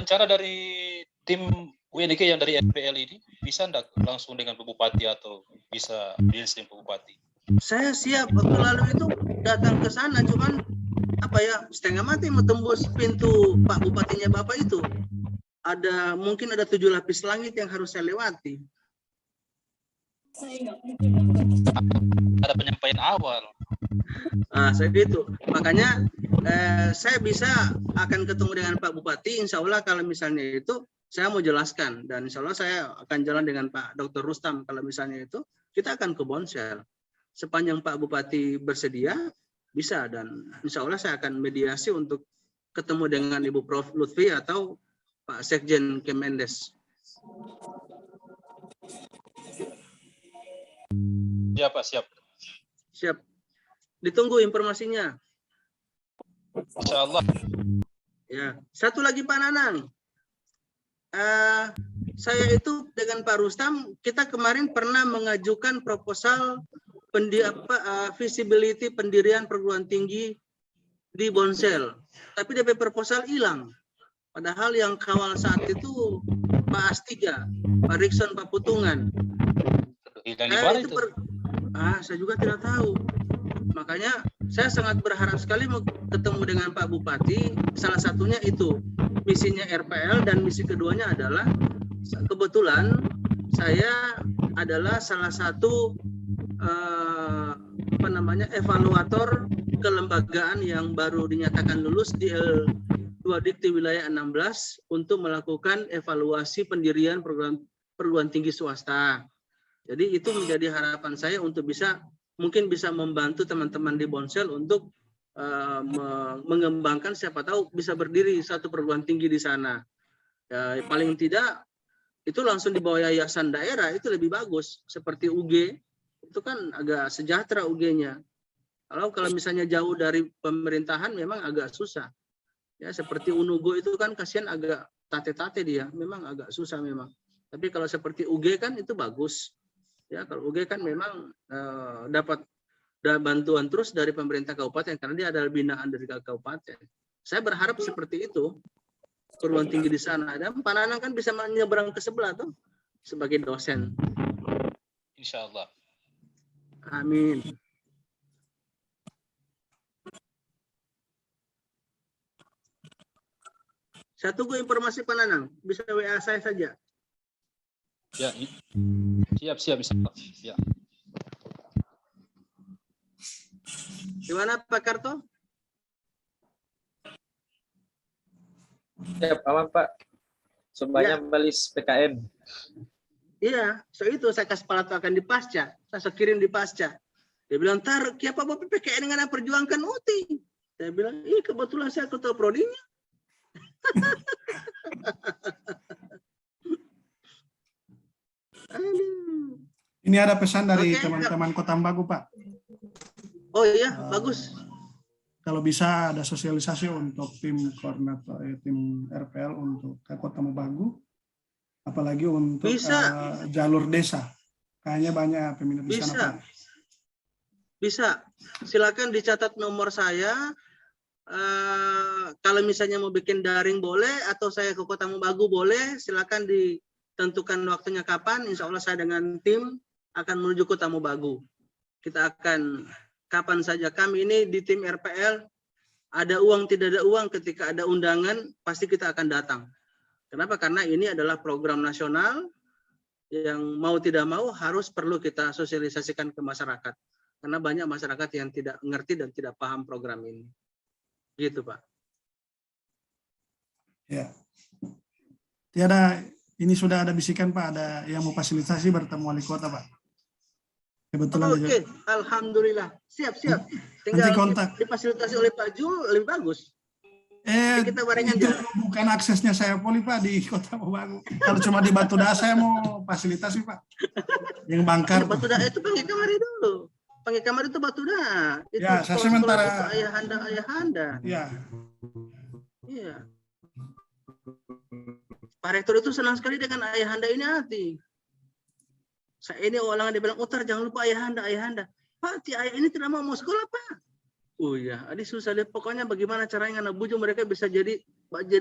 Cara dari tim UNIK yang dari RPL ini bisa enggak langsung dengan Bupati atau bisa dengan Bupati? Saya siap, waktu lalu itu datang ke sana, cuman setengah mati mau tembus pintu Pak Bupatinya Bapak itu. Mungkin ada 7 lapis langit yang harus saya lewati. Ada penyampaian awal. Saya gitu. Makanya saya akan ketemu dengan Pak Bupati. Insya Allah kalau misalnya itu saya mau jelaskan, dan insya Allah saya akan jalan dengan Pak Dr. Rustam. Kalau misalnya itu kita akan ke Bonsel. Sepanjang Pak Bupati bersedia, bisa, dan insya Allah saya akan mediasi untuk ketemu dengan Ibu Prof. Lutfi atau Pak Sekjen Kemendes. Ya Pak, siap. Siap. Ditunggu informasinya. Insya Allah. Ya, satu lagi Pak Nanang. Saya itu dengan Pak Rustam, kita kemarin pernah mengajukan proposal visibility pendirian perguruan tinggi di Bonsel. Tapi DP proposal hilang. Padahal yang kawal saat itu Pak Astiga, Pak Rikson, Pak Putungan. Saya juga tidak tahu. Makanya saya sangat berharap sekali mau ketemu dengan Pak Bupati. Salah satunya itu misinya RPL, dan misi keduanya adalah kebetulan saya adalah salah satu evaluator kelembagaan yang baru dinyatakan lulus di L2 Dikti Wilayah 16 untuk melakukan evaluasi pendirian perguruan tinggi swasta. Jadi itu menjadi harapan saya untuk mungkin bisa membantu teman-teman di Bonsel untuk mengembangkan, siapa tahu bisa berdiri satu perguruan tinggi di sana. Paling tidak itu langsung di bawah yayasan daerah, itu lebih bagus. Seperti UG, itu kan agak sejahtera UG-nya. Kalau misalnya jauh dari pemerintahan memang agak susah. Ya, seperti Unugo itu kan kasihan, agak tate-tate dia, memang agak susah memang. Tapi kalau seperti UG kan itu bagus. Ya, kalau UG kan memang dapat bantuan terus dari pemerintah kabupaten karena dia adalah binaan dari kabupaten. Saya berharap seperti itu perguruan tinggi di sana. Dan Pak Nanang kan bisa menyeberang ke sebelah tuh sebagai dosen. Insya Allah. Amin. Saya tunggu informasi Pak Nanang. Bisa WA saya saja. Ya, siap. Ya. Gimana Pak Karto? Siap, aman Pak. Semuanya melis PKN. Iya, saya kasih palatakan di pasca. Saya kirim di pasca. Dia bilang, "Tar, kiapa Bapak PKN dengan perjuangkan UTI?" Saya bilang, "Iya, kebetulan saya ketua prodinya." Ini ada pesan dari teman-teman Kota Ambagu, Pak. Oh iya, bagus. Kalau bisa ada sosialisasi untuk tim koordinator, tim RPL untuk ke Kota Ambagu, apalagi untuk jalur desa. Kayaknya banyak peminat di sana, Pak. Bisa. Silakan dicatat nomor saya. Kalau misalnya mau bikin daring boleh, atau saya ke Kota Ambagu boleh. Silakan ditentukan waktunya kapan. Insya Allah saya dengan tim akan menuju Kota Ambagu. Kita akan kapan saja. Kami ini di tim RPL ada uang tidak ada uang, ketika ada undangan pasti kita akan datang. Kenapa? Karena ini adalah program nasional yang mau tidak mau harus perlu kita sosialisasikan ke masyarakat. Karena banyak masyarakat yang tidak mengerti dan tidak paham program ini. Gitu, Pak. Ya. Ini sudah ada bisikan, Pak, ada yang mau fasilitasi bertemu wali kota, Pak. Kebetulan. Oke, alhamdulillah. Siap. tinggal kontak. difasilitasi oleh Pak Jul lebih bagus. Kita barengan itu jalan. bukan aksesnya saya Poli Pak di Kota Mobagu. Kalau cuma di Batu Daha saya mau fasilitasi Pak. Yang Bangkar. Batu Daha itu Panggil Kamari dulu. Panggil Kamari itu Batu Daha. Itu ya, saya sementara ayahanda. Iya. Iya. Pak Rektor itu senang sekali dengan ayahanda ini hati. Saya ini orang dia bilang, Utar jangan lupa ayahanda. Pak, ayah ini tidak mau sekolah Pak. Oh iya, Adi susah lihat. Pokoknya bagaimana caranya anak bujuk mereka bisa jadi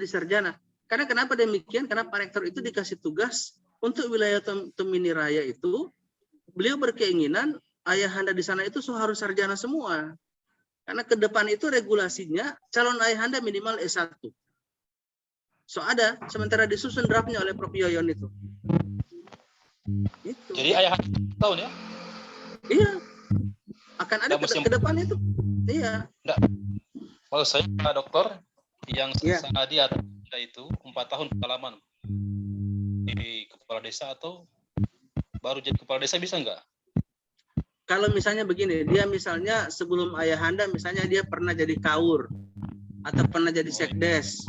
sarjana. Karena kenapa demikian? Karena Pak Rektor itu dikasih tugas untuk wilayah Tomini Raya itu, beliau berkeinginan ayahanda di sana itu harus sarjana semua. Karena ke depan itu regulasinya calon ayahanda minimal S1. So ada, sementara disusun draftnya oleh Prof. Yoyon itu. Itu. Jadi ayahanda tahun ya? Iya. Akan ada ke depan itu. Iya. Enggak. Kalau saya Pak Dokter yang selesai dia itu 4 tahun pengalaman di kepala desa atau baru jadi kepala desa bisa enggak? Kalau misalnya begini, dia misalnya sebelum ayahanda misalnya dia pernah jadi kaur atau pernah jadi sekdes.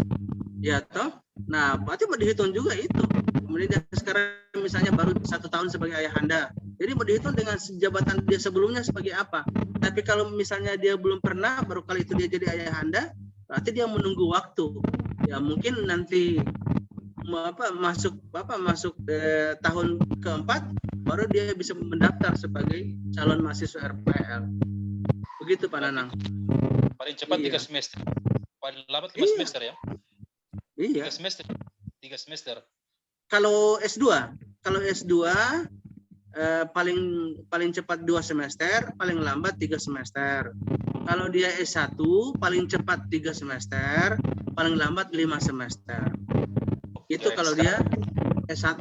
Ya toh? Nah, berarti mau dihitung juga itu. Kemudian dia sekarang misalnya baru 1 tahun sebagai ayahanda. Jadi mau dihitung dengan jabatan dia sebelumnya sebagai apa. Tapi kalau misalnya dia belum pernah, baru kali itu dia jadi ayahanda, berarti dia menunggu waktu. Ya mungkin nanti masuk tahun keempat, baru dia bisa mendaftar sebagai calon mahasiswa RPL. Begitu Pak Nanang. Paling cepat 3 semester. Paling lambat 5 semester ya? Iya. 3 semester. Kalau S2 paling cepat 2 semester, paling lambat 3 semester. Kalau dia S1 paling cepat 3 semester, paling lambat 5 semester. Itu kalau dia S1.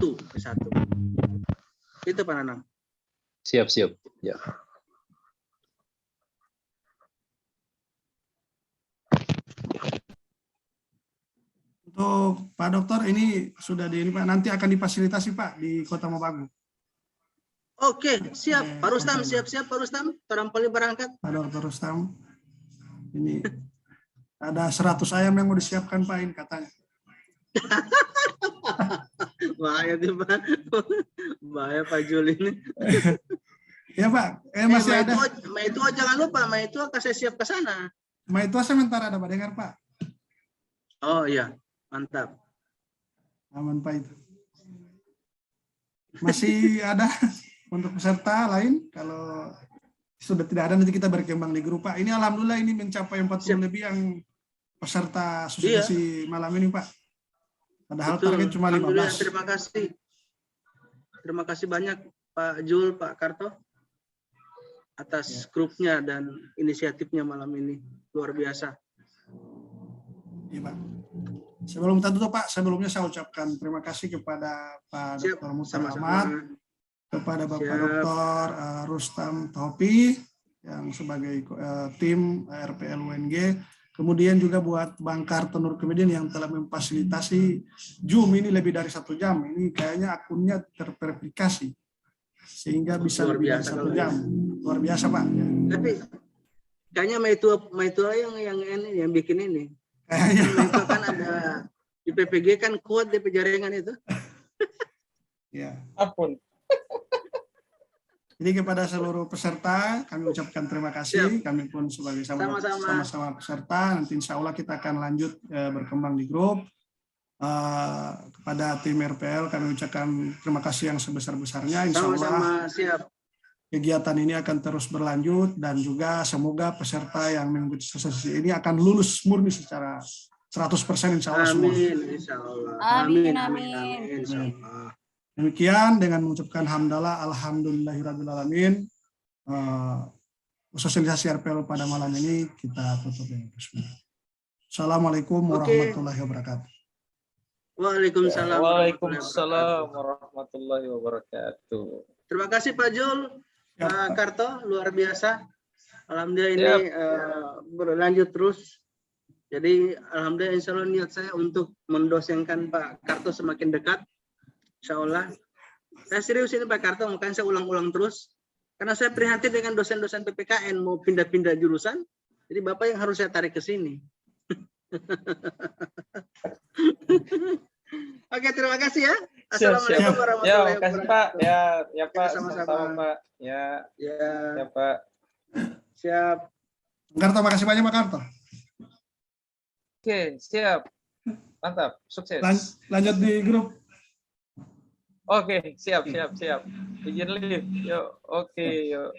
Itu Pak Nanang. Siap. Ya. Untuk Pak Dokter ini sudah Pak, nanti akan difasilitasi Pak di Kota Mobagu. Oke, siap. Pak Rustam, siap-siap Pak Rustam. Terampali berangkat. Pak Dokter Rustam. Ini ada 100 ayam yang mau disiapkan Pak ini katanya. Bahaya tuh Pak. Bahaya Pak Jul ini. Ya Pak, masih ada. Itu jangan lupa, itu kasih siap ke sana. Itu sementara ada Pak dengar Pak. Oh iya, mantap. Aman Pak itu. Masih ada untuk peserta lain, kalau sudah tidak ada nanti kita berkembang di grup Pak. Ini alhamdulillah ini mencapai 40 lebih yang peserta sosialisasi malam ini Pak. Padahal target cuma 15. Terima kasih banyak Pak Jul, Pak Karto atas grupnya dan inisiatifnya malam ini. Luar biasa. Iya Pak. Sebelum kita tutup Pak, sebelumnya saya ucapkan terima kasih kepada Pak Dr. Muhtar Ahmad, kepada Bapak Dr. Rustam Topi yang sebagai tim RPL UNG, kemudian juga buat Bang Karto Nurkemedin yang telah memfasilitasi Zoom ini lebih dari 1 jam. Ini kayaknya akunnya terverifikasi sehingga bisa lebih dari 1 jam. Luar biasa Pak. Tapi kayaknya Maitua yang bikin ini. Itu kan ada di PPG kan kuat di penjaringan itu. Ya. Ampun. Jadi kepada seluruh peserta kami ucapkan terima kasih. Kami pun sebagai sama-sama peserta, nanti insya Allah kita akan lanjut berkembang di grup. Kepada tim RPL kami ucapkan terima kasih yang sebesar-besarnya. Insya Allah kegiatan ini akan terus berlanjut dan juga semoga peserta yang mengikuti sesi ini akan lulus murni secara 100% insya Allah semua. Amin. Demikian dengan mengucapkan hamdalah alhamdulillahirrahmanirrahim. Sosialisasi RPL pada malam ini kita tutup dengan bismillah. Assalamualaikum warahmatullahi wabarakatuh. Waalaikumsalam warahmatullahi wabarakatuh. Terima kasih Pak Jul, Pak Karto, luar biasa. Alhamdulillah ini berlanjut terus. Jadi alhamdulillah insya Allah niat saya untuk mendosenkan Pak Karto semakin dekat. Insya Allah. Saya serius ini Pak Karto, makanya saya ulang-ulang terus. Karena saya prihatin dengan dosen-dosen PPKN mau pindah-pindah jurusan, jadi Bapak yang harus saya tarik ke sini. Oke, terima kasih ya. Assalamualaikum warahmatullahi wabarakatuh. Kasih Pak. Ya Pak. Sama-sama Pak. Ya Pak. Siap. Karto, makasih banyak Pak Karto. Oke, siap. Mantap, sukses. Lanjut di grup. Oke, siap. Izin live. Yuk, oke, yuk.